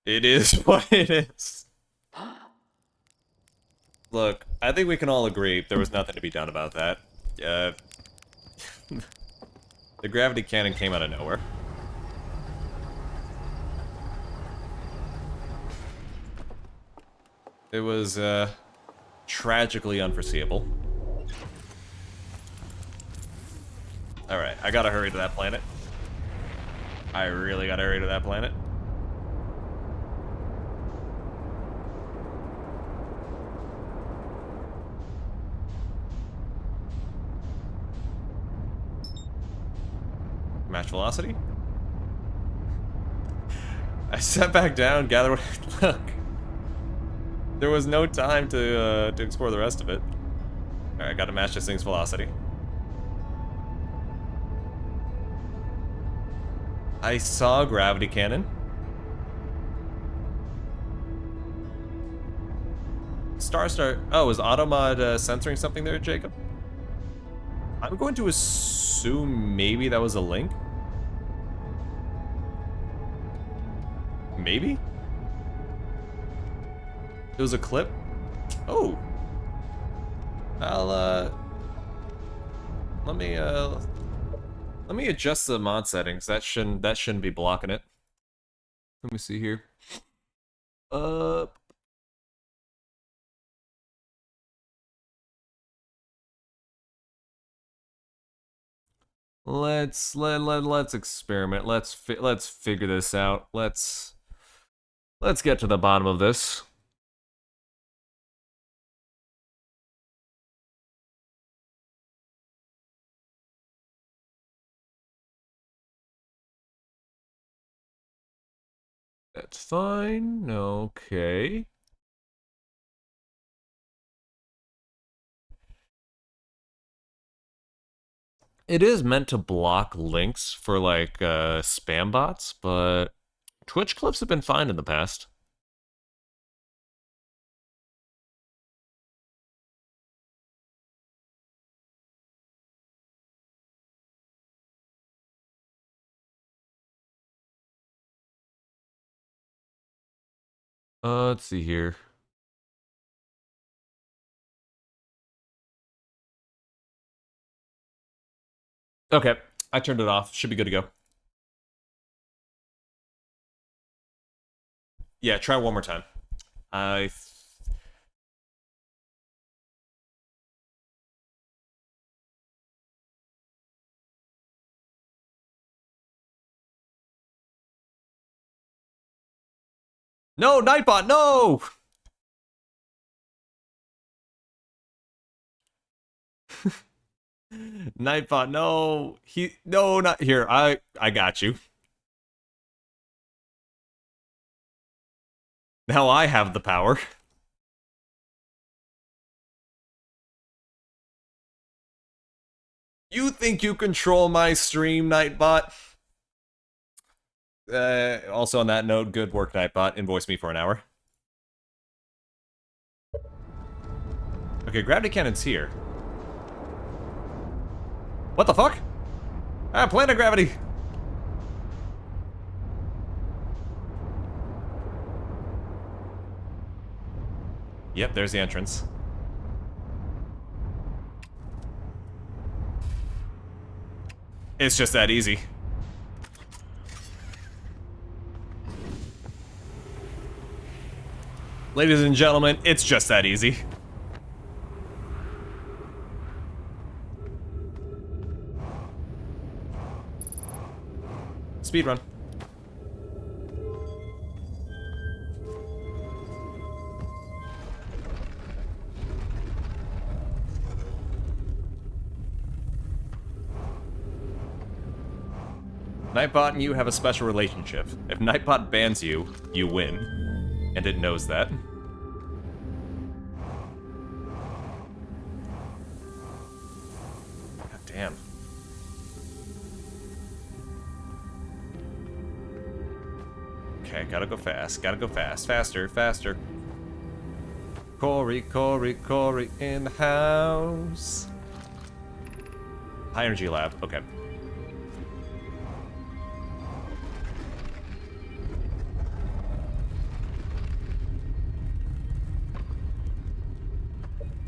It is what it is. Look, I think we can all agree there was nothing to be done about that. The gravity cannon came out of nowhere. It was, tragically unforeseeable. Alright, I gotta hurry to that planet. I really gotta hurry to that planet. Match velocity? I sat back down, gather what I look. There was no time to explore the rest of it. Alright, gotta match this thing's velocity. I saw a gravity cannon. Star. Oh, is Automod censoring something there, Jacob? I'm going to assume maybe that was a link. Maybe? It was a clip? Oh. I'll, let me adjust the mod settings. That shouldn't be blocking it. Let me see here. Let's experiment. Let's figure this out. Let's get to the bottom of this. That's fine. Okay. It is meant to block links for, like, spam bots, but Twitch clips have been fine in the past. Let's see here. Okay, I turned it off. Should be good to go. Yeah, try one more time. No, Nightbot, no! Nightbot, no. No, not here. I got you. Now I have the power. You think you control my stream, Nightbot? Also on that note, good work, Nightbot. Invoice me for an hour. Okay, gravity cannon's here. What the fuck? Ah, planet gravity! Yep, there's the entrance. It's just that easy. Ladies and gentlemen, it's just that easy. Speedrun. Nightbot and you have a special relationship. If Nightbot bans you, you win. And it knows that. God damn. Okay, gotta go fast. Gotta go fast. Faster, faster. Corey in the house. High energy lab. Okay.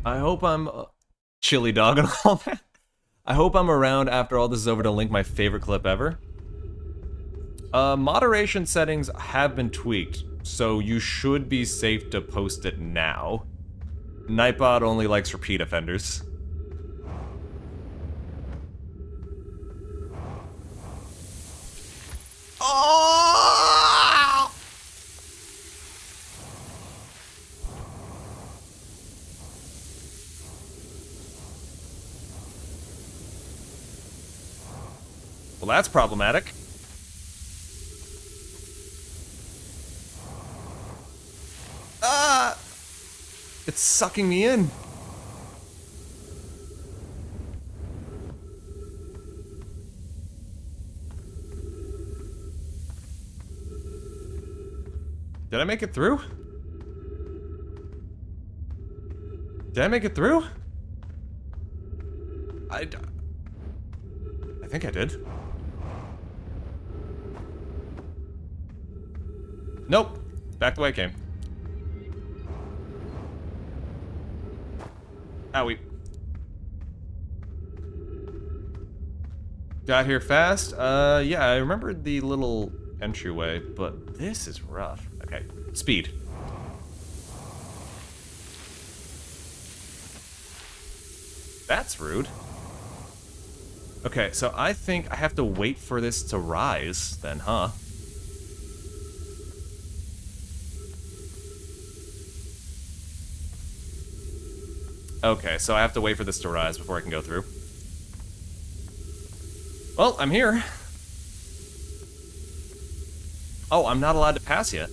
I hope I'm chili dog and all that. I hope I'm around after all this is over to link my favorite clip ever. Moderation settings have been tweaked, so you should be safe to post it now. Nightbot only likes repeat offenders. Oh! Well, that's problematic. Ah! It's sucking me in. Did I make it through? Did I make it through? I think I did. Nope. Back the way I came. Owie. Got here fast. Yeah, I remember the little entryway, but this is rough. Okay, speed. That's rude. Okay, so I think I have to wait for this to rise, then, huh? Okay, so I have to wait for this to rise before I can go through. Well, I'm here. Oh, I'm not allowed to pass yet.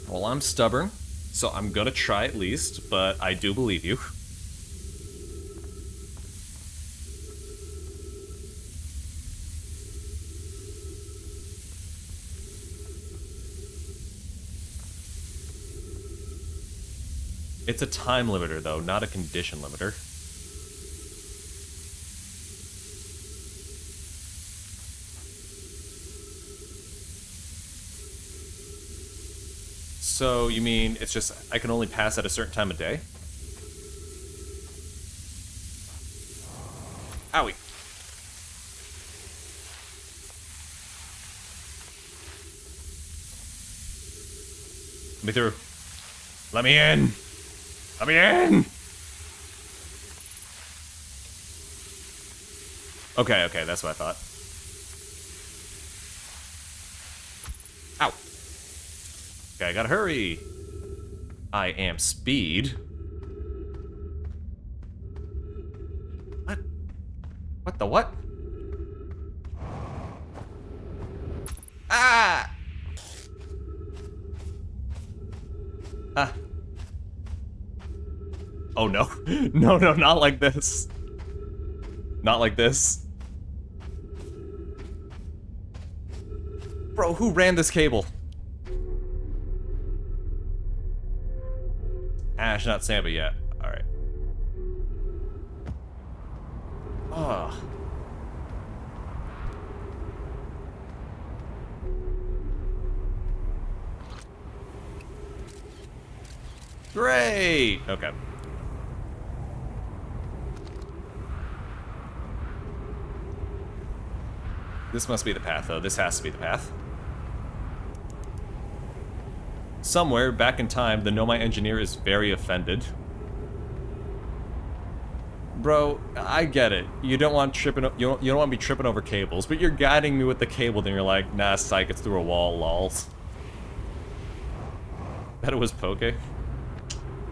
Well, I'm stubborn, so I'm gonna try at least, but I do believe you. It's a time limiter, though, not a condition limiter. So, you mean it's just I can only pass at a certain time of day? Owie. Let me through. Let me in! Let me in! Okay, okay, that's what I thought. Ow. Okay, I gotta hurry. I am speed. What? What the what? Ah! Ah. Oh no. No, no, not like this. Not like this. Bro, who ran this cable? Ash, not Samba yet. Alright. Ugh. Great! Okay. This must be the path, though. This has to be the path. Somewhere, back in time, the Nomai engineer is very offended. Bro, I get it. You don't want tripping. You don't want to be tripping over cables, but you're guiding me with the cable. Then you're like, nah, psych, it's through a wall, lols. Bet it was Poke.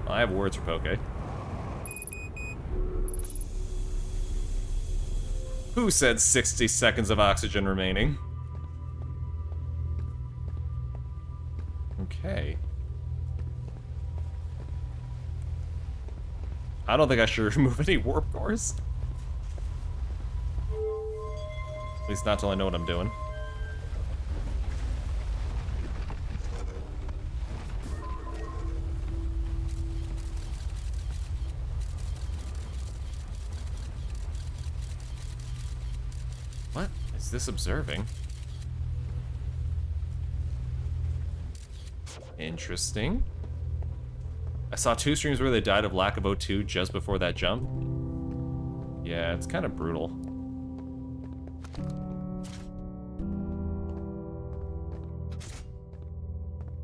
I have words for Poke. Who said 60 seconds of oxygen remaining? Okay. I don't think I should remove any warp cores. At least not till I know what I'm doing. What is this observing? Interesting. I saw 2 streams where they died of lack of O2 just before that jump. Yeah, it's kind of brutal.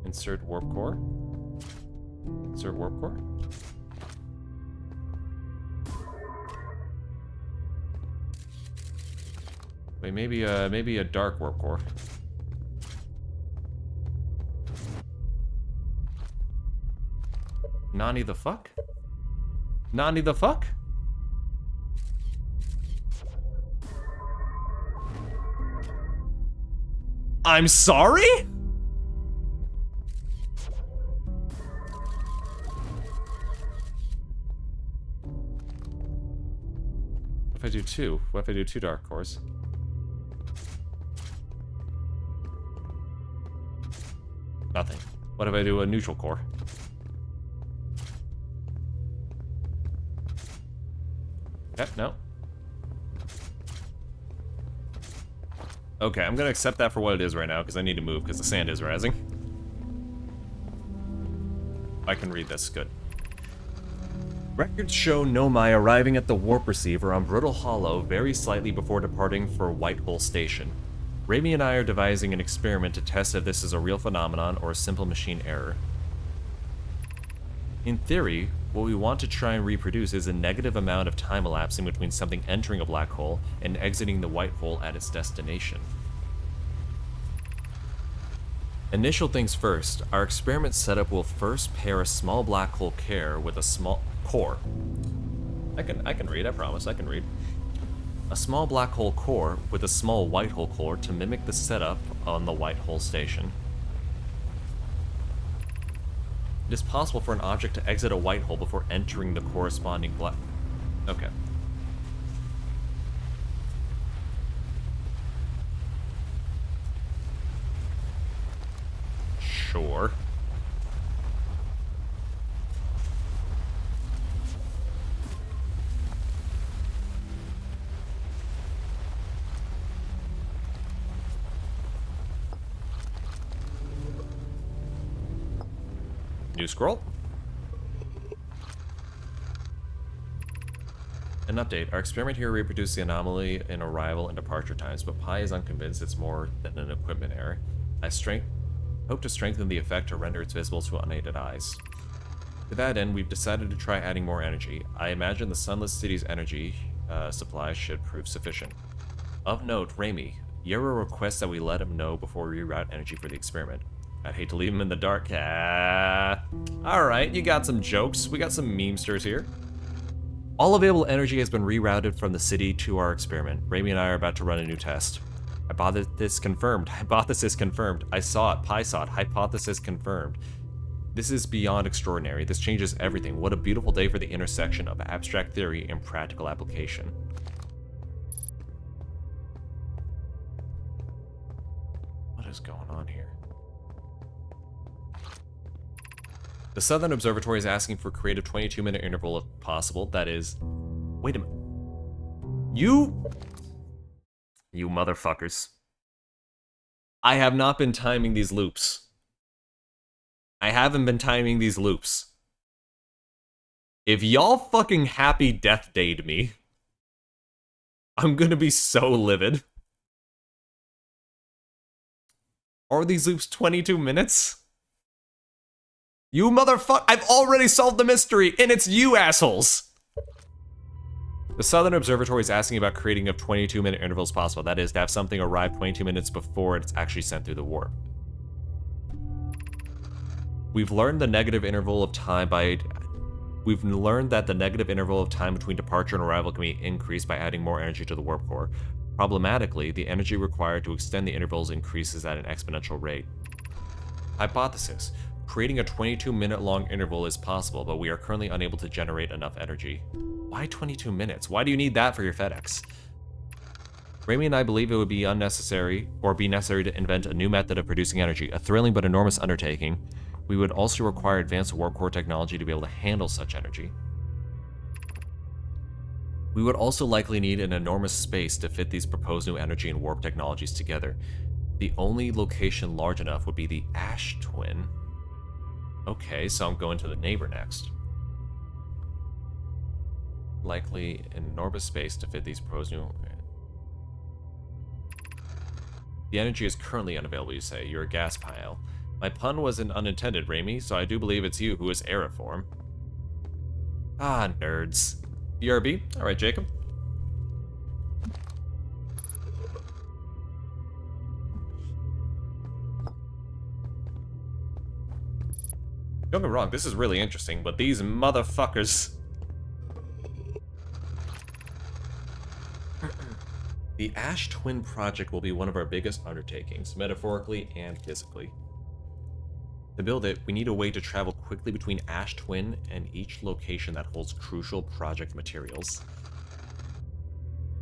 Insert warp core. Insert warp core. Wait, maybe a dark warp core. Nani the fuck? Nani the fuck? I'm sorry? What if I do 2? What if I do 2 dark cores? Nothing. What if I do a neutral core? Yep, no. Okay, I'm gonna accept that for what it is right now, because I need to move, because the sand is rising. I can read this, good. Records show Nomai arriving at the warp receiver on Brittle Hollow very slightly before departing for Whitehole Station. Raimi and I are devising an experiment to test if this is a real phenomenon or a simple machine error. In theory, what we want to try and reproduce is a negative amount of time elapsing between something entering a black hole and exiting the white hole at its destination. Initial things first, our experiment setup will first pair a small black hole core with a small core. I can read, I promise, I can read. A small black hole core with a small white hole core to mimic the setup on the white hole station. It is possible for an object to exit a white hole before entering the corresponding black... Okay. Sure. New scroll. An update. Our experiment here reproduced the anomaly in arrival and departure times, but Pi is unconvinced it's more than an equipment error. I hope to strengthen the effect to render it visible to unaided eyes. To that end, we've decided to try adding more energy. I imagine the Sunless City's energy supply should prove sufficient. Of note, Raimi, Yero requests that we let him know before we reroute energy for the experiment. I'd hate to leave him in the dark. Alright, you got some jokes. We got some memesters here. All available energy has been rerouted from the city to our experiment. Raimi and I are about to run a new test. Hypothesis confirmed. Hypothesis confirmed. I saw it. Pi saw it. Hypothesis confirmed. This is beyond extraordinary. This changes everything. What a beautiful day for the intersection of abstract theory and practical application. What is going on here? The Southern Observatory is asking for a creative 22-minute interval if possible. That is... Wait a minute. You motherfuckers. I have not been timing these loops. I haven't been timing these loops. If y'all fucking happy death dayed me, I'm gonna be so livid. Are these loops 22 minutes? You motherfucker! I've already solved the mystery, and it's you assholes! The Southern Observatory is asking about creating a 22-minute intervals possible. That is, to have something arrive 22 minutes before it's actually sent through the warp. We've learned that the negative interval of time between departure and arrival can be increased by adding more energy to the warp core. Problematically, the energy required to extend the intervals increases at an exponential rate. Hypothesis. Creating a 22-minute long interval is possible, but we are currently unable to generate enough energy. Why 22 minutes? Why do you need that for your FedEx? Raimi and I believe it would be necessary to invent a new method of producing energy, a thrilling but enormous undertaking. We would also require advanced warp core technology to be able to handle such energy. We would also likely need an enormous space to fit these proposed new energy and warp technologies together. The only location large enough would be the Ash Twin. Okay, so I'm going to the neighbor next. Likely an enormous space to fit these proposed new... The energy is currently unavailable, you say. You're a gas pile. My pun wasn't unintended, Raimi, so I do believe it's you who is aeriform. Ah, nerds. BRB? Alright, Jacob. Don't get me wrong, this is really interesting, but these motherfuckers... The Ash Twin project will be one of our biggest undertakings, metaphorically and physically. To build it, we need a way to travel quickly between Ash Twin and each location that holds crucial project materials.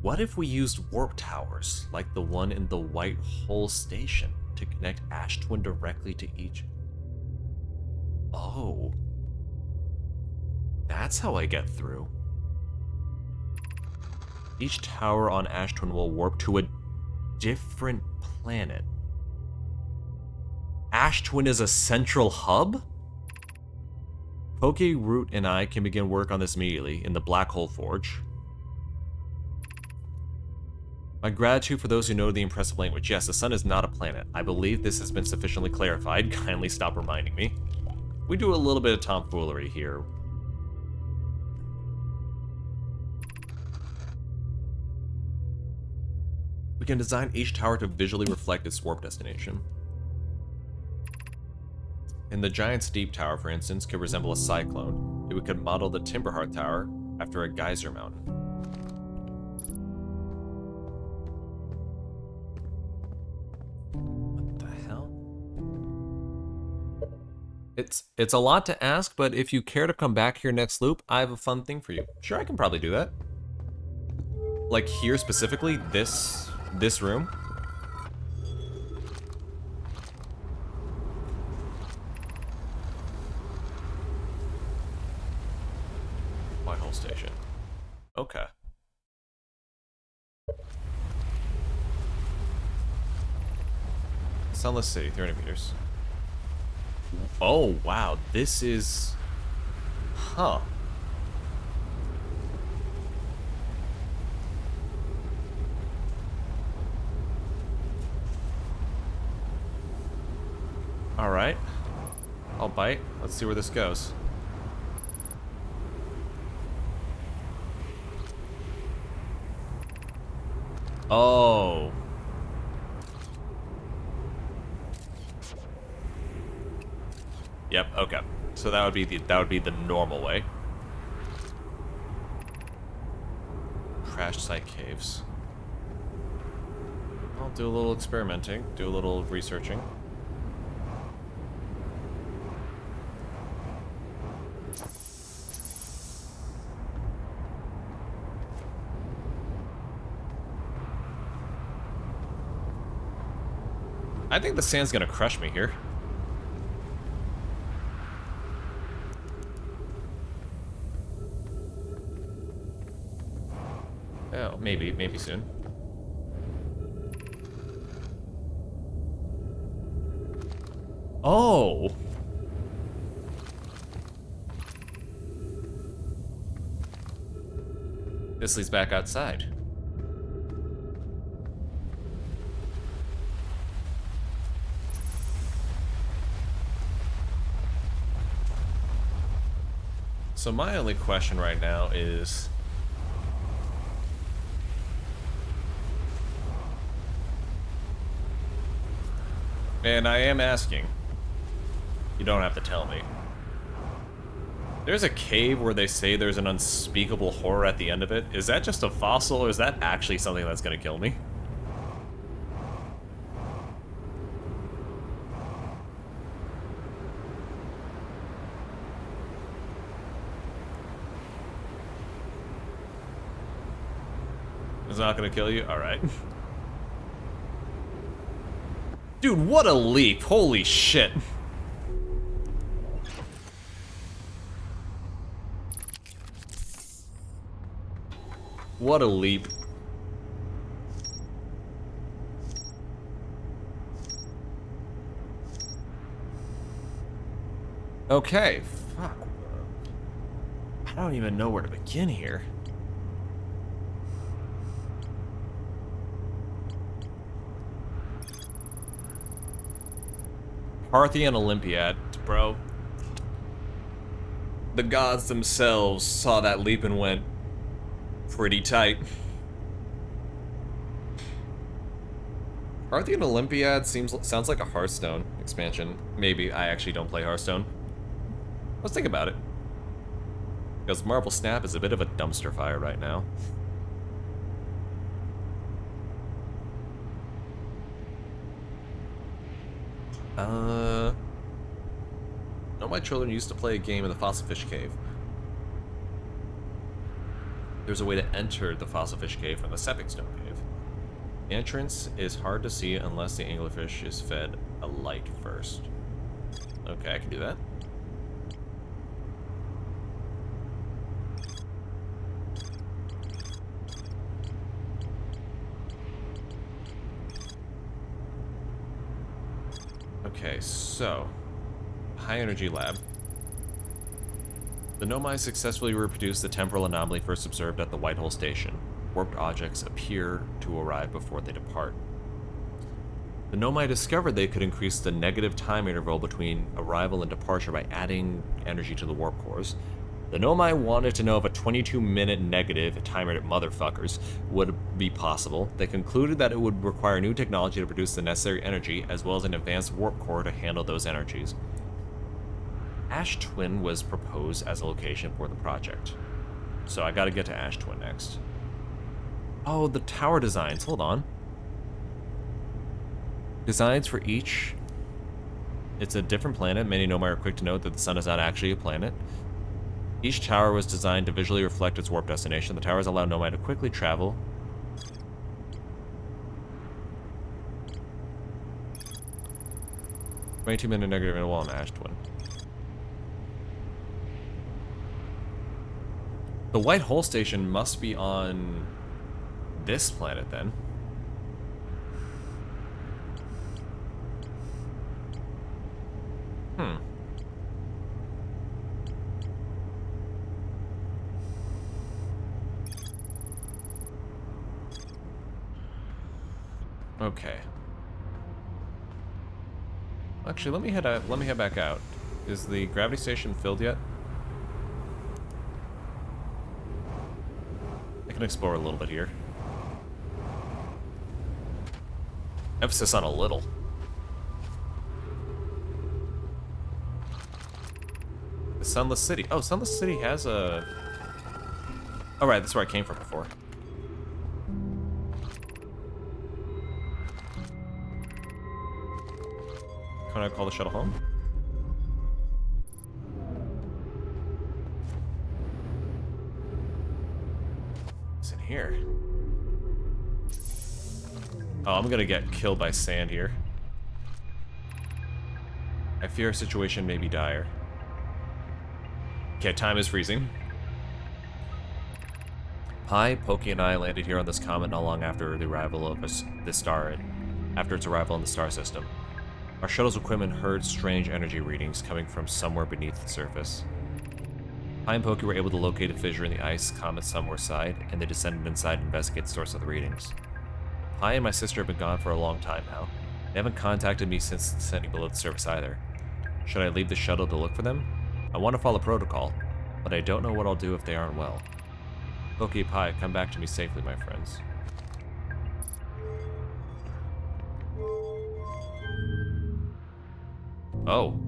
What if we used warp towers, like the one in the White Hole Station, to connect Ash Twin directly to each... Oh. That's how I get through. Each tower on Ash Twin will warp to a different planet. Ash Twin is a central hub? Poke, Root, and I can begin work on this immediately in the Black Hole Forge. My gratitude for those who know the impressive language. Yes, the sun is not a planet. I believe this has been sufficiently clarified. Kindly stop reminding me. We do a little bit of tomfoolery here. We can design each tower to visually reflect its warp destination. And the giant steep tower, for instance, could resemble a cyclone. We could model the Timberhearth Tower after a geyser mountain. What the hell? It's a lot to ask, but if you care to come back here next loop, I have a fun thing for you. Sure, I can probably do that. Like here specifically, this room. White Hole Station. Okay. Sunless City, 300 meters. Oh, wow. This is... Huh. Alright. I'll bite. Let's see where this goes. Oh. Yep, okay. So that would be the normal way. Crash site caves. I'll do a little experimenting, do a little researching. I think the sand's gonna crush me here. Oh, maybe soon. Oh! This leads back outside. So my only question right now is... And I am asking. You don't have to tell me. There's a cave where they say there's an unspeakable horror at the end of it. Is that just a fossil, or is that actually something that's gonna kill me? It's not gonna kill you? Alright. Dude, what a leap! Holy shit! What a leap. Okay, fuck. I don't even know where to begin here. Parthian Olympiad, bro. The gods themselves saw that leap and went pretty tight. Parthian Olympiad sounds like a Hearthstone expansion. Maybe. I actually don't play Hearthstone. Let's think about it. Because Marble Snap is a bit of a dumpster fire right now. No, my children used to play a game in the Fossil Fish Cave. There's a way to enter the Fossil Fish Cave from the Zephix Stone Cave. The entrance is hard to see unless the anglerfish is fed a light first. Okay, I can do that. Okay, so high energy lab. The Nomai successfully reproduced the temporal anomaly first observed at the White Hole Station. Warped objects appear to arrive before they depart. The Nomai discovered they could increase the negative time interval between arrival and departure by adding energy to the warp cores. The Nomai wanted to know if a 22-minute negative, timer motherfuckers, would be possible. They concluded that it would require new technology to produce the necessary energy, as well as an advanced warp core to handle those energies. Ash Twin was proposed as a location for the project. So I gotta get to Ash Twin next. Oh, the tower designs. Hold on. Designs for each. It's a different planet. Many Nomai are quick to note that the sun is not actually a planet. Each tower was designed to visually reflect its warp destination. The towers allow Nomai to quickly travel. "22-minute negative interval on Ash Twin." The White Hole Station must be on this planet, then. Okay. Actually, let me head back out. Is the gravity station filled yet? I can explore a little bit here. Emphasis on a little. The Sunless City. Oh, Sunless City has a... Oh, right, that's where I came from before. Can I call the shuttle home? What's in here? Oh, I'm gonna get killed by sand here. I fear a situation may be dire. Okay, time is freezing. Pi, Pokey, and I landed here on this comet not long after the arrival of this star, after its arrival in the star system. Our shuttle's equipment heard strange energy readings coming from somewhere beneath the surface. Pi and Pokey were able to locate a fissure in the ice comet's somewhere side, and they descended inside to investigate the source of the readings. Pi and my sister have been gone for a long time now. They haven't contacted me since descending below the surface either. Should I leave the shuttle to look for them? I want to follow protocol, but I don't know what I'll do if they aren't well. Pokey, Pi, come back to me safely, my friends. Oh.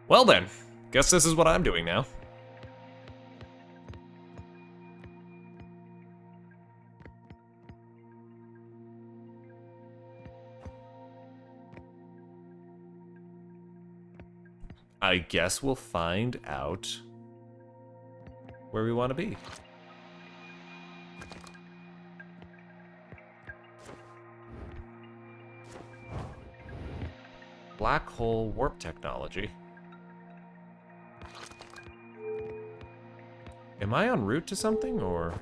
Well then, guess this is what I'm doing now. I guess we'll find out where we want to be. Black hole warp technology. Am I en route to something, or?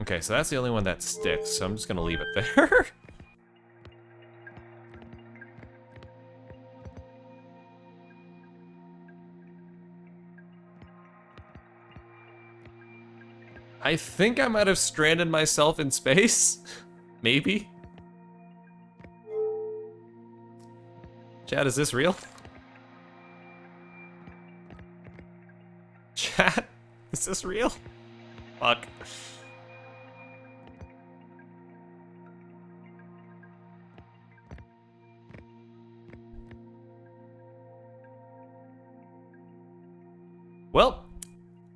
Okay, so that's the only one that sticks, so I'm just gonna leave it there. I think I might have stranded myself in space. Maybe. Chat, is this real? Chat, is this real? Fuck. Well,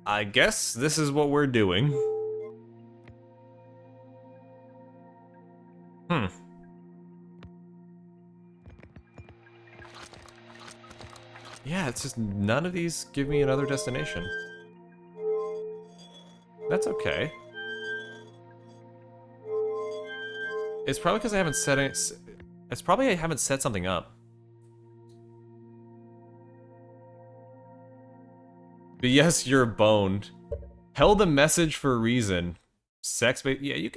I guess this is what we're doing. Yeah, it's just none of these give me another destination. That's okay. It's probably because I haven't set it. It's probably I haven't set something up. But yes, you're boned. Held a message for a reason. Sex, yeah, you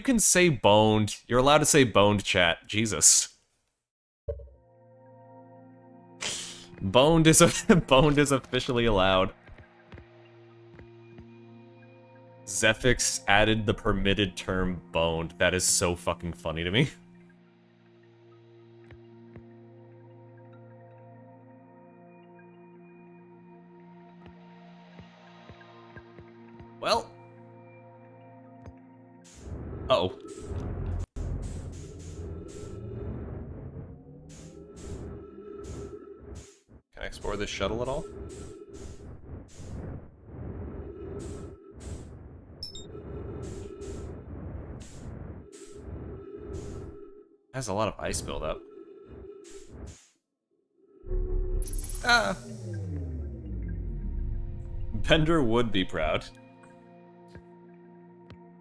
can say boned. You're allowed to say boned, chat. Jesus. Boned is boned is officially allowed. Zephix added the permitted term boned. That is so fucking funny to me. Well. Uh-oh. Can I explore this shuttle at all? It has a lot of ice buildup. Ah! Bender would be proud.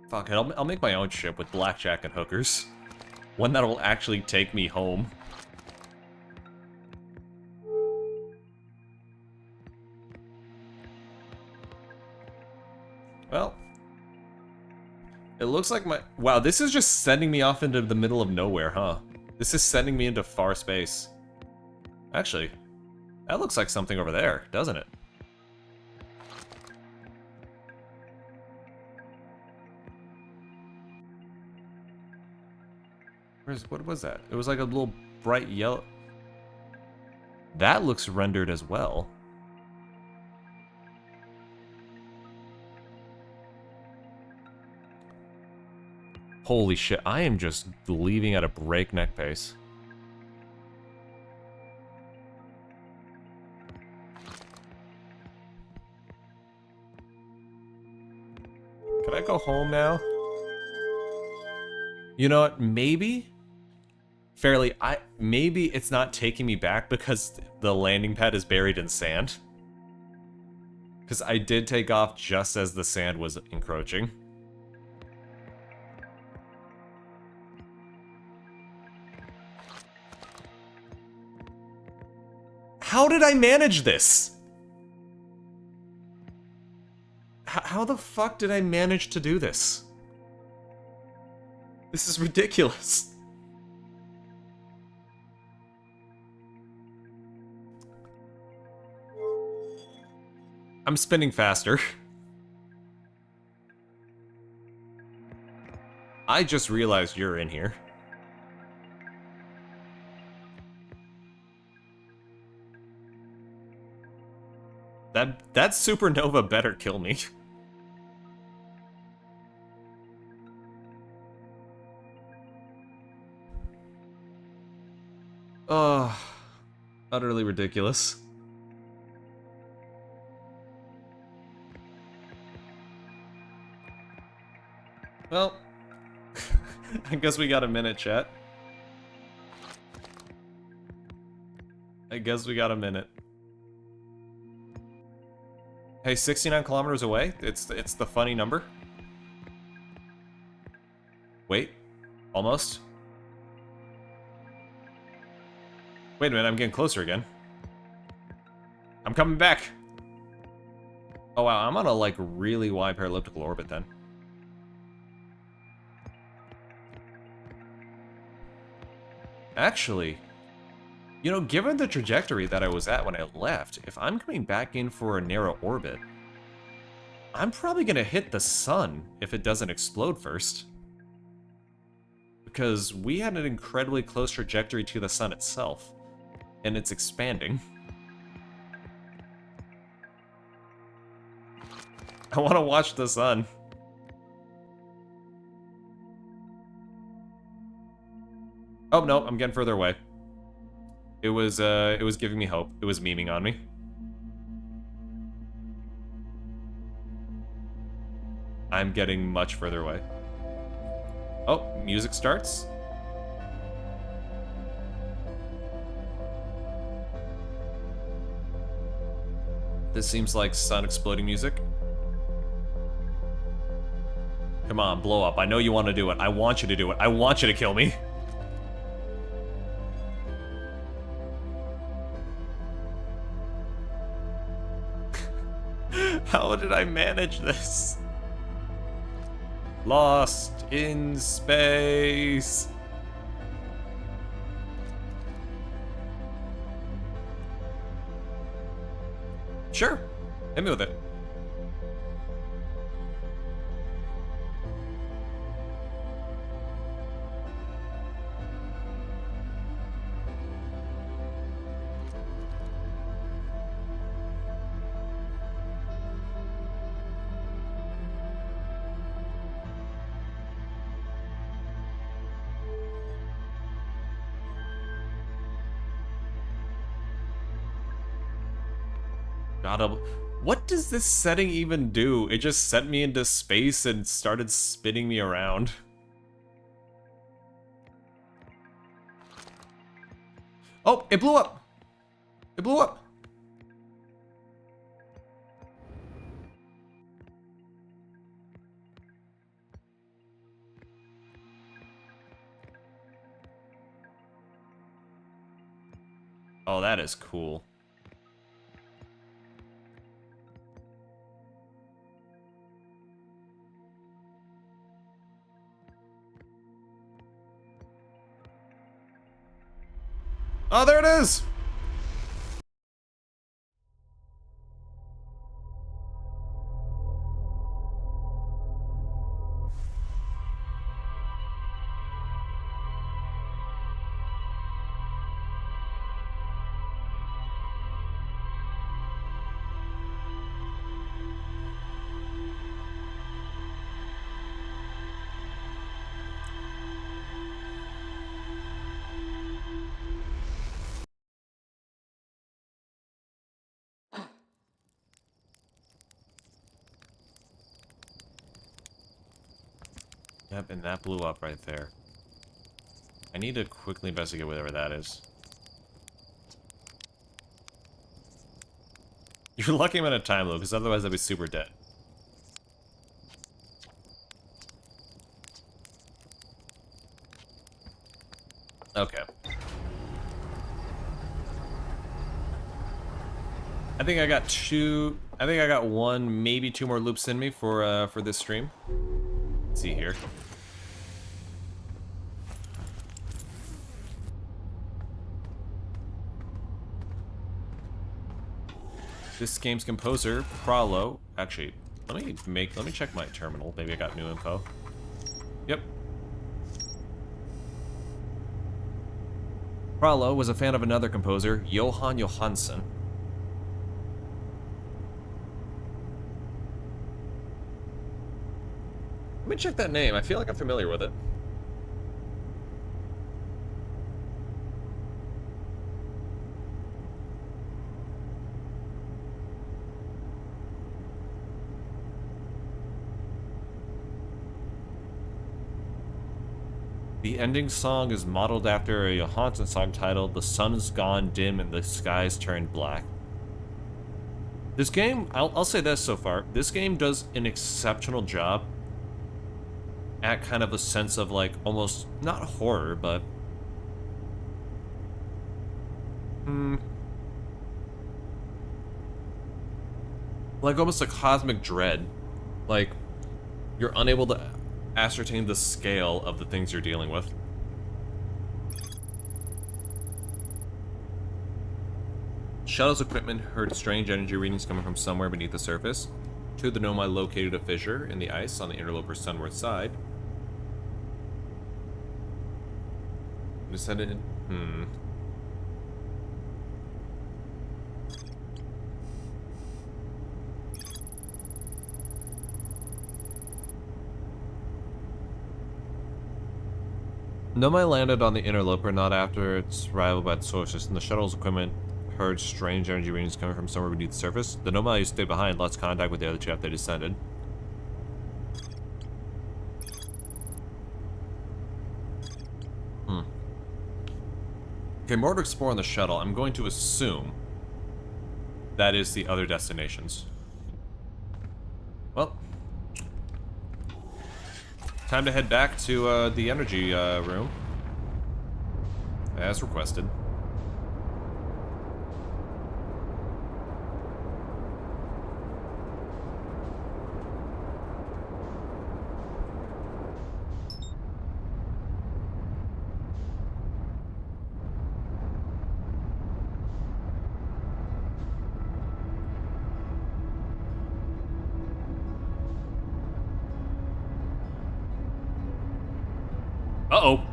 Fuck it, I'll make my own ship with blackjack and hookers. One that will actually take me home. Well, it looks like my... Wow, this is just sending me off into the middle of nowhere, huh? This is sending me into far space. Actually, that looks like something over there, doesn't it? What was that? It was like a little bright yellow. That looks rendered as well. Holy shit, I am just leaving at a breakneck pace. Can I go home now? You know what, maybe? Maybe it's not taking me back because the landing pad is buried in sand. Because I did take off just as the sand was encroaching. How did I manage this? How the fuck did I manage to do this? This is ridiculous. I'm spinning faster. I just realized you're in here. That supernova better kill me. Oh, utterly ridiculous. Well, I guess we got a minute, chat. I guess we got a minute. Hey, 69 kilometers away? It's the funny number. Wait, almost. Wait a minute, I'm getting closer again. I'm coming back. Oh wow, I'm on a like really wide parallel orbit then. Actually, you know, given the trajectory that I was at when I left, if I'm coming back in for a narrow orbit, I'm probably gonna hit the sun if it doesn't explode first. Because we had an incredibly close trajectory to the sun itself, and it's expanding. I want to watch the sun. Oh no, I'm getting further away. It was giving me hope. It was memeing on me. I'm getting much further away. Oh, music starts. This seems like sun exploding music. Come on, blow up. I know you want to do it. I want you to do it. I want you to kill me. How did I manage this? Lost in space. Sure. Hit me with it. God, what does this setting even do? It just sent me into space and started spinning me around. Oh, it blew up! It blew up! Oh, that is cool. Oh, there it is! Yep, and that blew up right there. I need to quickly investigate whatever that is. You're lucky I'm out of time, though, because otherwise I'd be super dead. Okay. I think I got one, maybe two more loops in me for this stream. Let's see here. This game's composer, Pralo. Actually, let me check my terminal. Maybe I got new info. Yep. Pralo was a fan of another composer, Johan Johansson. Let me check that name. I feel like I'm familiar with it. The ending song is modeled after a Johansson song titled "The Sun's Gone Dim and the Skies Turned Black." This game, I'll say this so far, this game does an exceptional job at kind of a sense of like almost not horror, but like almost a cosmic dread. Like you're unable to ascertain the scale of the things you're dealing with. Shuttle's equipment heard strange energy readings coming from somewhere beneath the surface. Two of the Nomai located a fissure in the ice on the interloper's sunward side. Descended. Nomai landed on the interloper not after its arrival by the solar system. The shuttle's equipment heard strange energy readings coming from somewhere beneath the surface. The Nomai who stayed behind lost contact with the other two after they descended. Okay, more to explore on the shuttle. I'm going to assume that is the other destinations. Well, time to head back to the energy room, as requested. Uh-oh.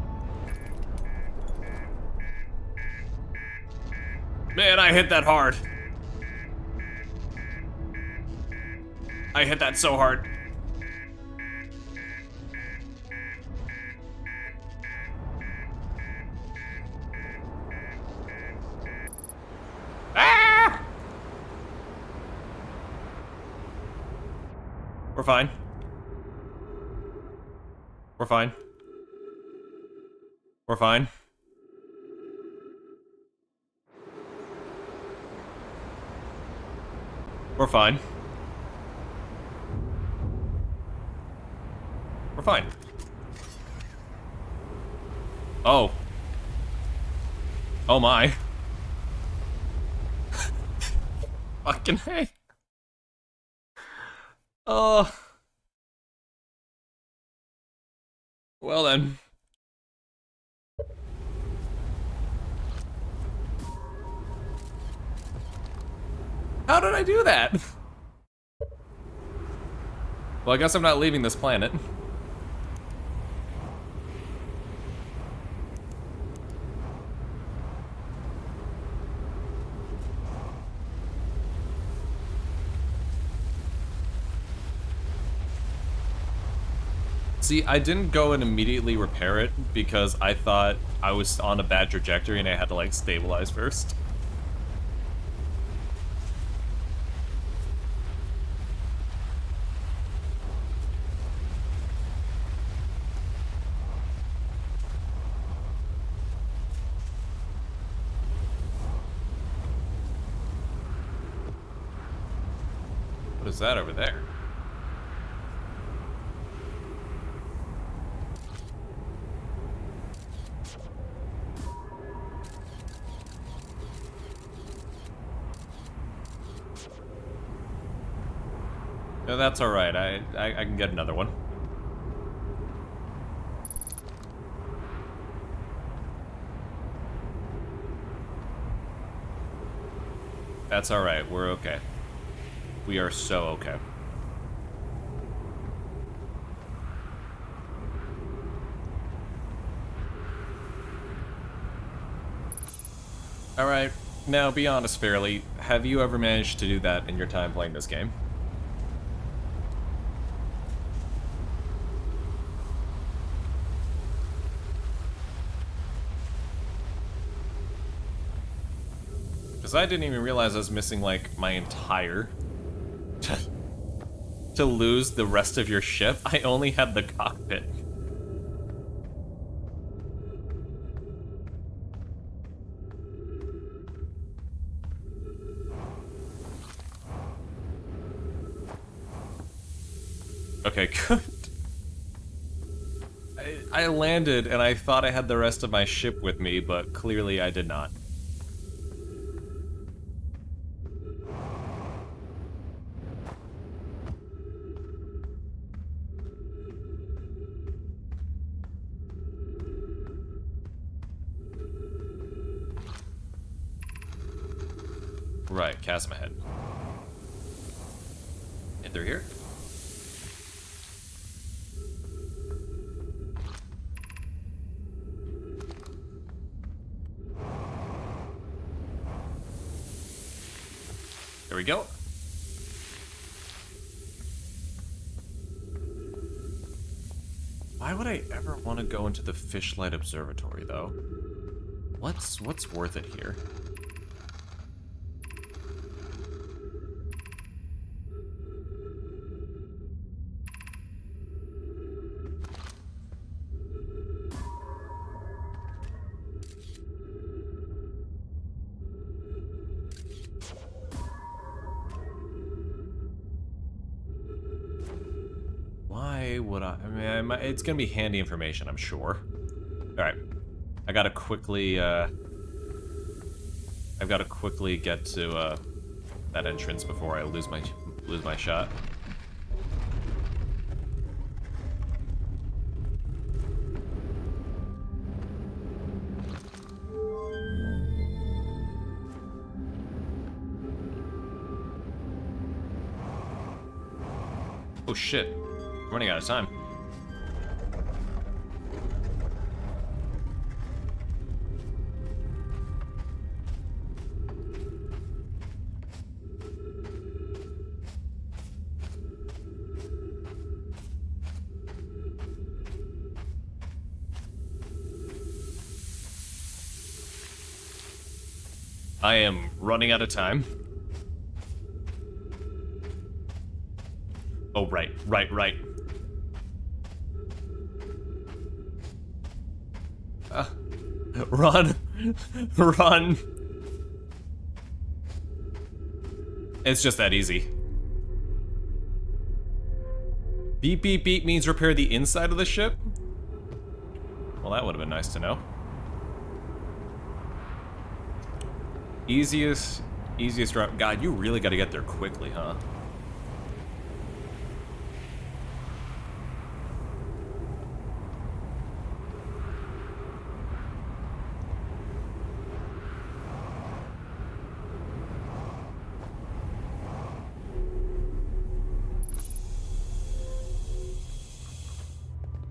Man, I hit that hard. I hit that so hard. Ah! We're fine. We're fine. We're fine. We're fine. We're fine. Oh. Oh my. Fucking hey. Oh. Well then. How did I do that? Well, I guess I'm not leaving this planet. See, I didn't go and immediately repair it because I thought I was on a bad trajectory and I had to like stabilize first. is that over there? No, that's alright. I can get another one. That's alright. We're okay. We are so okay. Alright. Now, be honest, Fairly. Have you ever managed to do that in your time playing this game? Because I didn't even realize I was missing, like, my entire... to lose the rest of your ship. I only had the cockpit. Okay, good. I landed and I thought I had the rest of my ship with me, but clearly I did not. Right, chasm ahead. And through here? There we go. Why would I ever want to go into the Fishlight Observatory, though? What's worth it here? Why would I mean, it's gonna be handy information, I'm sure. Alright. I gotta quickly, I've gotta quickly get to, that entrance before I lose my shot. Oh shit. I'm running out of time. I am running out of time. Oh, right. Run! Run! It's just that easy. Beep beep beep means repair the inside of the ship? Well, that would have been nice to know. Easiest route. God, you really gotta get there quickly, huh?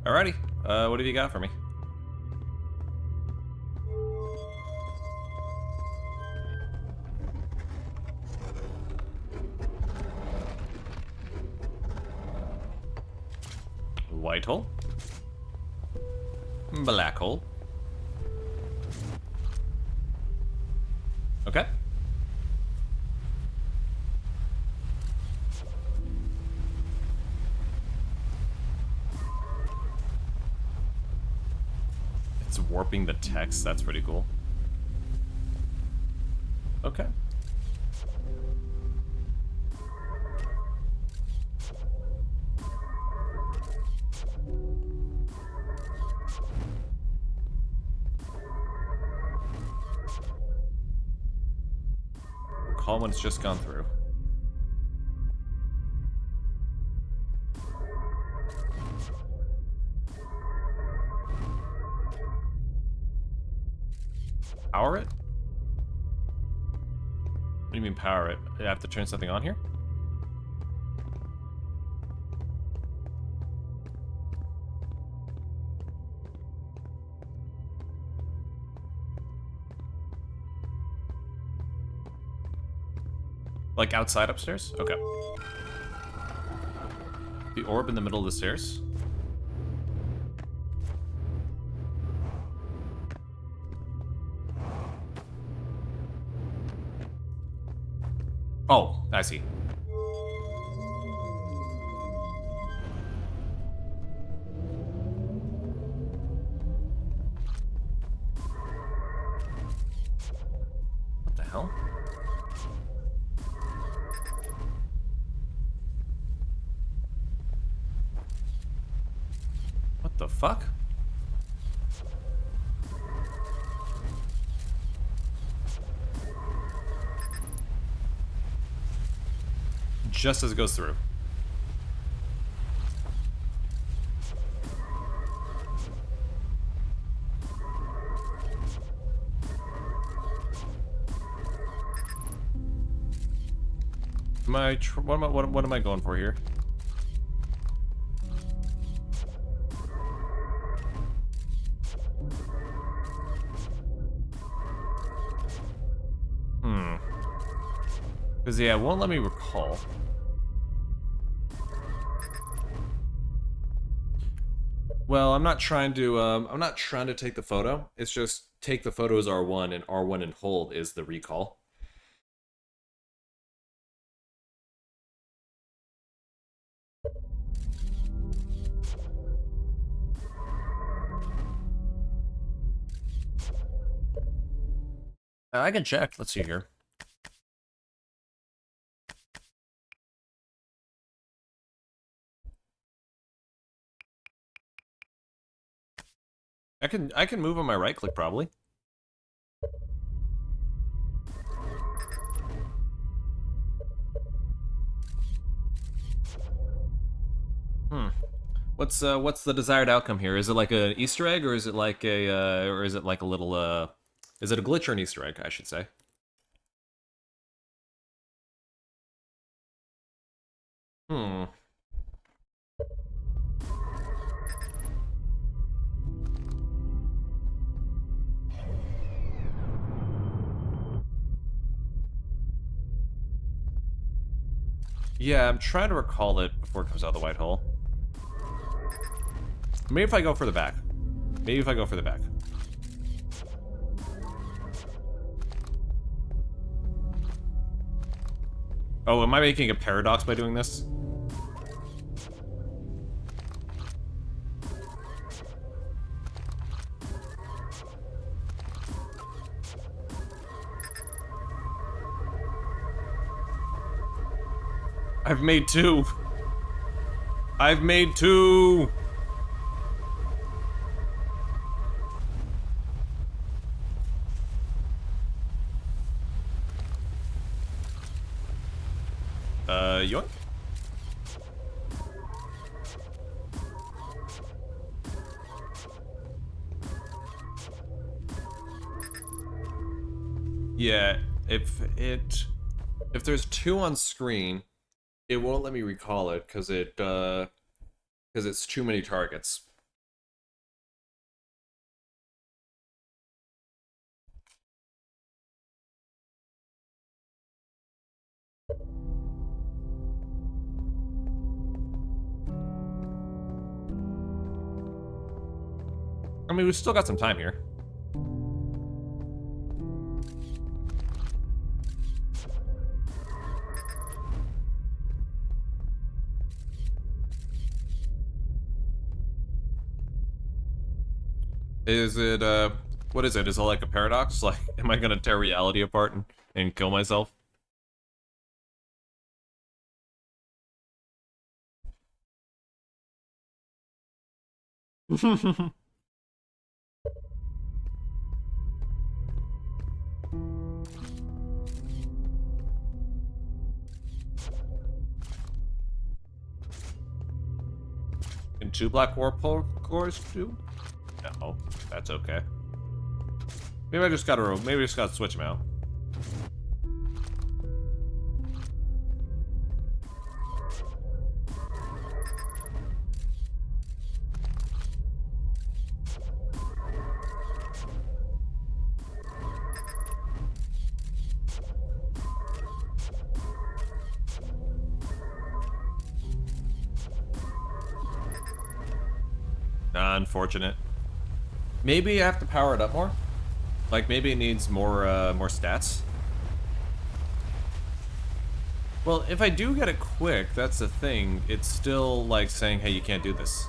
Alrighty, what have you got for me? White hole. Black hole. Okay. It's warping the text, that's pretty cool. Okay. call when it's just gone through. Power it? What do you mean power it? I have to turn something on here? Like outside upstairs? Okay. The orb in the middle of the stairs? Oh, I see. What the hell? What the fuck? Just as it goes through. What am I going for here? Because yeah, it won't let me recall. Well, I'm not trying to take the photo. It's just take the photo as R1 and R1 and hold is the recall. I can check. Let's see here. I can move on my right click probably. What's the desired outcome here? Is it like an Easter egg, or is it like a little is it a glitch or an Easter egg, I should say? Yeah, I'm trying to recall it before it comes out of the white hole. Maybe if I go for the back. Maybe if I go for the back. Oh, am I making a paradox by doing this? I've made two. I've made two. Yoink. Yeah, if there's two on screen, it won't let me recall it because it's too many targets. I mean, we've still got some time here. Is it, what is it? Is it like a paradox? Like, am I gonna tear reality apart and kill myself? Can 2 black warp cores do? No, that's okay. Maybe I just gotta switch them out. Unfortunate. Maybe I have to power it up more? Like, maybe it needs more stats? Well, if I do get it quick, that's the thing. It's still, like, saying, hey, you can't do this.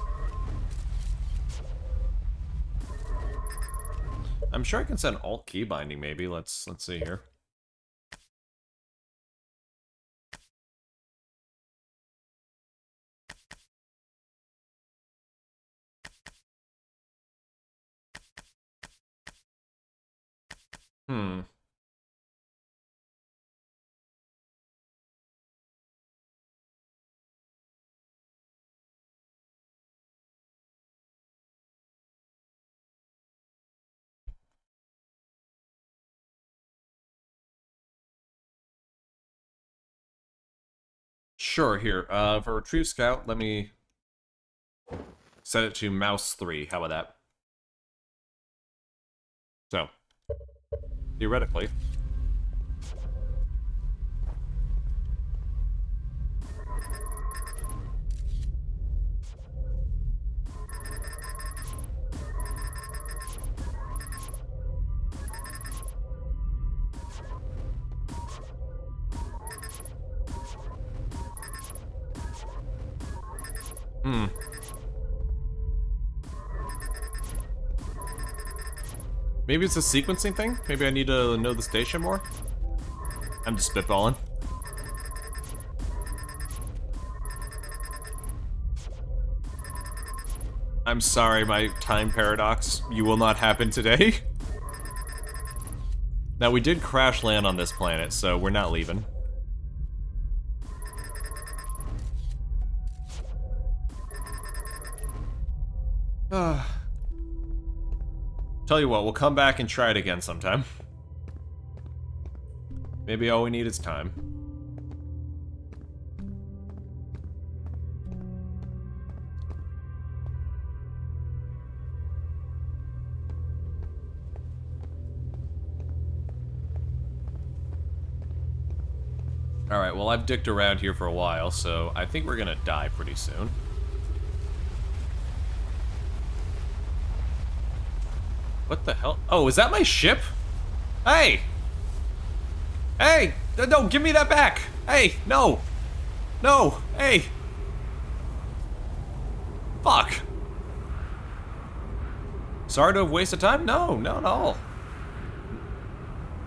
I'm sure I can set alt key binding, maybe. Let's see here. Hmm. Sure, here. For Retrieve Scout, let me set it to mouse 3. How about that? So, theoretically. Hmm. Maybe it's a sequencing thing? Maybe I need to know the station more? I'm just spitballing. I'm sorry, my time paradox. You will not happen today. Now, we did crash land on this planet, so we're not leaving. Tell you what, we'll come back and try it again sometime. Maybe all we need is time. Alright, well I've dicked around here for a while, so I think we're gonna die pretty soon. What the hell? Oh, is that my ship? Hey! Hey! No, give me that back! Hey, no! No! Hey! Fuck! Sorry to have wasted time? No, not at all.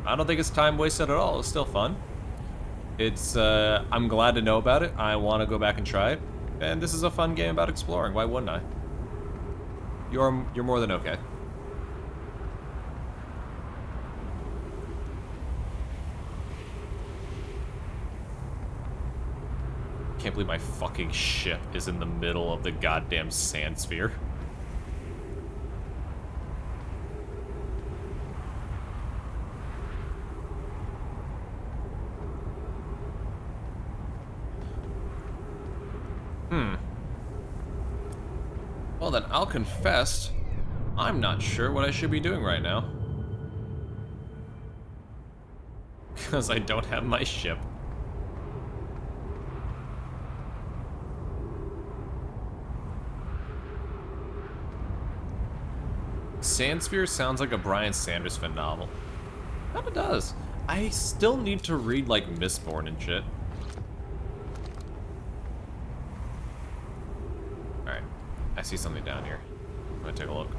I don't think it's time wasted at all. It's still fun. It's, I'm glad to know about it. I want to go back and try it. And this is a fun game about exploring. Why wouldn't I? You're more than okay. Can't believe my fucking ship is in the middle of the goddamn sand sphere. Well then, I'll confess, I'm not sure what I should be doing right now. Because I don't have my ship. Sandsphere sounds like a Brian Sanderson novel. Kinda does. I still need to read, like, Mistborn and shit. Alright. I see something down here. I'm gonna take a look.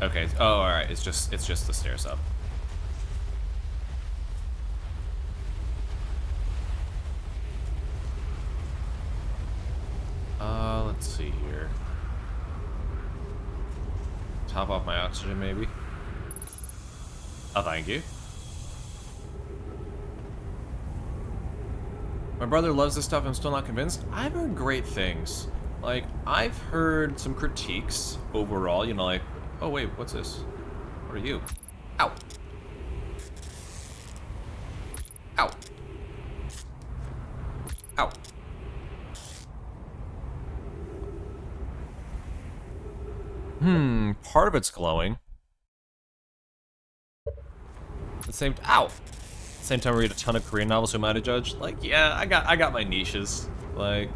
Okay, oh, alright, it's just the stairs up. Let's see here. Top off my oxygen, maybe? Oh, thank you. My brother loves this stuff. I'm still not convinced. I've heard great things. Like, I've heard some critiques overall, you know, like, oh wait, what's this? What are you? Ow. Ow. Ow. Part of it's glowing. At the same time, I read a ton of Korean novels. Who am I to judge? Like, yeah, I got my niches. Like,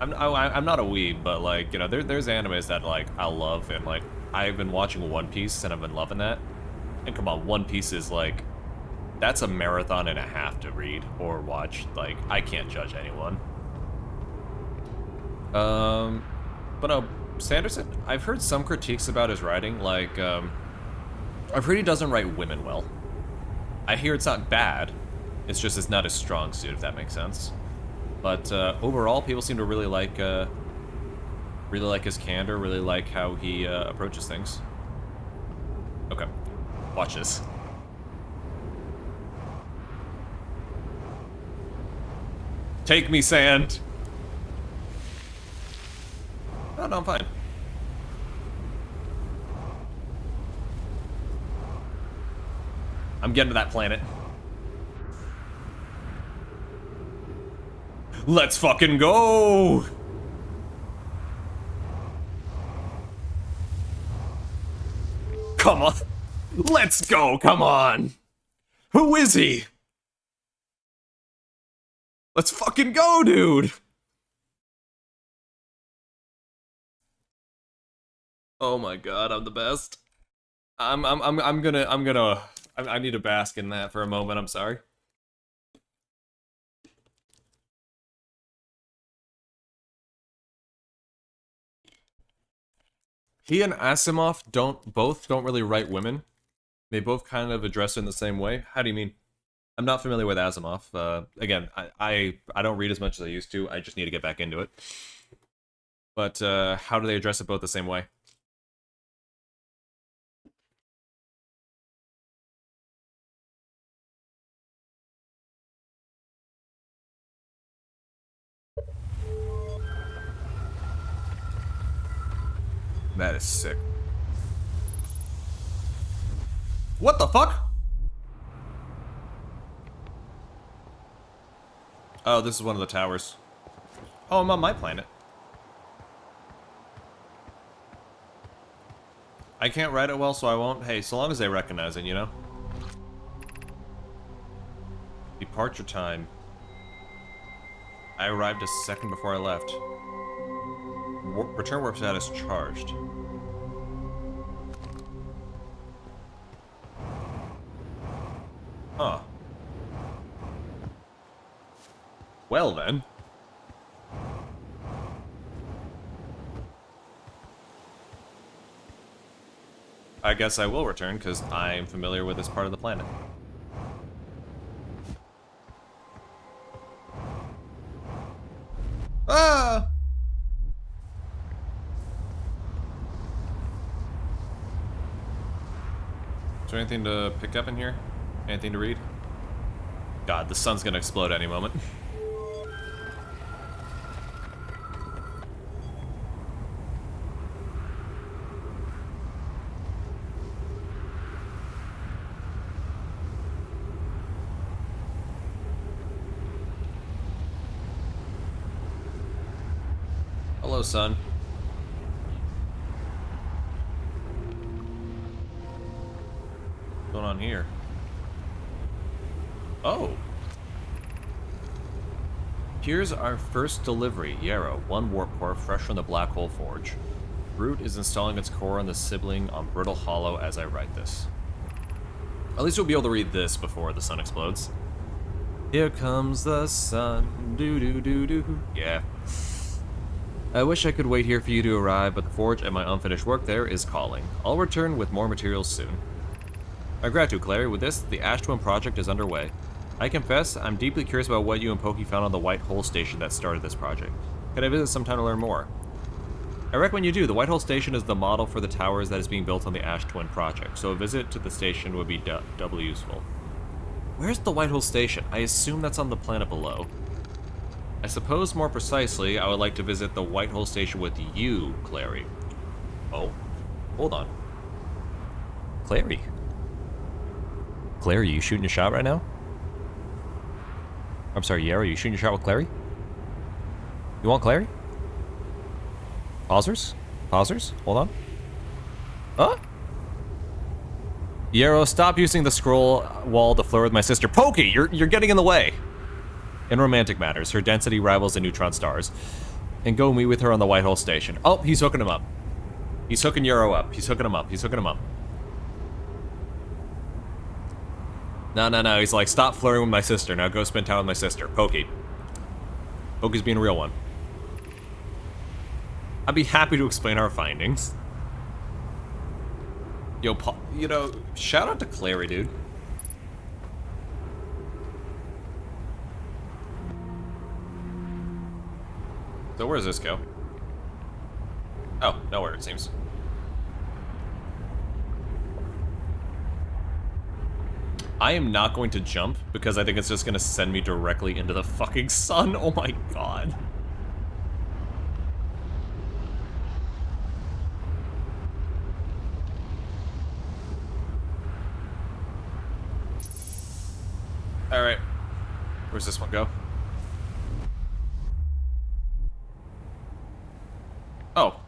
I'm not a weeb, but like, you know, there's animes that like I love, and like I've been watching One Piece and I've been loving that. And come on, One Piece is like, that's a marathon and a half to read or watch. Like, I can't judge anyone. But no, Sanderson, I've heard some critiques about his writing. Like, I've heard he doesn't write women well. I hear it's not bad. It's just it's not his strong suit, if that makes sense. But overall, people seem to really like his candor, really like how he approaches things. Okay, watch this. Take me, sand. Oh, no, I'm fine. I'm getting to that planet. Let's fucking go! Come on. Let's go, come on! Who is he? Let's fucking go, dude! Oh my god, I'm the best. I need to bask in that for a moment, I'm sorry. He and Asimov both don't really write women. They both kind of address it in the same way. How do you mean? I'm not familiar with Asimov. Again, I don't read as much as I used to. I just need to get back into it. But how do they address it both the same way? That is sick. What the fuck? Oh, this is one of the towers. Oh, I'm on my planet. I can't write it well, so I won't. Hey, so long as they recognize it, you know? Departure time. I arrived a second before I left. Return warp status charged. Huh. Well then. I guess I will return, because I'm familiar with this part of the planet. Ah! Is there anything to pick up in here? Anything to read? God, the sun's gonna explode any moment. Hello, sun. What's going on here? Oh. Here's our first delivery, Yarrow, 1 warp core fresh from the Black Hole Forge. Root is installing its core on the sibling on Brittle Hollow as I write this. At least we'll be able to read this before the sun explodes. Here comes the sun, doo-doo-doo-doo. Yeah. I wish I could wait here for you to arrive, but the forge and my unfinished work there is calling. I'll return with more materials soon. My gratitude, Clary. With this, the Ash Twin project is underway. I confess, I'm deeply curious about what you and Pokey found on the White Hole Station that started this project. Could I visit sometime to learn more? I recommend you do. The White Hole Station is the model for the towers that is being built on the Ash Twin project, so a visit to the station would be doubly useful. Where's the White Hole Station? I assume that's on the planet below. I suppose more precisely, I would like to visit the Whitehall station with you, Clary. Oh, hold on. Clary? Clary, you shooting your shot right now? I'm sorry, Yara, you shooting your shot with Clary? You want Clary? Pausers? Pausers? Hold on. Huh? Yarrow, stop using the scroll wall to flirt with my sister. Pokey, you're getting in the way. In romantic matters, her density rivals the neutron stars. And go meet with her on the Whitehall station. Oh, he's hooking him up. He's hooking Yarrow up. He's hooking him up. He's hooking him up. No. He's like, stop flirting with my sister. Now go spend time with my sister. Pokey. Pokey's being a real one. I'd be happy to explain our findings. Yo, you know, shout out to Clary, dude. So where does this go? Oh, nowhere it seems. I am not going to jump because I think it's just going to send me directly into the fucking sun. Oh my god. Alright. Where's this one go? Oh.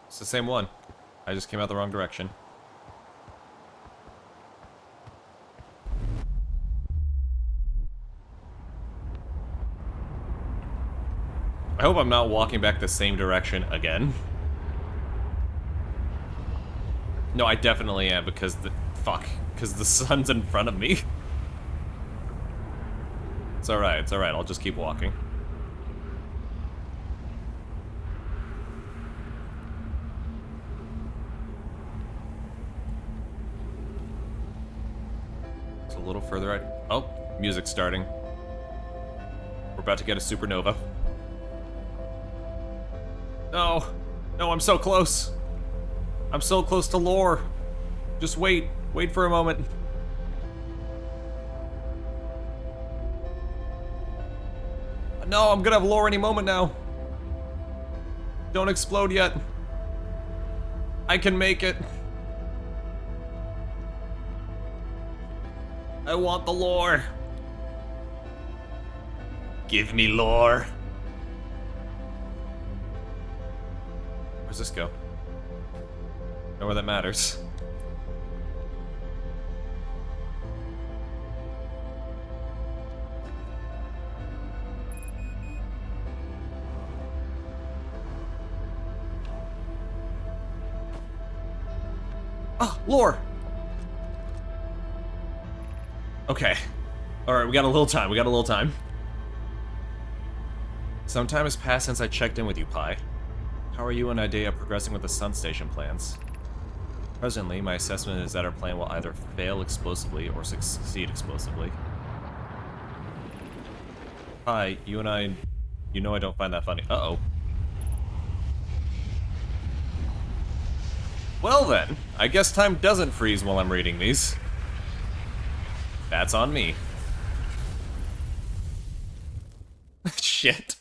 It's the same one. I just came out the wrong direction. I hope I'm not walking back the same direction again. No, I definitely am because because the sun's in front of me. It's alright, I'll just keep walking. It's a little further out. Oh, music's starting. We're about to get a supernova. No, I'm so close. I'm so close to lore. Just wait for a moment. No, I'm gonna have lore any moment now. Don't explode yet. I can make it. I want the lore. Give me lore. Where's this go? Nowhere that matters. Ah, lore! Okay. Alright, we got a little time. Some time has passed since I checked in with you, Pi. How are you and Idea progressing with the Sun Station plans? Presently, my assessment is that our plan will either fail explosively or succeed explosively. Pi, you and I... You know I don't find that funny. Uh-oh. Well then, I guess time doesn't freeze while I'm reading these. That's on me. Shit.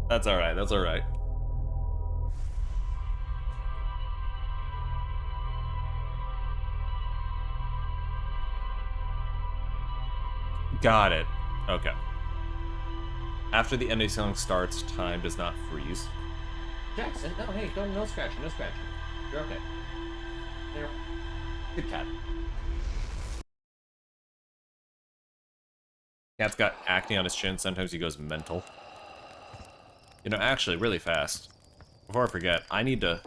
That's alright. Got it. Okay. After the ending song starts, time does not freeze. Jackson, no, hey, no scratching. You're okay. There. Good cat. Cat's got acne on his chin, sometimes he goes mental. You know, actually, really fast. Before I forget, I need to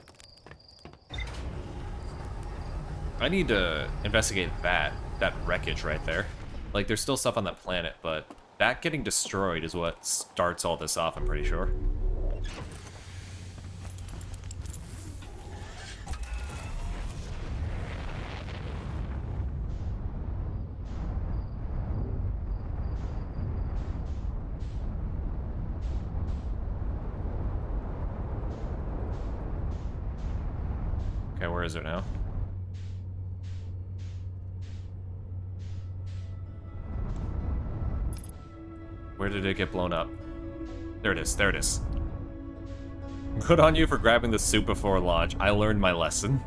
investigate that wreckage right there. Like, there's still stuff on that planet, but that getting destroyed is what starts all this off, I'm pretty sure. Okay, where is it now? Where did it get blown up? There it is, there it is. Good on you for grabbing the soup before launch. I learned my lesson.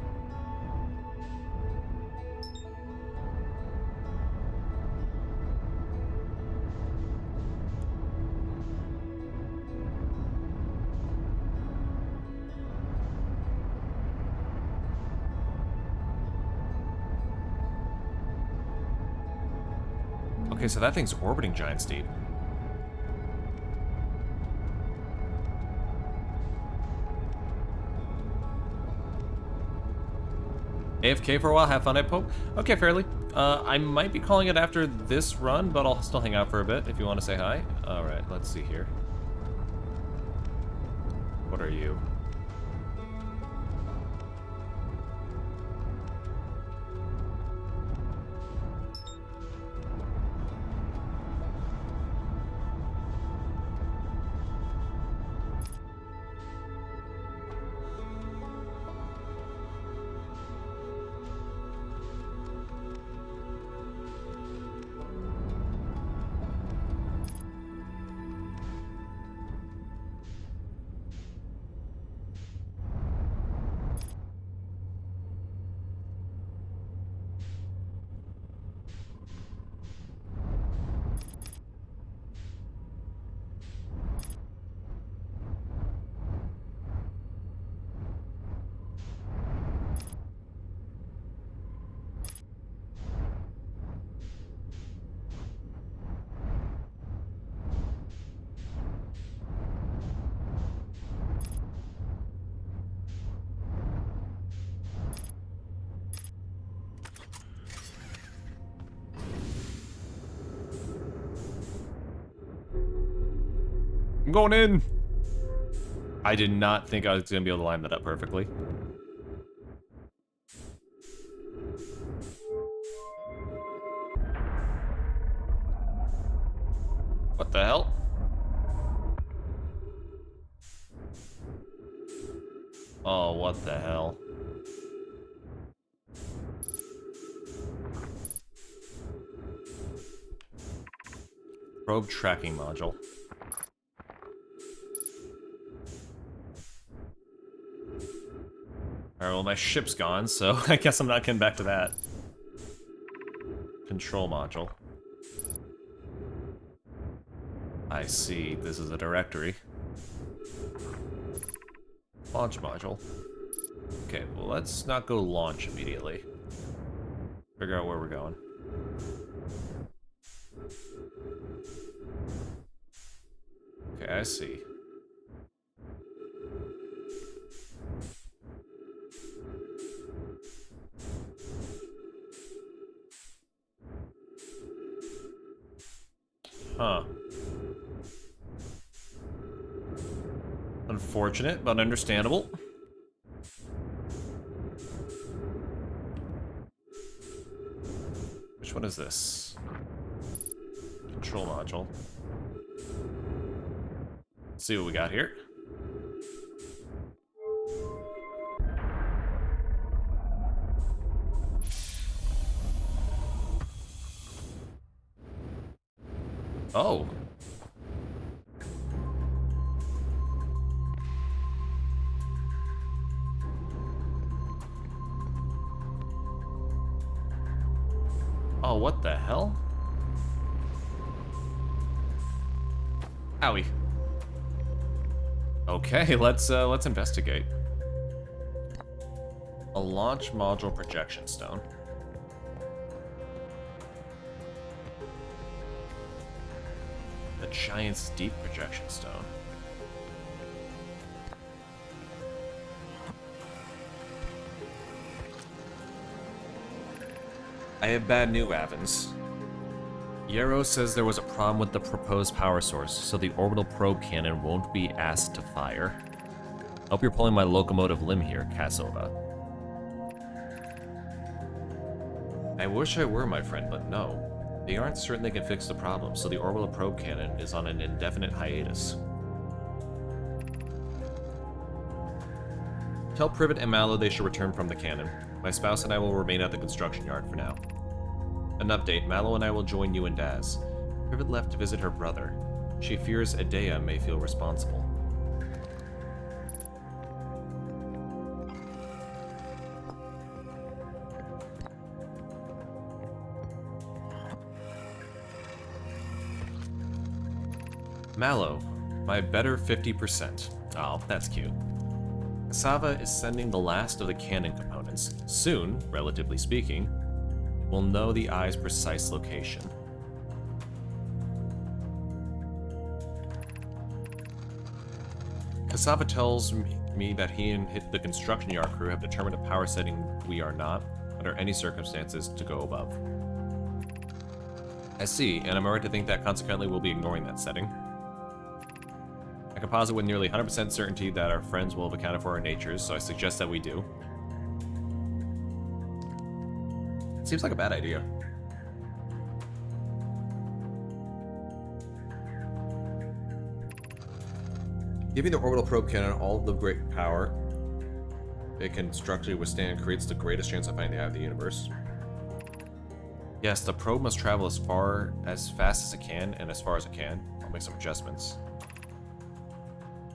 Okay, so that thing's orbiting Giant's Deep. AFK for a while, have fun at Pope. Okay, fairly. I might be calling it after this run, but I'll still hang out for a bit if you want to say hi. Alright, let's see here. What are you? I'm going in! I did not think I was going to be able to line that up perfectly. What the hell? Oh, what the hell? Probe tracking module. Alright, well my ship's gone, so I guess I'm not getting back to that. Control module. I see, this is a directory. Launch module. Okay, well let's not go launch immediately. Figure out where we're going. Okay, I see. Huh. Unfortunate, but understandable. Which one is this? Control module. Let's see what we got here. Oh. Oh, what the hell? Owie. Okay, let's investigate. A launch module projection stone. The Giant's Deep projection stone. I have bad news, Avens. Yarrow says there was a problem with the proposed power source, so the orbital probe cannon won't be asked to fire. Hope you're pulling my locomotive limb here, Cassova. I wish I were, my friend, but no. They aren't certain they can fix the problem, so the orbital probe cannon is on an indefinite hiatus. Tell Privet and Mallow they should return from the cannon. My spouse and I will remain at the construction yard for now. An update, Mallow and I will join you and Daz. Privet left to visit her brother. She fears Adea may feel responsible. Mallow, my better 50%. Oh, that's cute. Cassava is sending the last of the cannon components. Soon, relatively speaking, we'll know the eye's precise location. Cassava tells me that he and the construction yard crew have determined a power setting we are not, under any circumstances, to go above. I see, and I'm right to think that consequently we'll be ignoring that setting. I can posit with nearly 100% certainty that our friends will have accounted for our natures, so I suggest that we do. Seems like a bad idea. Giving the orbital probe cannon all of the great power it can structurally withstand creates the greatest chance of finding the eye of the universe. Yes, the probe must travel as fast as it can, and as far as it can. I'll make some adjustments.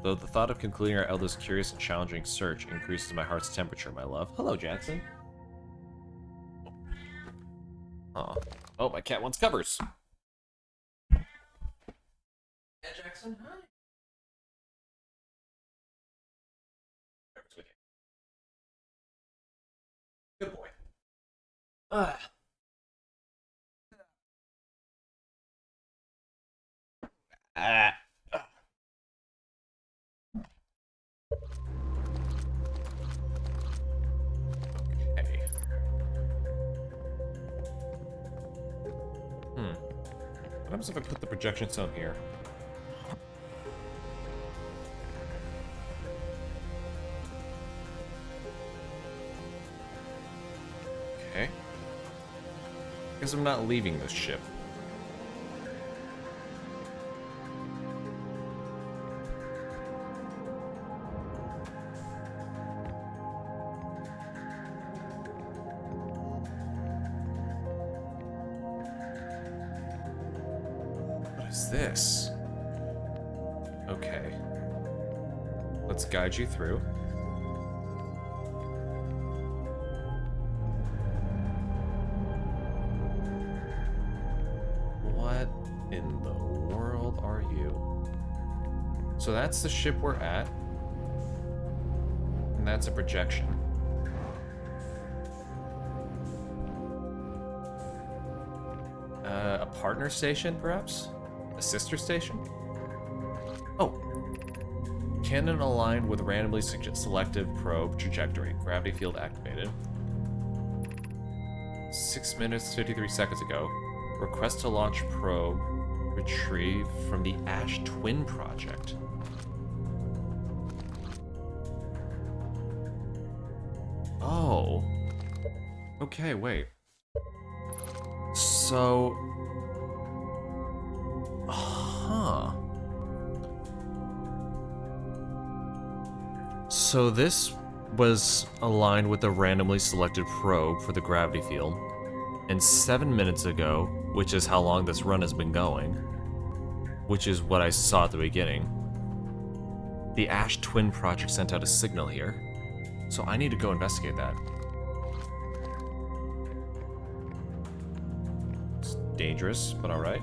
Though the thought of concluding our eldest curious and challenging search increases my heart's temperature, my love. Hello, Jackson. Aw. Oh, my cat wants covers. Yeah, Jackson, hi. Good boy. Okay. What happens if I put the projection stone here? Okay. Guess I'm not leaving this ship. What is this? Okay. Let's guide you through. What in the world are you? So that's the ship we're at. And that's a projection. A partner station, perhaps? A sister station? Oh. Cannon aligned with randomly selective probe trajectory. Gravity field activated. 6 minutes, 53 seconds ago. Request to launch probe retrieved from the Ash Twin Project. Oh. Okay, wait. So... Huh. So this was aligned with the randomly selected probe for the gravity field. And 7 minutes ago, which is how long this run has been going, which is what I saw at the beginning, the Ash Twin Project sent out a signal here. So I need to go investigate that. It's dangerous, but alright.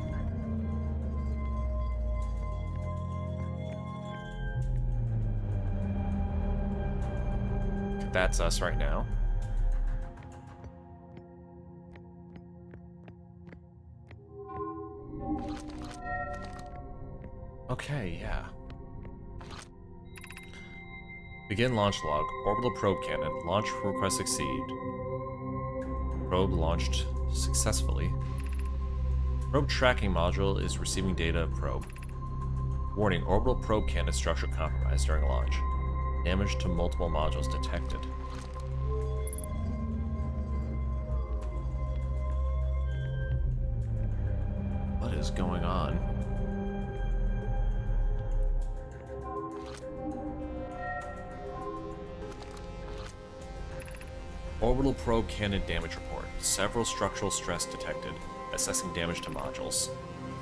That's us right now. Okay, yeah. Begin launch log. Orbital probe cannon. Launch request succeed. Probe launched successfully. Probe tracking module is receiving data of probe. Warning, orbital probe cannon structure compromised during launch. Damage to multiple modules detected. What is going on? Orbital probe cannon damage report. Several structural stress detected. Assessing damage to modules.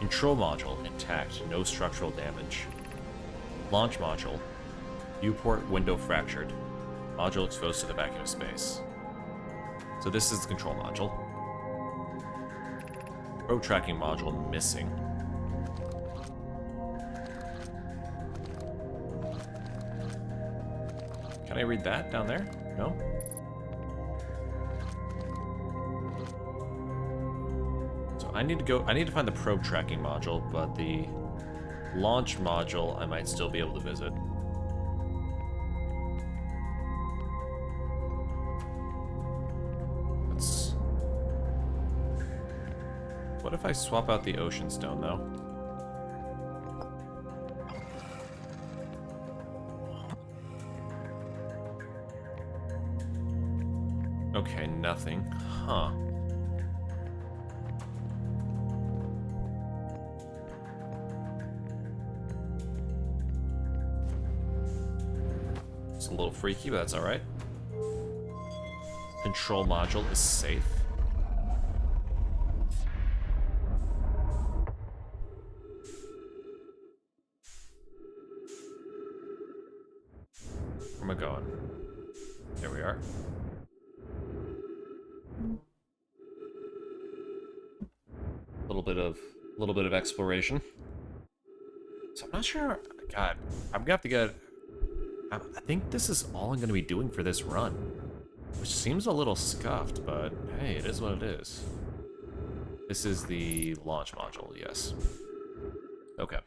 Control module intact, no structural damage. Launch module. Viewport window fractured. Module exposed to the vacuum of space. So this is the control module. Probe tracking module missing. Can I read that down there? No? So I need to find the probe tracking module, but the launch module I might still be able to visit. What if I swap out the ocean stone, though? Okay, nothing. Huh. It's a little freaky, but that's alright. Control module is safe. Where am I going? There we are. A little bit of exploration. So I'm not sure. God, I'm gonna have to get. I think this is all I'm gonna be doing for this run, which seems a little scuffed, but hey, it is what it is. This is the launch module, yes. Okay.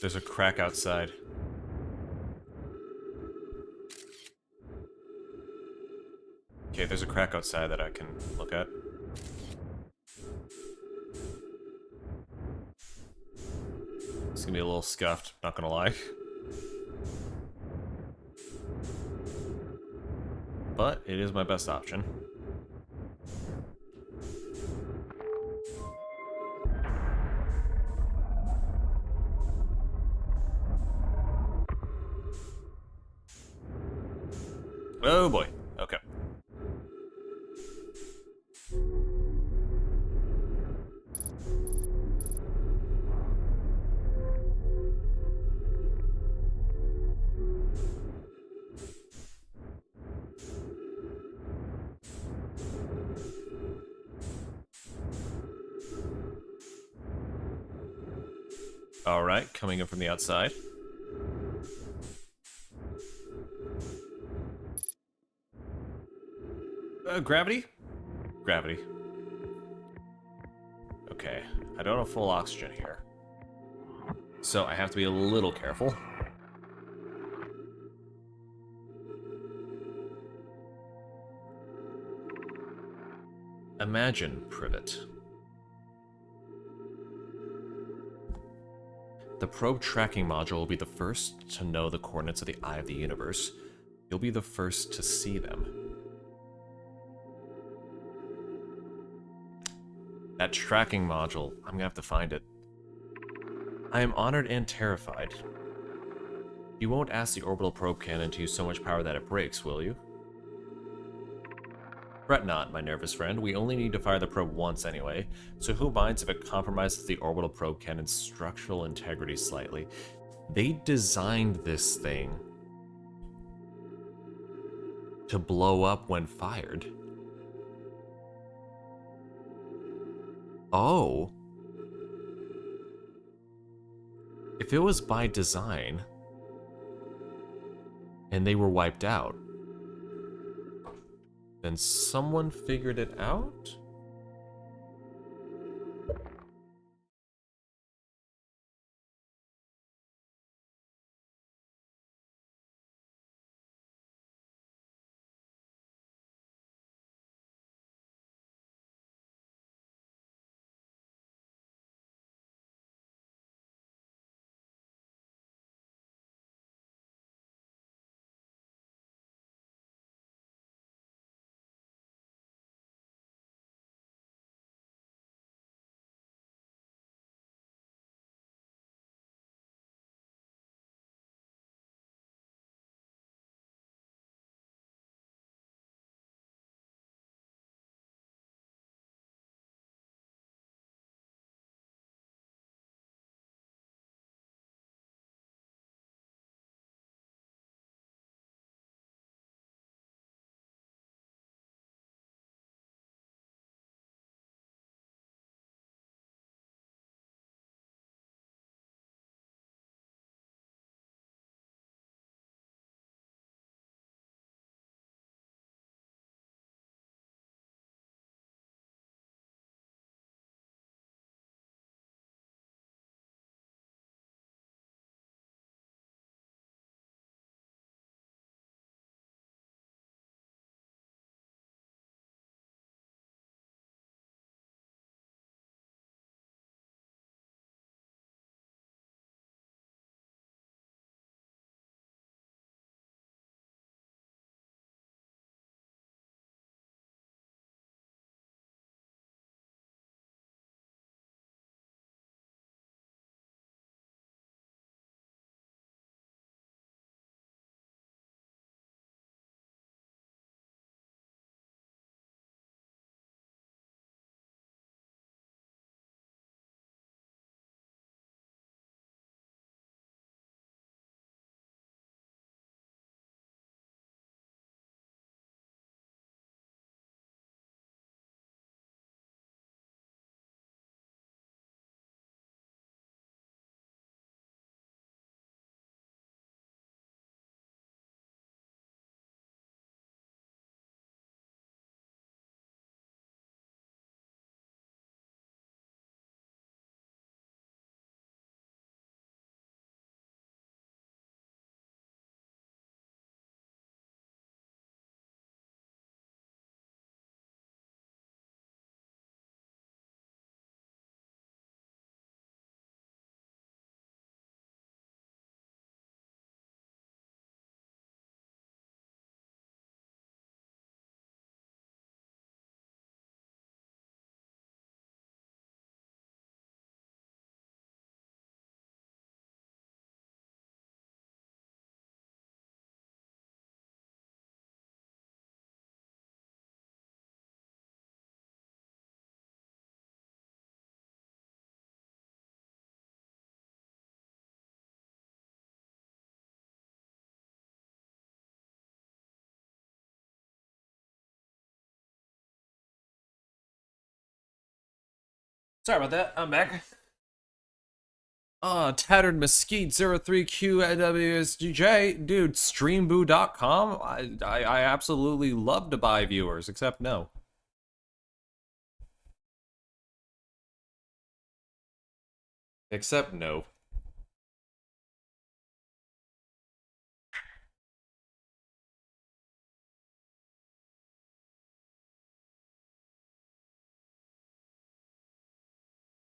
There's a crack outside. Okay, there's a crack outside that I can look at. It's gonna be a little scuffed, not gonna lie. But it is my best option. Oh boy. Okay. Alright, coming in from the outside. Gravity? Gravity. Okay, I don't have full oxygen here. So I have to be a little careful. Imagine, Privet. The probe tracking module will be the first to know the coordinates of the eye of the universe. You'll be the first to see them. That tracking module, I'm gonna have to find it. I am honored and terrified. You won't ask the orbital probe cannon to use so much power that it breaks, will you? Fret not, my nervous friend. We only need to fire the probe once anyway, so who minds if it compromises the orbital probe cannon's structural integrity slightly? They designed this thing to blow up when fired. Oh. If it was by design, and they were wiped out, then someone figured it out? Sorry about that. I'm back. Tattered Mesquite 03QWSGJ. Dude, streamboo.com? I absolutely love to buy viewers, except no. Except no.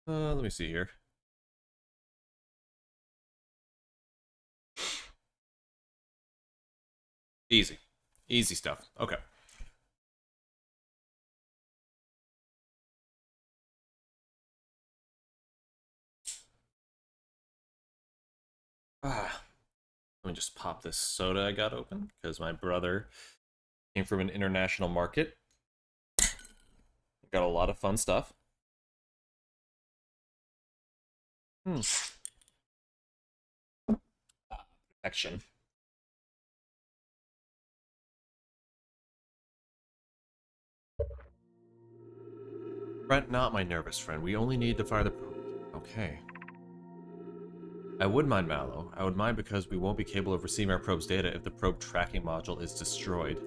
Let me see here. Easy. Easy stuff. Okay. Let me just pop this soda I got open, because my brother came from an international market. Got a lot of fun stuff. Action. Brent, not my nervous friend. We only need to fire the probe. Okay. I would mind, Mallow. I would mind because we won't be capable of receiving our probe's data if the probe tracking module is destroyed.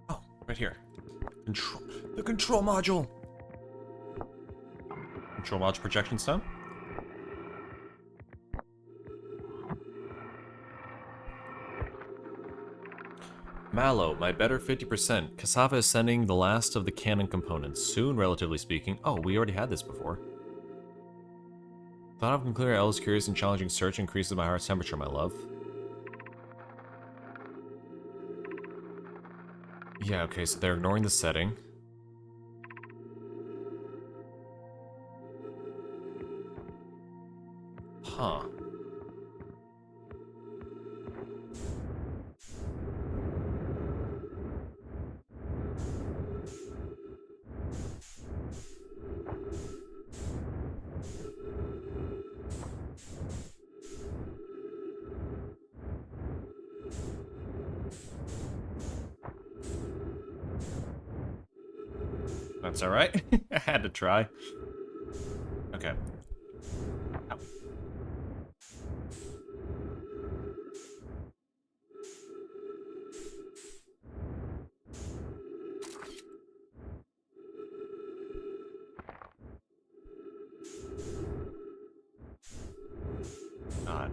Oh, right here. The control module! Control module projection stone? Mallow, my better 50%. Cassava is sending the last of the cannon components. Soon, relatively speaking. Oh, we already had this before. Thought of concluding Ella's curious and challenging search increases my heart's temperature, my love. Yeah, okay, so they're ignoring the setting. Huh. That's alright. I had to try. Okay. Ow. God.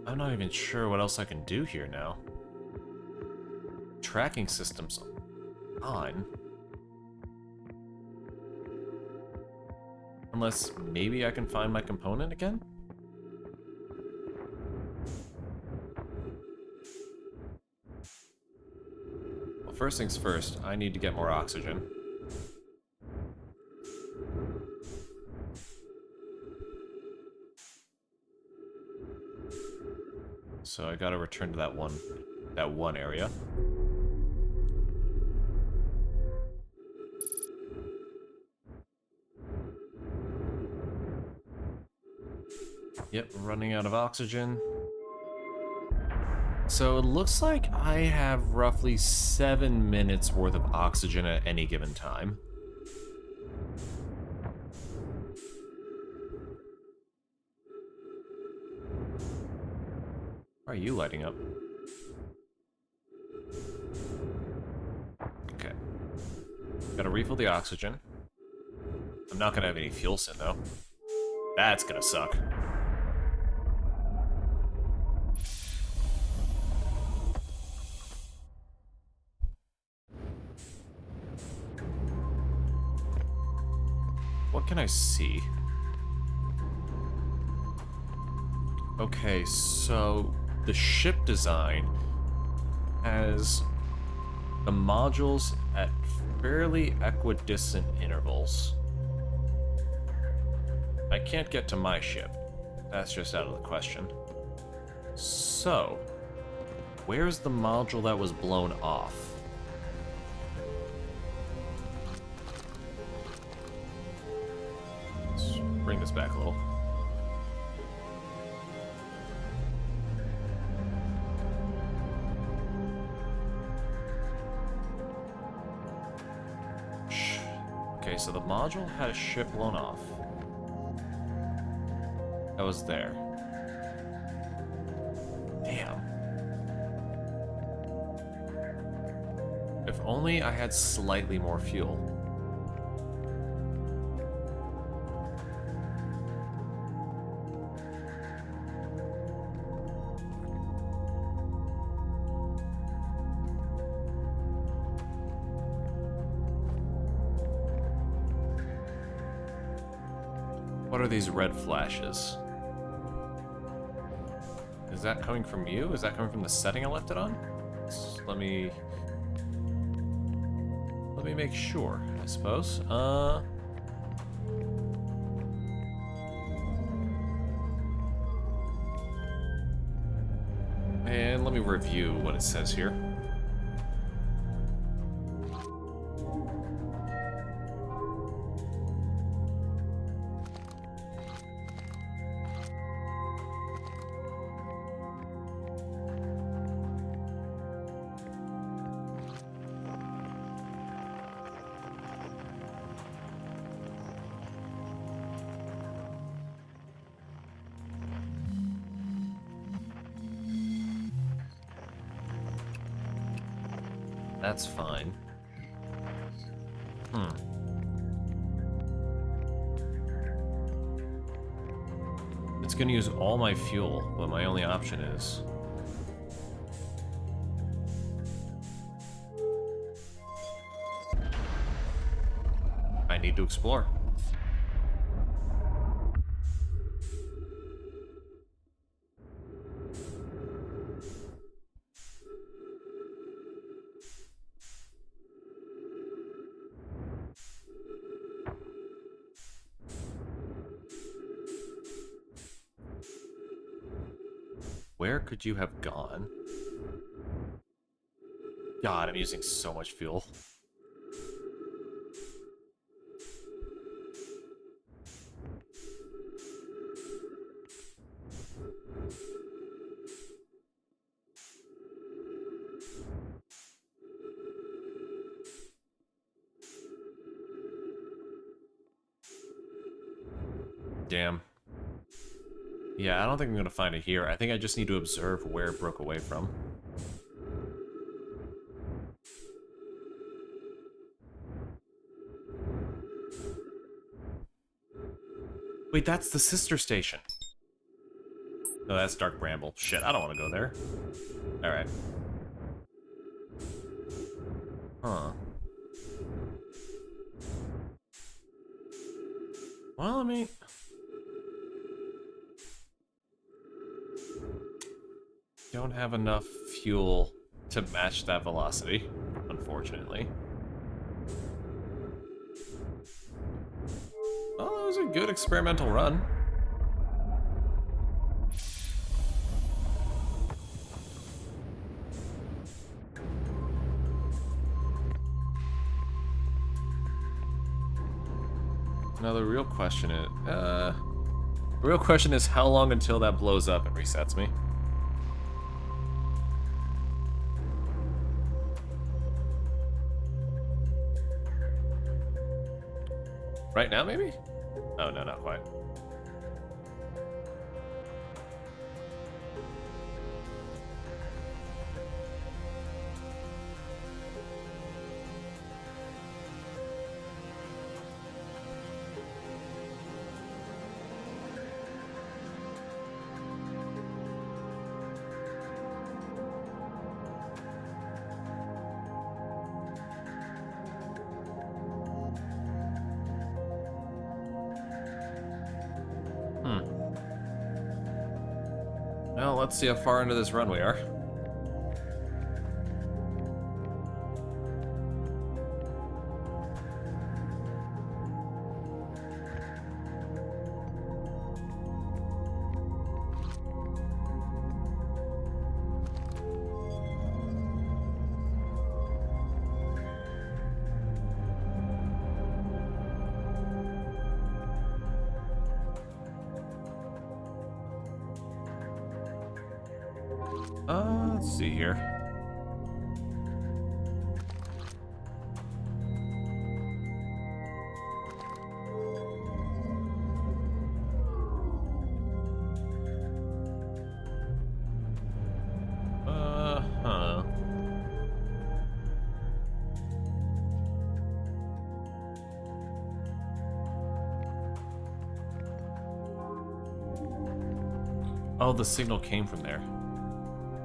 I'm not even sure what else I can do here now. Tracking system's on. Unless maybe I can find my component again? Well, first things first, I need to get more oxygen. So I gotta return to that one area. Yep, running out of oxygen. So it looks like I have roughly 7 minutes worth of oxygen at any given time. Why are you lighting up? Okay. Gotta refill the oxygen. I'm not gonna have any fuel soon though. That's gonna suck. What can I see? Okay, so the ship design has the modules at fairly equidistant intervals. I can't get to my ship, That's just out of the question. So, where's the module that was blown off? Let's bring this back a little. Okay, so the module had a ship blown off. That was there. Damn. If only I had slightly more fuel. What are these red flashes? Is that coming from you? Is that coming from the setting I left it on? Let me make sure, I suppose. And let me review what it says here. That's fine. It's gonna use all my fuel, but my only option is... I need to explore. Where could you have gone? God, I'm using so much fuel. Damn. Yeah, I don't think I'm gonna find it here. I think I just need to observe where it broke away from. Wait, that's the sister station. No, that's Dark Bramble. Shit, I don't want to go there. Alright. Huh. Well, I mean... don't have enough fuel to match that velocity, unfortunately. Oh, it was a good experimental run. Now the real question is how long until that blows up and resets me. Right now, maybe? Oh, no, not quite. Well, let's see how far into this run we are. Let's see here. Huh. Oh, the signal came from there.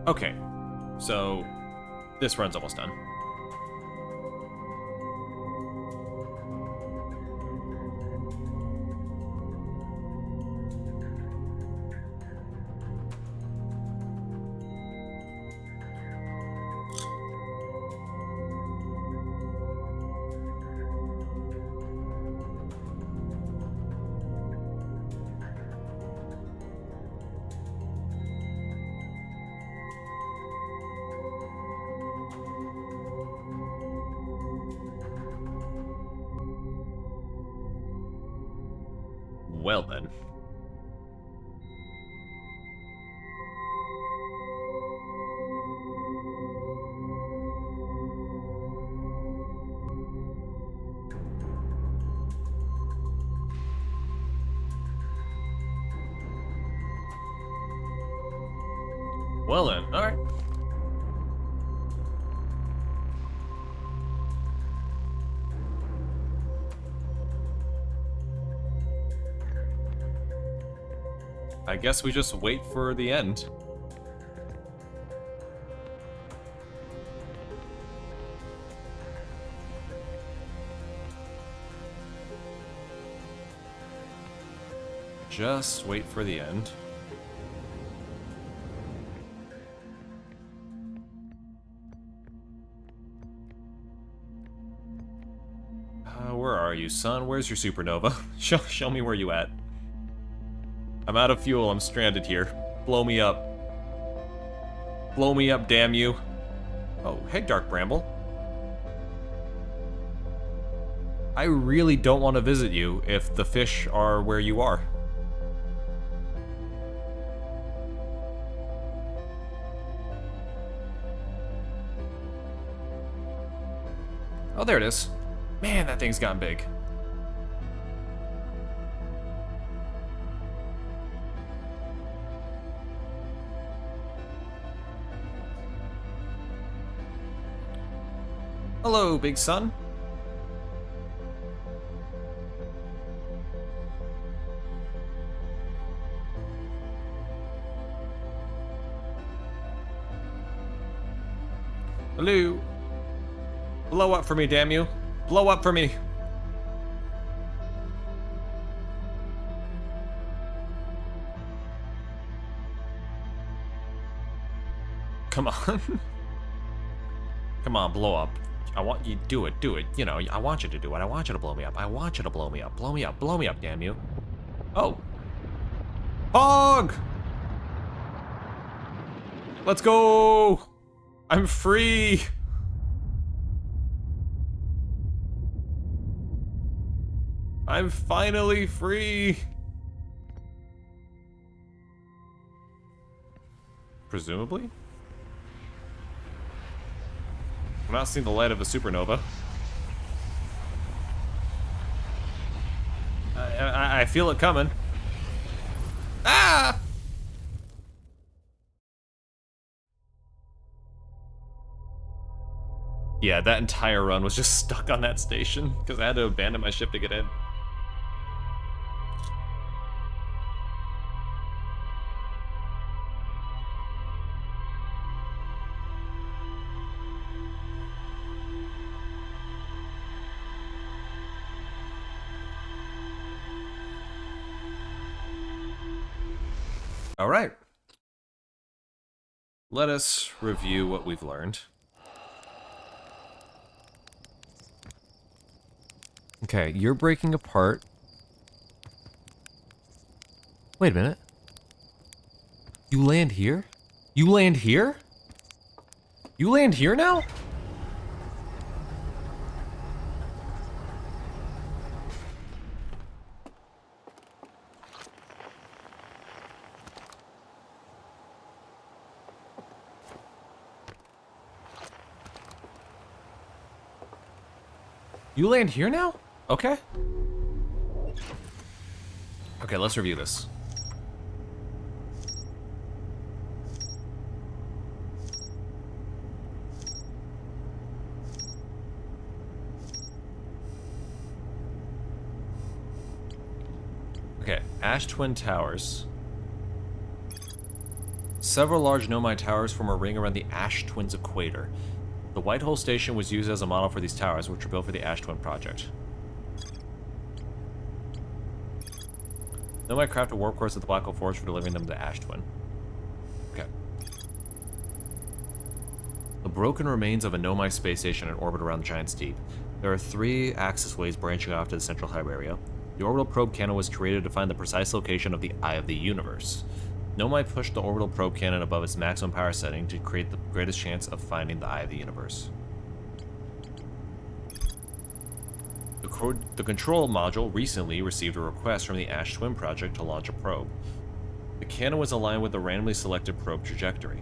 Okay, so this run's almost done. Well then. Well then, alright. I guess we just wait for the end. Just wait for the end. Where are you, son? Where's your supernova? Show me where you at. I'm out of fuel. I'm stranded here. Blow me up. Blow me up, damn you. Oh, hey, Dark Bramble. I really don't want to visit you if the fish are where you are. Oh, there it is. Man, that thing's gotten big. Hello, big son. Hello. Blow up for me, damn you. Blow up for me. Come on. Come on, blow up. I want you to do it, You know, I want you to do it. I want you to blow me up. I want you to blow me up. Blow me up, damn you. Oh. Hog! Let's go! I'm free! I'm finally free! Presumably? I'm not seeing the light of a supernova. I feel it coming. Ah! Yeah, that entire run was just stuck on that station because I had to abandon my ship to get in. All right. Let us review what we've learned. Okay, you're breaking apart. Wait a minute. You land here? You land here? You land here now? You land here now? Okay. Okay, let's review this. Okay, Ash Twin Towers. Several large Nomai towers form a ring around the Ash Twins equator. The White Hole Station was used as a model for these towers, which were built for the Ash Twin project. Nomai craft a warp course at the Black Hole Forge for delivering them to the Ash Twin. Okay. The broken remains of a Nomai space station in orbit around the Giant's Deep. There are 3 access ways branching off to the central hub area. The orbital probe cannon was created to find the precise location of the Eye of the Universe. Nomai pushed the orbital probe cannon above its maximum power setting to create the greatest chance of finding the Eye of the Universe. The control module recently received a request from the Ash Twin project to launch a probe. The cannon was aligned with the randomly selected probe trajectory.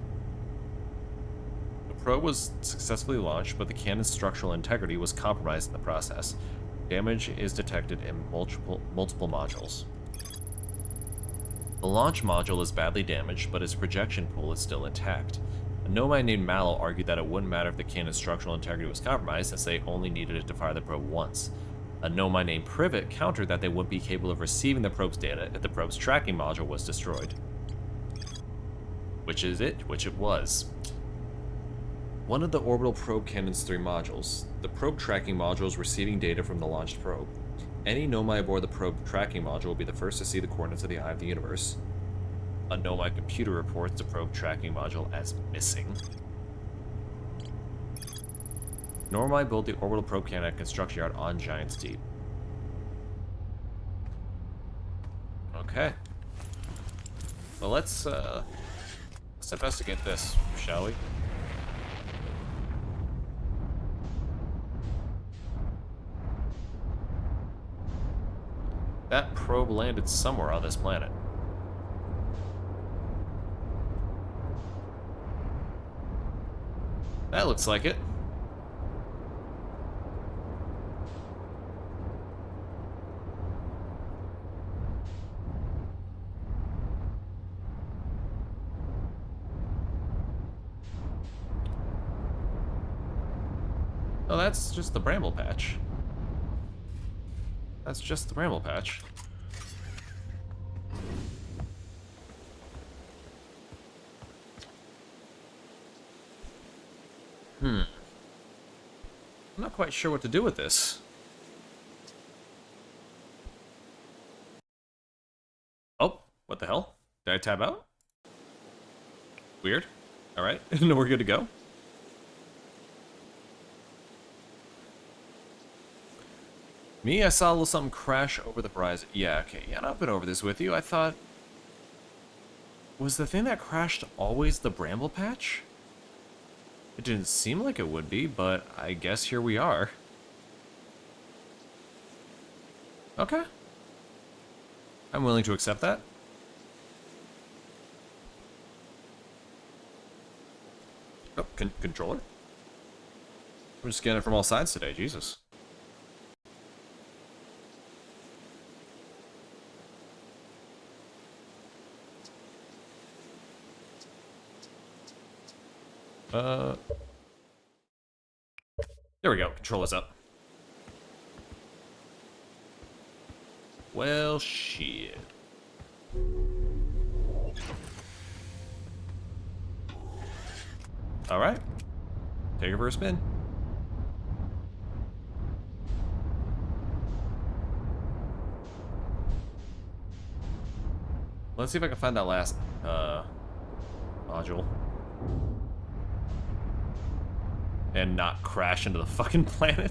The probe was successfully launched, but the cannon's structural integrity was compromised in the process. Damage is detected in multiple modules. The launch module is badly damaged, but its projection pool is still intact. A Nomai named Mallow argued that it wouldn't matter if the cannon's structural integrity was compromised, since they only needed it to fire the probe once. A Nomai named Privet countered that they wouldn't be capable of receiving the probe's data if the probe's tracking module was destroyed. Which it was. One of the orbital probe cannon's 3 modules. The probe tracking module is receiving data from the launched probe. Any Nomai aboard the probe tracking module will be the first to see the coordinates of the Eye of the Universe. A Nomai computer reports the probe tracking module as missing. Nomai built the orbital probe cannon at construction yard on Giant's Deep. Okay. Well, let's investigate this, shall we? That probe landed somewhere on this planet. That looks like it. Oh, that's just the bramble patch. That's just the bramble patch. I'm not quite sure what to do with this. Oh, what the hell? Did I tab out? Weird. Alright, no, we're good to go. Me, I saw a little something crash over the horizon. Yeah, okay, yeah, I've been over this with you. I thought... Was the thing that crashed always the bramble patch? It didn't seem like it would be, but I guess here we are. Okay. I'm willing to accept that. Oh, controller? I'm just scanning from all sides today, Jesus. There we go. Controller's up. Well, shit. All right. Take her for a spin. Let's see if I can find that last module. And not crash into the fucking planet.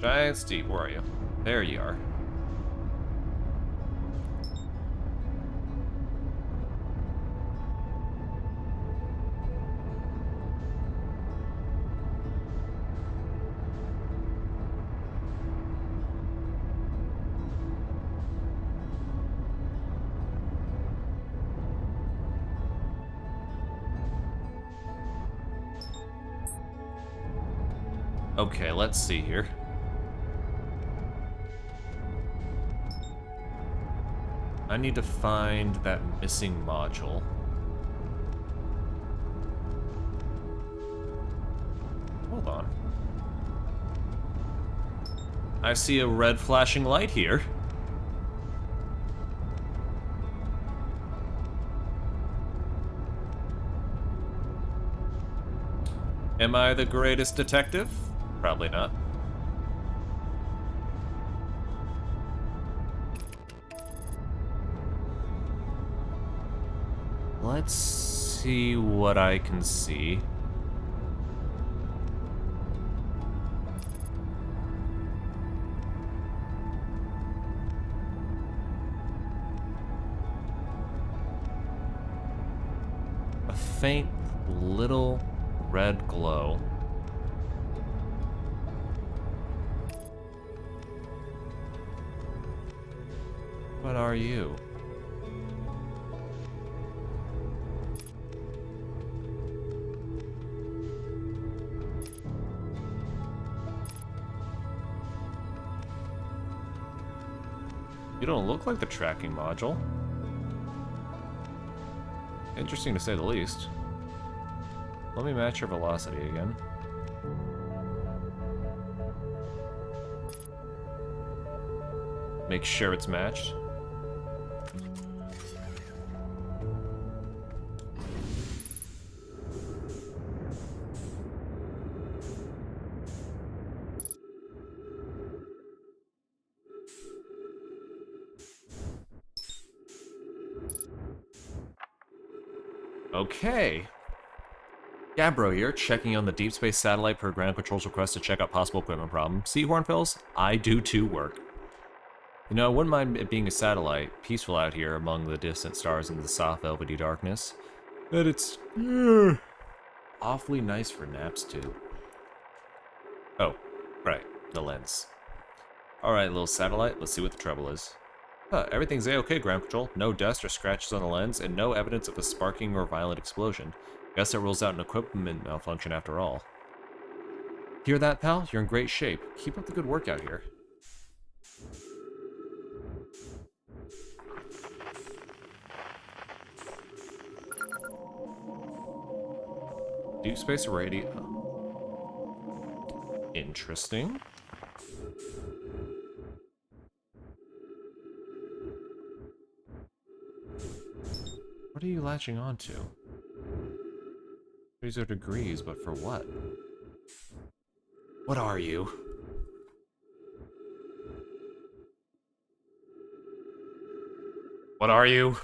Giant Steve, where are you? There you are. Okay, let's see here. I need to find that missing module. Hold on. I see a red flashing light here. Am I the greatest detective? Probably not. Let's see what I can see. A faint little red glow. What are you? You don't look like the tracking module. Interesting to say the least. Let me match your velocity again. Make sure it's matched. Okay. Gabbro here, checking on the deep space satellite per ground control's request to check out possible equipment problem. See, Hornfels? I do too work. You know, I wouldn't mind it being a satellite, peaceful out here among the distant stars in the soft velvety darkness. But it's awfully nice for naps too. Oh, right, the lens. Alright, little satellite, let's see what the trouble is. Everything's A-okay, ground control. No dust or scratches on the lens, and no evidence of a sparking or violent explosion. Guess that rules out an equipment malfunction after all. Hear that, pal? You're in great shape. Keep up the good work out here. Deep space radio. Interesting. What are you latching onto? These are degrees, but for what? What are you? What are you?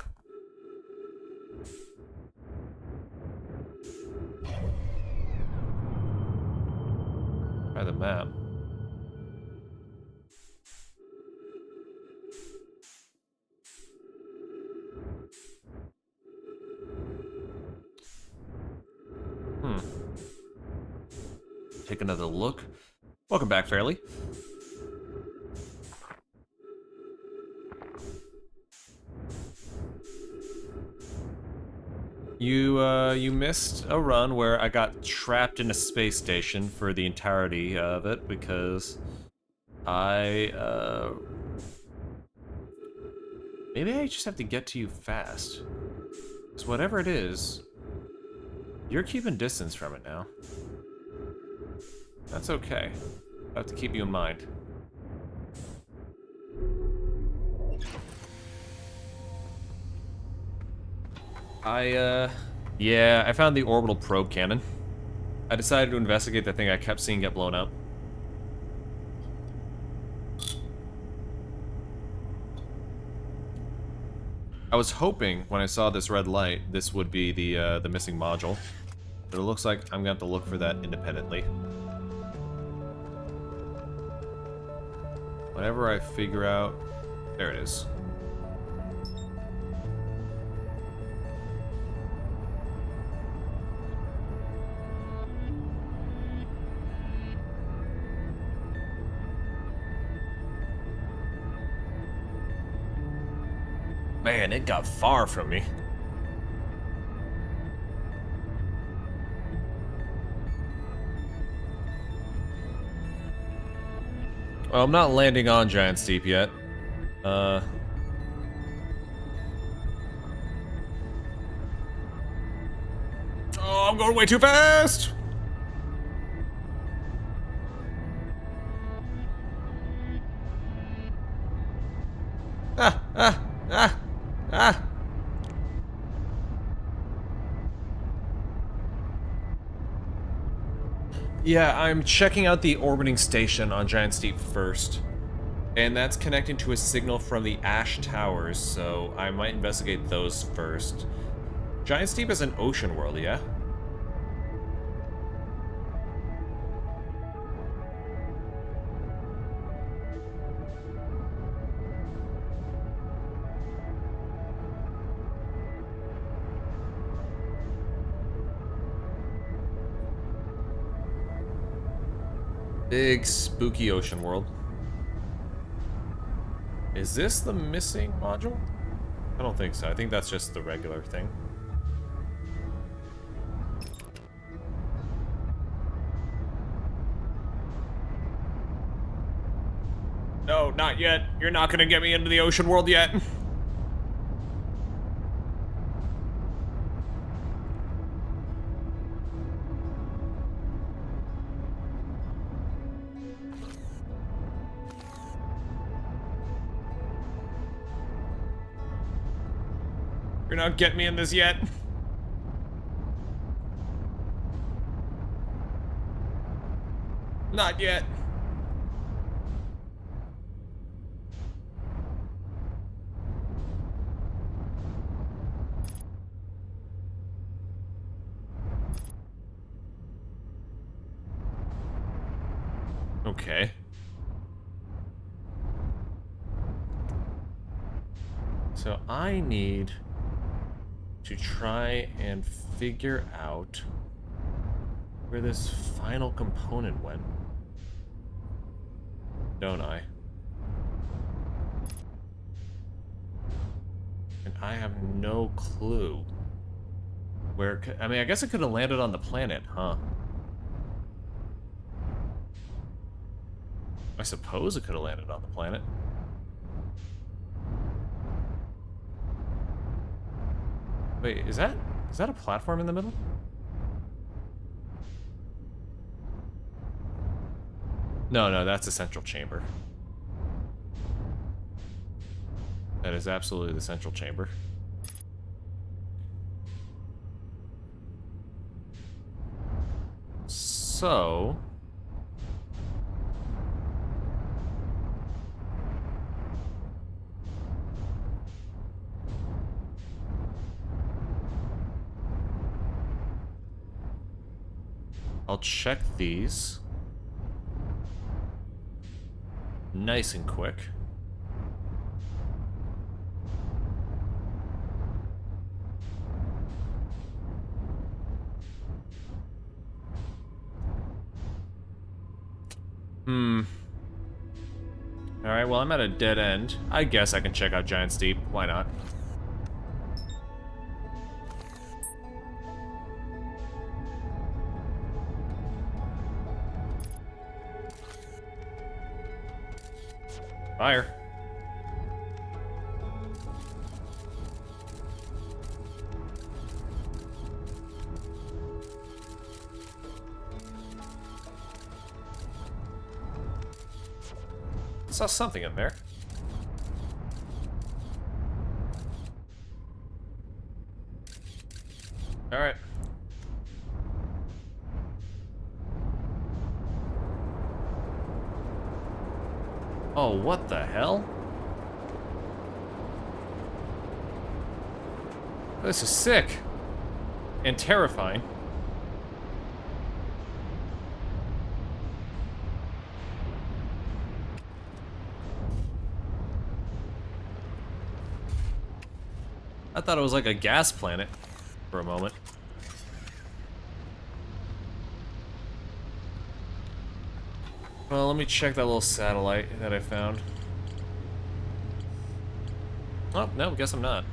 Try the map. Take another look. Welcome back, Fairly. You missed a run where I got trapped in a space station for the entirety of it because maybe I just have to get to you fast. Because whatever it is, you're keeping distance from it now. That's okay. I have to keep you in mind. Yeah, I found the orbital probe cannon. I decided to investigate the thing I kept seeing get blown up. I was hoping when I saw this red light, this would be the missing module. But it looks like I'm gonna have to look for that independently. Whenever I figure out... There it is. Man, it got far from me. Well, I'm not landing on Giant Steep yet. Oh, I'm going way too fast! Ah, ah, ah, ah! Yeah, I'm checking out the orbiting station on Giant Steep first. And that's connecting to a signal from the Ash Towers, so I might investigate those first. Giant Steep is an ocean world, yeah? Big, spooky ocean world. Is this the missing module? I don't think so. I think that's just the regular thing. No, not yet. You're not gonna get me into the ocean world yet. You're not getting me in this yet. Not yet. Okay. So I need to try and figure out where this final component went. Don't I? And I have no clue where. I mean, I guess it could have landed on the planet, huh? I suppose it could have landed on the planet. Wait, is that a platform in the middle? No, that's a central chamber. That is absolutely the central chamber. So... I'll check these. Nice and quick. Alright, well, I'm at a dead end. I guess I can check out Giant Steep. Why not? Fire. Saw something in there. All right. Oh, what the hell? This is sick. And terrifying. I thought it was like a gas planet for a moment. Well, let me check that little satellite that I found. Oh, no, guess I'm not.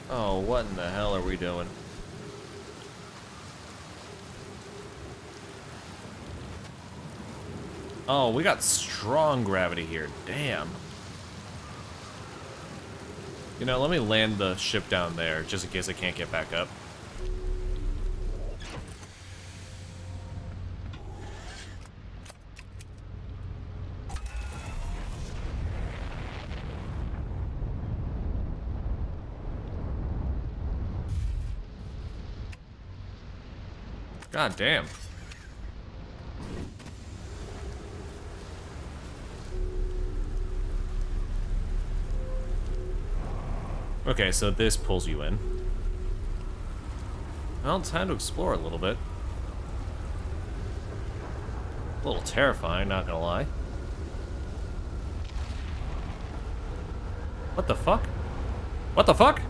Oh, what in the hell are we doing? Oh, we got strong gravity here. Damn. You know, let me land the ship down there, just in case I can't get back up. God damn. Okay, so this pulls you in. Well, time to explore a little bit. A little terrifying, not gonna lie. What the fuck? What the fuck?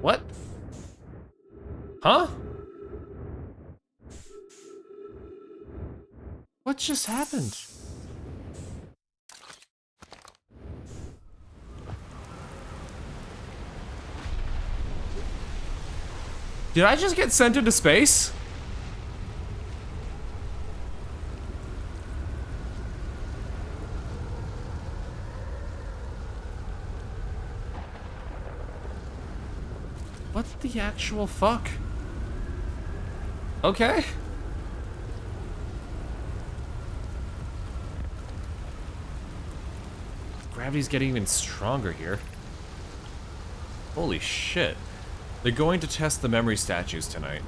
What? Huh? What just happened? Did I just get sent into space? What the actual fuck? Okay. Gravity's getting even stronger here. Holy shit. They're going to test the memory statues tonight.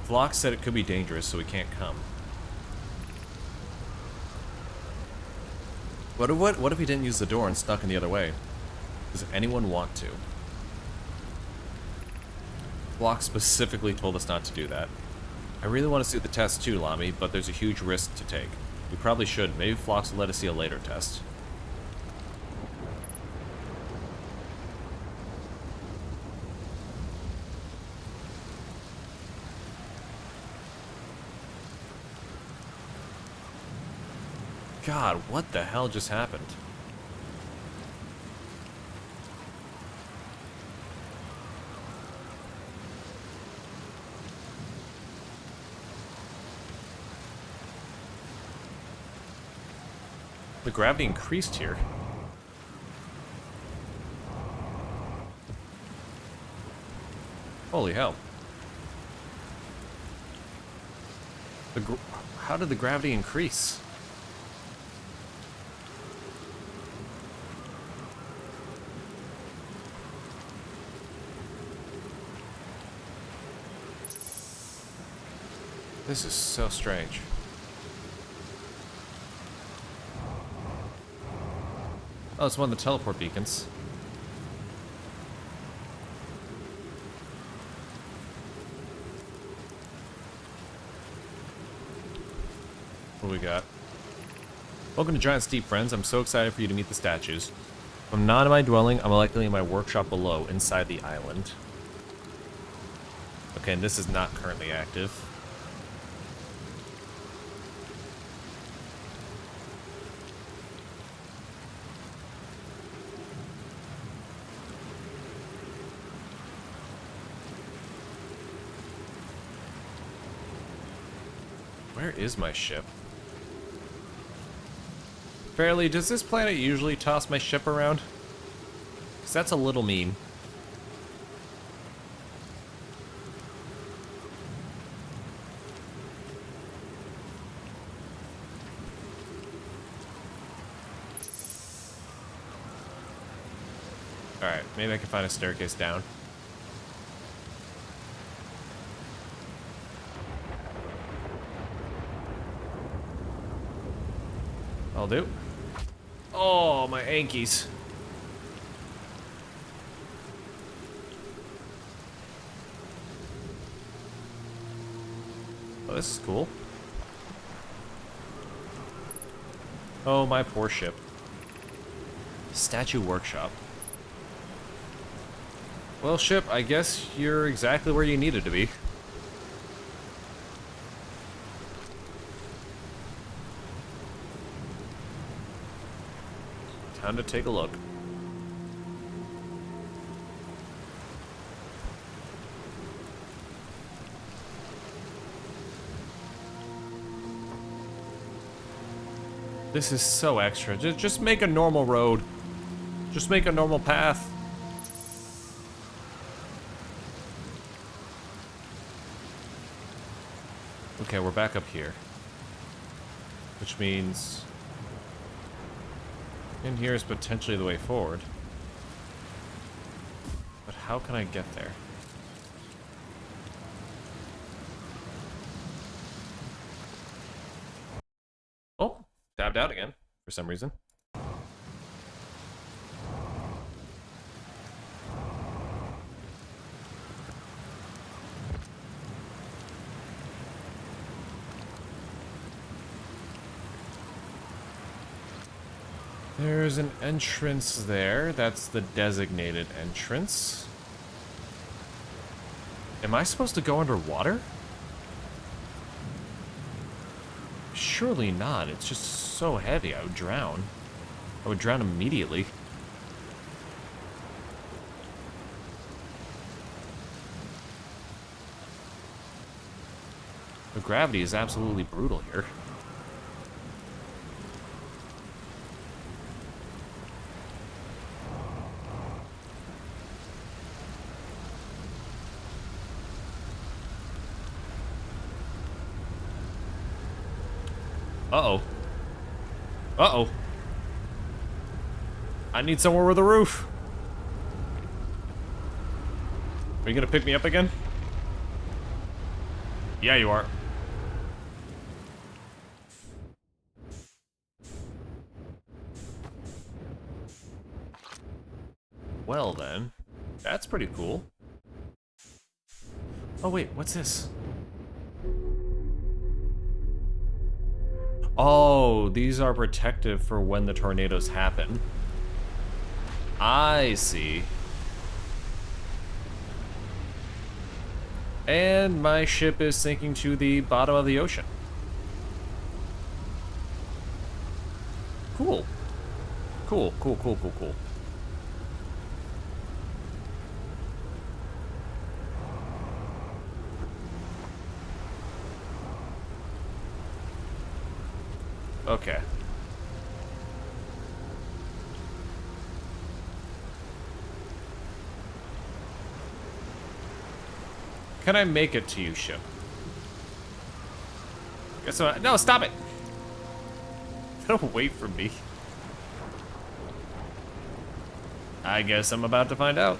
Flock said it could be dangerous, so we can't come. What if he didn't use the door and stuck in the other way? Does anyone want to? Flock specifically told us not to do that. I really want to see the test too, Lamy, but there's a huge risk to take. We probably should. Maybe Flox will let us see a later test. God, what the hell just happened? The gravity increased here. Holy hell. How did the gravity increase? This is so strange. Oh, it's one of the teleport beacons. What do we got? Welcome to Giant Steep, friends. I'm so excited for you to meet the statues. If I'm not in my dwelling, I'm likely in my workshop below, inside the island. Okay, and this is not currently active. Where is my ship? Fairly, does this planet usually toss my ship around? Because that's a little mean. Alright, maybe I can find a staircase down. I'll do. Oh, my ankies. Oh, this is cool. Oh, my poor ship. Statue workshop. Well, ship, I guess you're exactly where you needed to be. Time to take a look. This is so extra. Just make a normal road. Just make a normal path. Okay, we're back up here. Which means... in here is potentially the way forward. But how can I get there? Oh, tabbed out again, for some reason. There's an entrance there. That's the designated entrance. Am I supposed to go underwater? Surely not. It's just so heavy. I would drown. I would drown immediately. The gravity is absolutely brutal here. Uh-oh. Uh-oh. I need somewhere with a roof. Are you gonna pick me up again? Yeah, you are. Well then, that's pretty cool. Oh wait, what's this? Oh, these are protective for when the tornadoes happen. I see. And my ship is sinking to the bottom of the ocean. Cool. Cool, cool, cool, cool, cool. Okay. Can I make it to you, ship? Guess what? No, stop it! Don't wait for me. I guess I'm about to find out.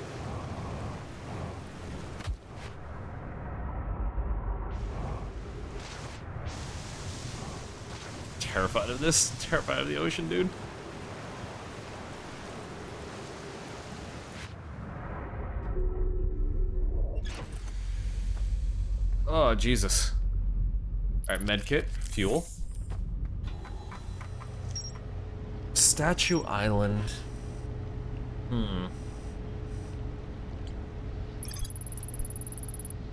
Terrified of this. Terrified of the ocean, dude. Oh, Jesus. Alright, medkit, fuel. Statue Island.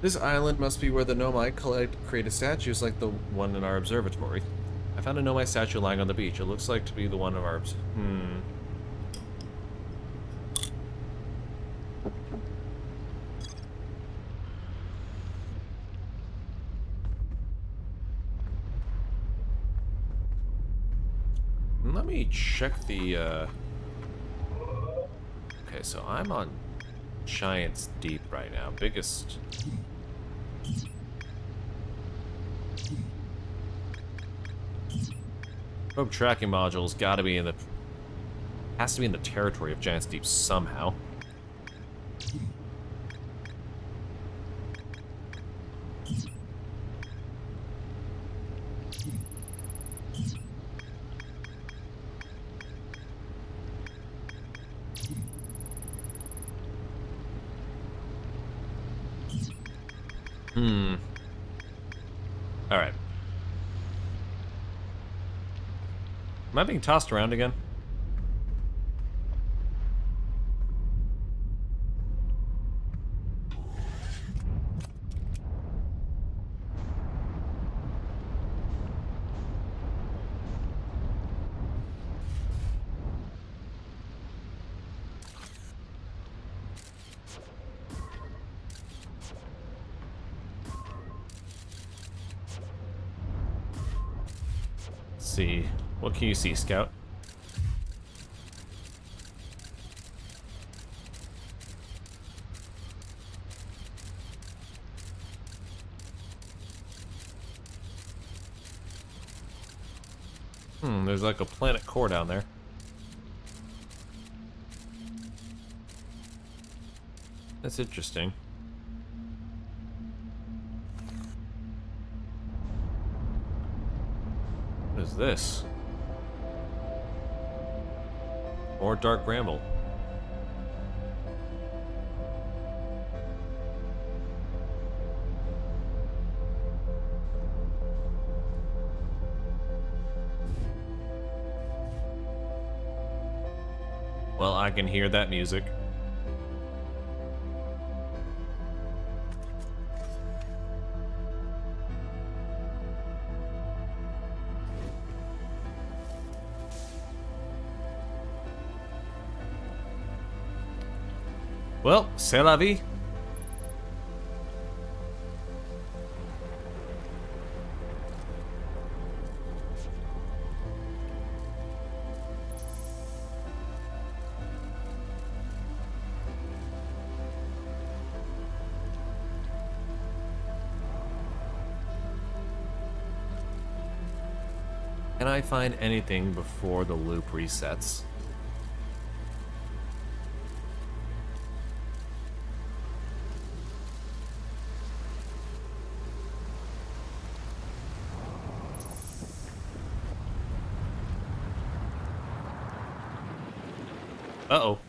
This island must be where the Nomai created statues like the one in our observatory. I found a Nomai statue lying on the beach. It looks like to be the one of our... Let me check the, Okay, so I'm on Giant's Deep right now. Biggest... Probe tracking module's gotta be in the... Has to be in the territory of Giant's Deep somehow. Alright. Am I being tossed around again? Let's see. What can you see, Scout? There's like a planet core down there. That's interesting. What is this? More dark bramble. Well, I can hear that music. Well, c'est la vie. Can I find anything before the loop resets? Uh-oh.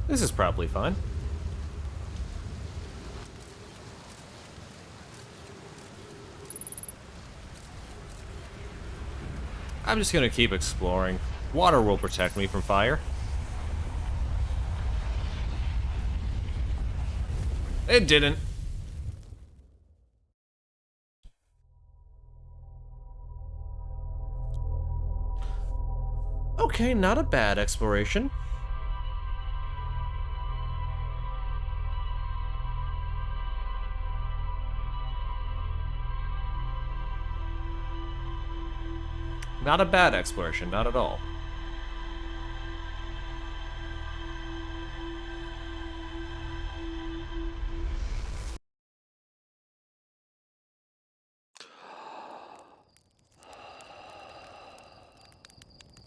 This is probably fine. I'm just gonna keep exploring. Water will protect me from fire. It didn't. Okay, not a bad exploration. Not a bad exploration, not at all.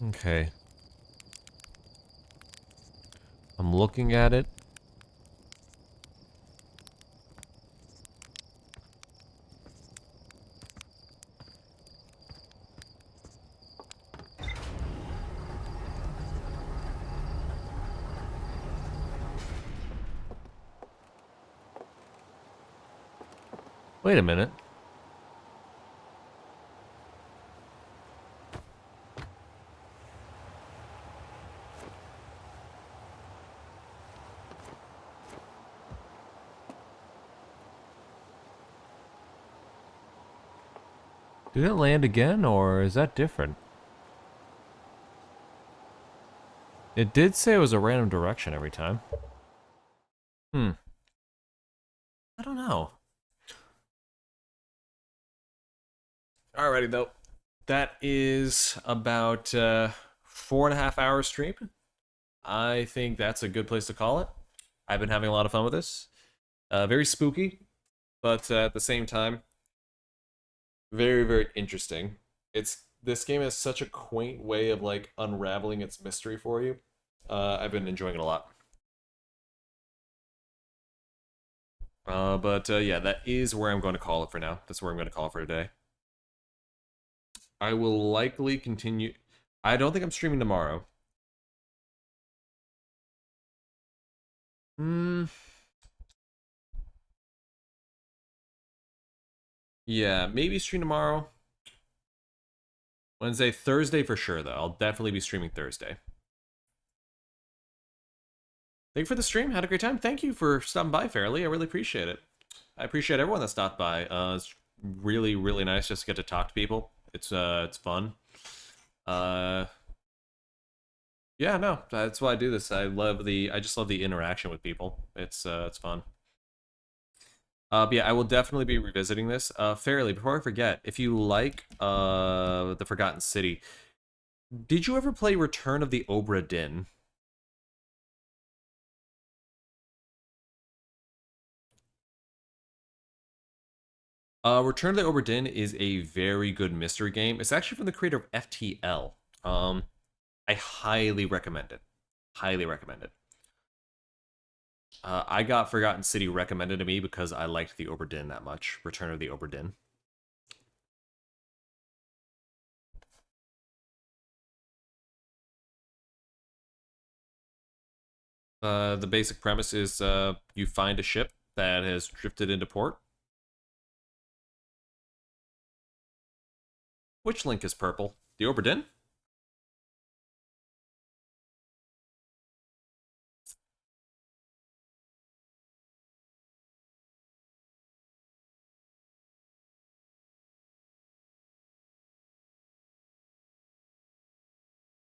Okay. I'm looking at it. Wait a minute. Did it land again, or is that different? It did say it was a random direction every time. I don't know. Alrighty, though. That is about 4.5 hours stream. I think that's a good place to call it. I've been having a lot of fun with this. Very spooky, but at the same time, very, very interesting. This game has such a quaint way of like unraveling its mystery for you. I've been enjoying it a lot. But yeah, that is where I'm going to call it for now. That's where I'm going to call it for today. I will likely continue. I don't think I'm streaming tomorrow. Yeah, maybe stream tomorrow. Wednesday, Thursday for sure, though. I'll definitely be streaming Thursday. Thank you for the stream. Had a great time. Thank you for stopping by, Fairly. I really appreciate it. I appreciate everyone that stopped by. It's really, really nice just to get to talk to people. It's fun. Yeah, no, that's why I do this. I just love the interaction with people. It's fun. But yeah, I will definitely be revisiting this. Fairly, before I forget, if you like the Forgotten City, did you ever play Return of the Obra Dinn? Return of the Obra Dinn is a very good mystery game. It's actually from the creator of FTL. I highly recommend it. Highly recommend it. I got Forgotten City recommended to me because I liked the Obra Dinn that much. Return of the Obra Dinn. The basic premise is you find a ship that has drifted into port. Which link is purple? The Obra Dinn?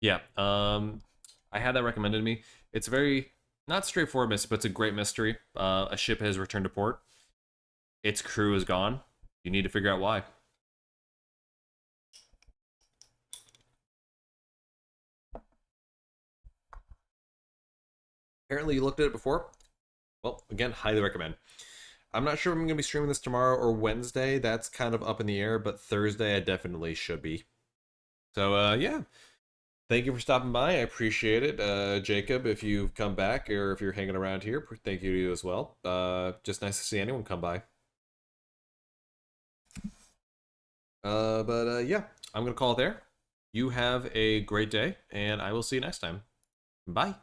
Yeah. I had that recommended to me. It's very not straightforward mystery, but it's a great mystery. A ship has returned to port. Its crew is gone. You need to figure out why. Apparently, you looked at it before. Well, again, highly recommend. I'm not sure if I'm going to be streaming this tomorrow or Wednesday. That's kind of up in the air, but Thursday I definitely should be. So, yeah. Thank you for stopping by. I appreciate it. Jacob, if you've come back or if you're hanging around here, thank you to you as well. Just nice to see anyone come by. But yeah, I'm going to call it there. You have a great day, and I will see you next time. Bye.